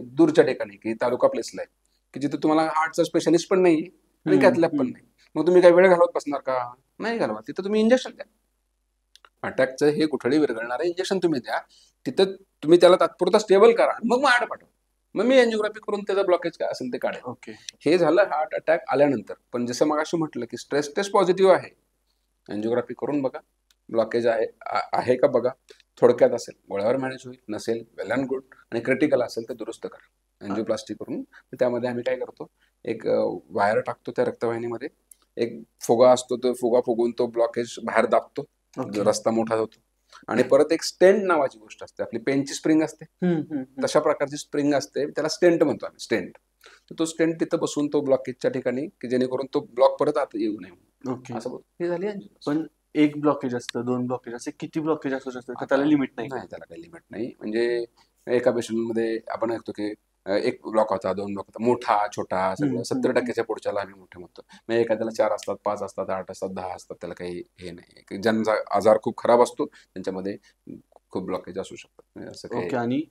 दूरच्या ठिकाणी की तालुका प्लेसला आहे की जिथे तुम्हाला हार्टचा स्पेशलिस्ट पण नाही आणि कॅथलॅब पण नाही, मग तुम्ही काही वेळ घालवत बसणार का? नाही घालवा. तिथं तुम्ही इंजेक्शन द्या, अटॅकचं हे गुठळी विरघळणारं इंजेक्शन तुम्ही द्या. तिथं तुम्ही त्याला तात्पुरता स्टेबल करा, मग आड पाठवा, मग मी अँजिओग्राफी करून त्याचा ब्लॉकेज काय असेल ते काढेल. हे झालं हार्ट अटॅक आल्यानंतर. पण जसं मगाशी म्हटलं की स्ट्रेस टेस्ट पॉझिटिव्ह आहे, अँजिओग्राफी करून बघा, ब्लॉकेज आहे का बघा. थोडक्यात असेल गोळ्यावर मॅनेज होईल, नसेल वेल अँड गुड, आणि क्रिटिकल असेल तर दुरुस्त करा अँजिओप्लास्टी करून. त्यामध्ये आम्ही काय करतो, एक वायर टाकतो त्या रक्तवाहिनीमध्ये, एक फुगा असतो, तो फुगा फुगून तो ब्लॉकेज बाहेर दाबतो, रस्ता मोठा होतो. आणि परत एक स्टेंट नावाची गोष्ट असते, आपली पेनची स्प्रिंग असते तशा प्रकारची स्प्रिंग असते, त्याला स्टेंट म्हणतो आम्ही, स्टेंट. तर तो स्टेंट तिथं बसून तो ब्लॉकेजच्या ठिकाणी, की जेणेकरून तो ब्लॉक परत आत येऊ नये. असं हे झाली. पण एक ब्लॉकेज असतं, 2 ब्लॉकेज असते, किती ब्लॉकेज असू शकतं त्याला लिमिट नाही? त्याला काही लिमिट नाही. म्हणजे एका पेशंटमध्ये आपण ऐकतो की 1 ब्लॉक होता, 2 ब्लॉक होता, मोठा छोटा सगळं 70%च्या पुढच्याला आम्ही मोठे म्हणतो. मग एखाद्याला 4 असतात, 5 असतात, 8 असतात, 10 असतात, त्याला काही हे नाही. ज्यांचा आजार खूप खराब असतो त्यांच्यामध्ये खूप ब्लॉकेज असू शकतात. असं काही. आणि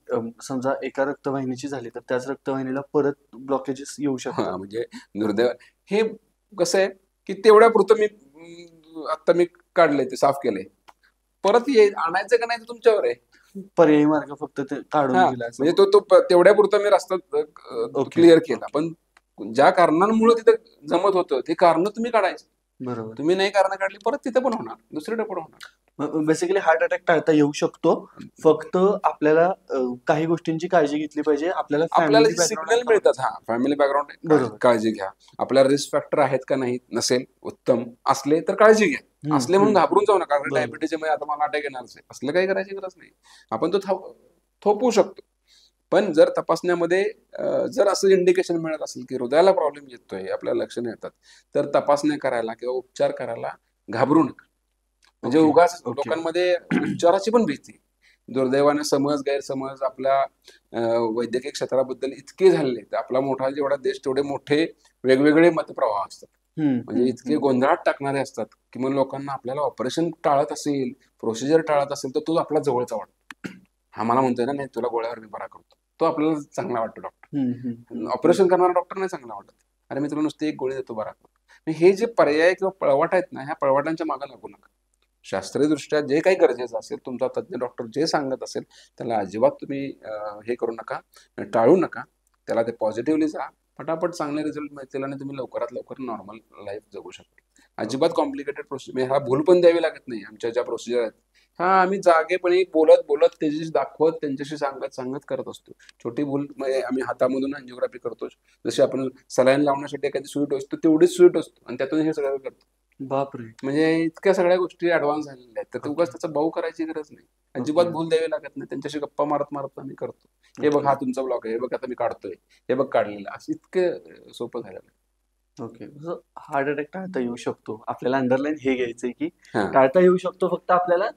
समजा एका रक्तवाहिनीची झाली तर त्याच रक्तवाहिनीला परत ब्लॉकेजेस येऊ शकतात. म्हणजे दुर्दैव हे कसं आहे की तेवढ्या पुरतं आता मी काढलंय, ते साफ केलंय, परत आणायचं का नाही ते तुमच्यावर आहे. पर्यायी मार्ग फक्त ते काढून हा दिला असं. म्हणजे तेवढ्या पुरता मी रस्ता ओके. क्लिअर केला, पण ज्या कारणांमुळे तिथं जमत होतं ते कारण तुम्ही काढायचं. बरोबर. तुम्ही नाही कारण काढली परत तिथे पण होणार, दुसरीकडे पण होणार. बेसिकली हार्ट अटॅक टाळता येऊ शकतो, फक्त आपल्याला काही गोष्टींची काळजी घेतली पाहिजे. आपल्याला आपल्याला फॅमिली जे सिग्नल मिळतात, हा फॅमिली बॅकग्राऊंड बरोबर. काळजी घ्या. आपल्याला रिस्क फॅक्टर आहेत का नाही, नसेल उत्तम, असले तर काळजी घ्या. असले म्हणून घाबरून जाऊ नका, कारण डायबिटीज मध्ये आता मला अटॅक येणारच आहे, असलं काही करायची गरज नाही. आपण तो थोपवू शकतो. पण जर तपासण्यामध्ये जर असं इंडिकेशन मिळत असेल की हृदयाला प्रॉब्लेम येतोय, आपल्याला लक्षणं येतात, तर तपासण्या करायला किंवा उपचार करायला घाबरू नका. म्हणजे उगाच लोकांमध्ये उपचाराची पण भीती, दुर्दैवाने समज गैरसमज आपल्या वैद्यकीय क्षेत्राबद्दल इतके झालेले आहेत. आपला मोठा जेवढा देश तेवढे मोठे वेगवेगळे मतप्रवाह असतात. म्हणजे इतके गोंधळात टाकणारे असतात की मग लोकांना आपल्याला ऑपरेशन टाळत असेल, प्रोसिजर टाळत असेल, तर तो आपला जवळचा वाटतो. हा मला म्हणतोय ना, नाही तुला गोळ्यावर मी बरा करतो, तो आपल्याला चांगला वाटतो डॉक्टर. ऑपरेशन करणारा डॉक्टर नाही चांगला वाटत. अरे मी तुला नुसती एक गोळी देतो, बरा करतो. हे जे पर्याय किंवा पळवाट आहेत ना, ह्या पळवाटांच्या मागे लागू नका. शास्त्रीय दृष्ट्या जे काही गरजेचं असेल, तुमचा तज्ज्ञ डॉक्टर जे सांगत असेल त्याला अजिबात तुम्ही हे करू नका, टाळू नका. त्याला ते पॉझिटिव्हली जा, फटाफट चांगले रिझल्ट मिळतील आणि तुम्ही लवकरात लवकर नॉर्मल लाईफ जगू शकता. अजिबात कॉम्प्लिकेटेड प्रोसिजर, हा भूल पण द्यावी लागत नाही. आमच्या ज्या प्रोसिजर आहेत, हा आम्ही जागेपणी बोलत बोलत त्याच्याशी दाखवत त्यांच्याशी सांगत करत असतो. छोटी भूल म्हणजे आम्ही हातामधून अँजिओग्राफी करतो, जशी आपण सलाईन लावण्यासाठी एखादी सुई टोचतो तेवढीच सुई टोचतो आणि त्यातून हे सगळं करतो. बापरे. म्हणजे इतक्या सगळ्या गोष्टी ऍडव्हान्स झालेल्या आहेत, तर उगाच त्याचा भाऊ करायची गरज नाही. अजिबात भूल द्यावी लागत नाही. त्यांच्याशी गप्पा मारत मारत आम्ही करतो. हे बघ, हा तुमचा ब्लॉक आहे, हे बघ आता मी काढतोय, हे बघ काढलेलं, असं इतकं सोपं झालेलं आहे. ओके. हार्ट अटॅक टाळता येऊ शकतो. आपल्याला अंडरलाईन हे घ्यायचंय की हा. टाळता येऊ शकतो, फक्त आपल्याला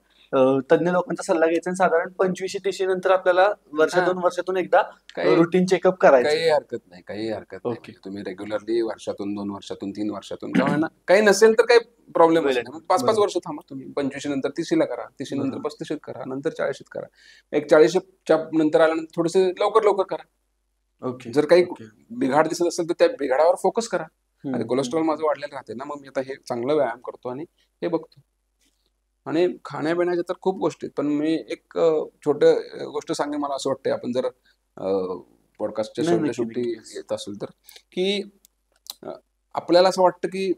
तज्ञ लोकांचा सल्ला घ्यायचा आणि साधारण 25-30 नंतर आपल्याला वर्षातून एकदा रुटीन चेकअप करायचं. काही हरकत नाही, काही हरकत नाही. म्हणजे तुम्ही रेग्युलरली वर्षातून 2 वर्षातून 3 वर्षातून का होईना, काही नसेल तर काही प्रॉब्लेम नाही. मग 5-5 वर्ष थांबा तुम्ही. 25 नंतर 30 करा, 30 नंतर 35 करा, नंतर 40 करा. एक 40च्या नंतर आल्यानंतर थोडस लवकर लवकर करा. ओके. जर काही बिघाड दिसत असेल तर त्या बिघाडावर फोकस करा. अरे कोलेस्ट्रॉल माझं वाढलेलं राहते ना, मग मी आता हे चांगलं व्यायाम करतो आणि हे बघतो. आणि खाण्यापिण्याच्या तर खूप गोष्टी आहेत, पण मी एक छोटं गोष्ट सांगेन. मला असं वाटतंय आपण जर पॉडकास्टच्या शेवटी येत असेल तर, की आपल्याला असं वाटतं की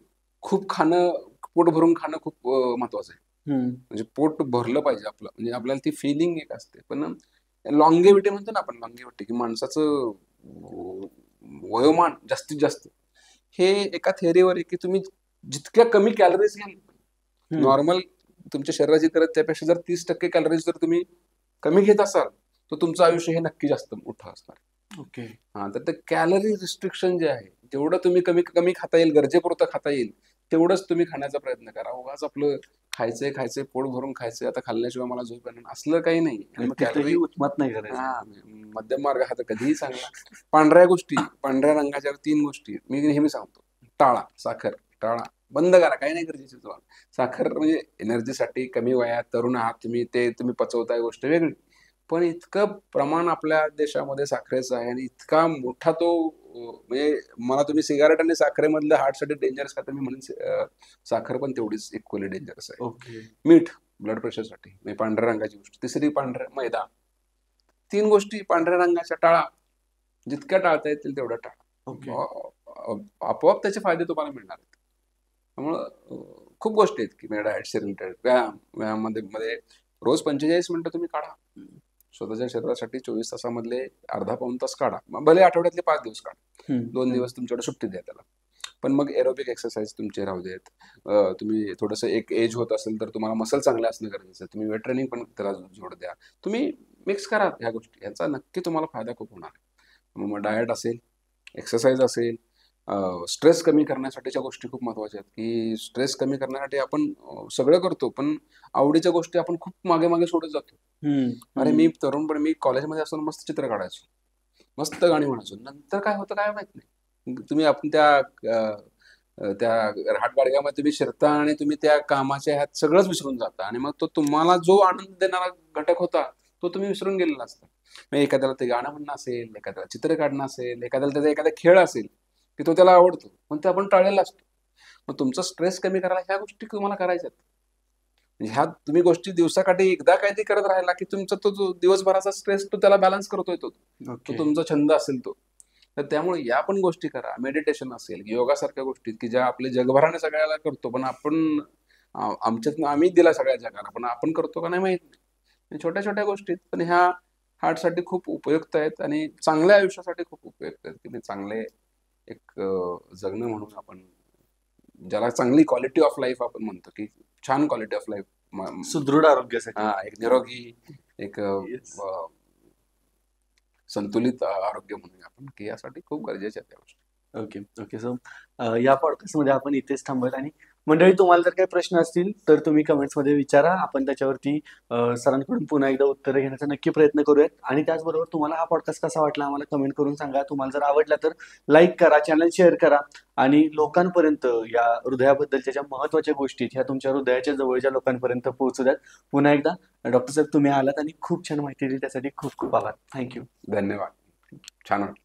खूप खाणं, पोट भरून खाणं खूप महत्वाचं आहे. म्हणजे पोट भरलं पाहिजे आपलं, म्हणजे आपल्याला ती फिलिंग एक असते. पण लॉंगेविटी म्हणतो ना आपण, लॉंगेविटी की माणसाचं वयोमान जास्तीत जास्त, हे एका थेअरीवर आहे की तुम्ही जितक्या कमी कॅलरीज घ्याल, नॉर्मल तुमच्या शरीराची गरज त्यापेक्षा जर 30% कॅलरीज जर तुम्ही कमी घेत असाल, तर तुमचं आयुष्य हे नक्की जास्त मोठं असणार. ओके. हा, तर ते कॅलरी रिस्ट्रिक्शन जे आहे, जेवढं तुम्ही कमी खाता येईल, गरजेपुरतं खाता येईल, तेवढंच तुम्ही खाण्याचा प्रयत्न करा. उगाच आपलं खायचंय पोट भरून खायचंय, आता खाल्ल्याशिवाय मला झोप येणार, असलं काही नाही. आणि मग कॅलरी उत्मात नाही करायचं. मध्यम मार्ग हा तर कधीही चांगला. पांढऱ्या रंगाच्या 3 गोष्टी मी नेहमी सांगतो: टाळा, साखर टाळा, बंद करा, काही नाही गरजेचं तुम्हाला. साखर म्हणजे एनर्जीसाठी, कमी वयात तरुण आहात तुम्ही, ते तुम्ही पचवताय गोष्ट वेगळी, पण इतकं प्रमाण आपल्या देशामध्ये साखरेचं आहे आणि इतका मोठा तो, म्हणजे मला तुम्ही सिगारेट आणि साखरेमधलं हार्टसाठी डेंजरस का, तर मी म्हणेन साखर पण तेवढीच इक्वली डेंजरस आहे. ओके. मीठ ब्लड प्रेशरसाठी, म्हणजे पांढऱ्या रंगाची गोष्ट. तिसरी मैदा. 3 गोष्टी पांढऱ्या रंगाच्या टाळा, जितक्या टाळता येतील तेवढ्या टाळा. आपोआप त्याचे फायदे तुम्हाला मिळणार आहेत. त्यामुळं खूप गोष्टी आहेत की डाएटशी रिलेटेड. व्यायामामध्ये रोज 45 मिनिटं तुम्ही काढा स्वतःच्या शरीरासाठी. 24 तासामधले अर्धा पाऊण तास काढा. मग भले आठवड्यातले 5 दिवस काढा, 2 दिवस तुमच्याकडे सुट्टी द्या त्याला, पण मग एरोबिक एक्सरसाइज तुमचे राहू देत. तुम्ही थोडंसं एक एज होत असेल तर तुम्हाला मसल चांगले असणं गरजेचं आहे, तुम्ही वेट ट्रेनिंग पण त्याला जोड द्या. तुम्ही मिक्स करा ह्या गोष्टी, याचा नक्की तुम्हाला फायदा खूप होणार आहे. मग डाएट असेल, एक्सरसाइज असेल, स्ट्रेस कमी करण्यासाठीच्या गोष्टी खूप महत्वाच्या आहेत. की स्ट्रेस कमी करण्यासाठी आपण सगळं करतो, पण आवडीच्या गोष्टी आपण खूप मागे मागे सोडत जातो. अरे मी तरुणपणे, मी कॉलेजमध्ये असताना मस्त चित्र काढायचो, मस्त गाणी म्हणायचो. नंतर काय होतं काय माहित नाही. तुम्ही आपण त्या राहटगाडग्यामध्ये तुम्ही शिरता आणि तुम्ही त्या कामाच्या ह्यात सगळंच विसरून जाता, आणि मग तो तुम्हाला जो आनंद देणारा घटक होता तो तुम्ही विसरून गेलेला असता. मग एखाद्याला ते गाणं म्हणणं असेल, एखाद्याला चित्र काढणं असेल, एखाद्याला त्याचा एखादा खेळ असेल की तो त्याला आवडतो, पण ते आपण टाळलेला असतो. मग तुमचा स्ट्रेस कमी करायला ह्या गोष्टी तुम्हाला करायच्यात. म्हणजे ह्या तुम्ही गोष्टी दिवसाकाठी एकदा काय ते करत राहिला की तुमचा तो जो दिवसभराचा स्ट्रेस तो त्याला बॅलन्स करतोय तो ओके. तुमचा छंद असेल तो. तर त्यामुळे या पण गोष्टी करा. मेडिटेशन असेल, योगासारख्या गोष्टी की ज्या आपल्या जगभराने सगळ्याला करतो, पण आपण आमच्यातनं आम्ही दिला सगळ्या जगाला, पण आपण करतो का नाही माहित नाही. छोट्या छोट्या गोष्टीत पण ह्या हार्टसाठी खूप उपयुक्त आहेत आणि चांगल्या आयुष्यासाठी खूप उपयुक्त आहेत, की ते चांगले एक जगणं म्हणून आपण ज्याला चांगली क्वालिटी ऑफ लाईफ आपण म्हणतो, की छान क्वालिटी ऑफ लाईफ, सुदृढ आरोग्यासाठी. एक निरोगी, एक Yes. संतुलित आरोग्य म्हणूया आपण, की यासाठी खूप गरजेच्या आहेत त्या गोष्टी. Okay okay. सो या पॉडकास्टमध्ये आपण इथेच थांबत आणि मंडळी, तुम्हाला जर काही प्रश्न असतील तर तुम्ही कमेंट्समध्ये विचारा. आपण त्याच्यावरती सरांकडून पुन्हा एकदा उत्तरं घेण्याचा नक्की प्रयत्न करूयात. आणि त्याचबरोबर तुम्हाला हा पॉडकास्ट कसा वाटला आम्हाला कमेंट करून सांगा. तुम्हाला जर आवडला तर लाईक करा, चॅनल शेअर करा आणि लोकांपर्यंत या हृदयाबद्दलच्या ज्या महत्त्वाच्या गोष्टी ह्या तुमच्या हृदयाच्या जवळच्या लोकांपर्यंत पोहोचू द्यात. पुन्हा एकदा डॉक्टर साहेब तुम्ही आलात आणि खूप छान माहिती दिली, त्यासाठी खूप खूप आभार. थँक्यू. धन्यवाद. छान वाटलं.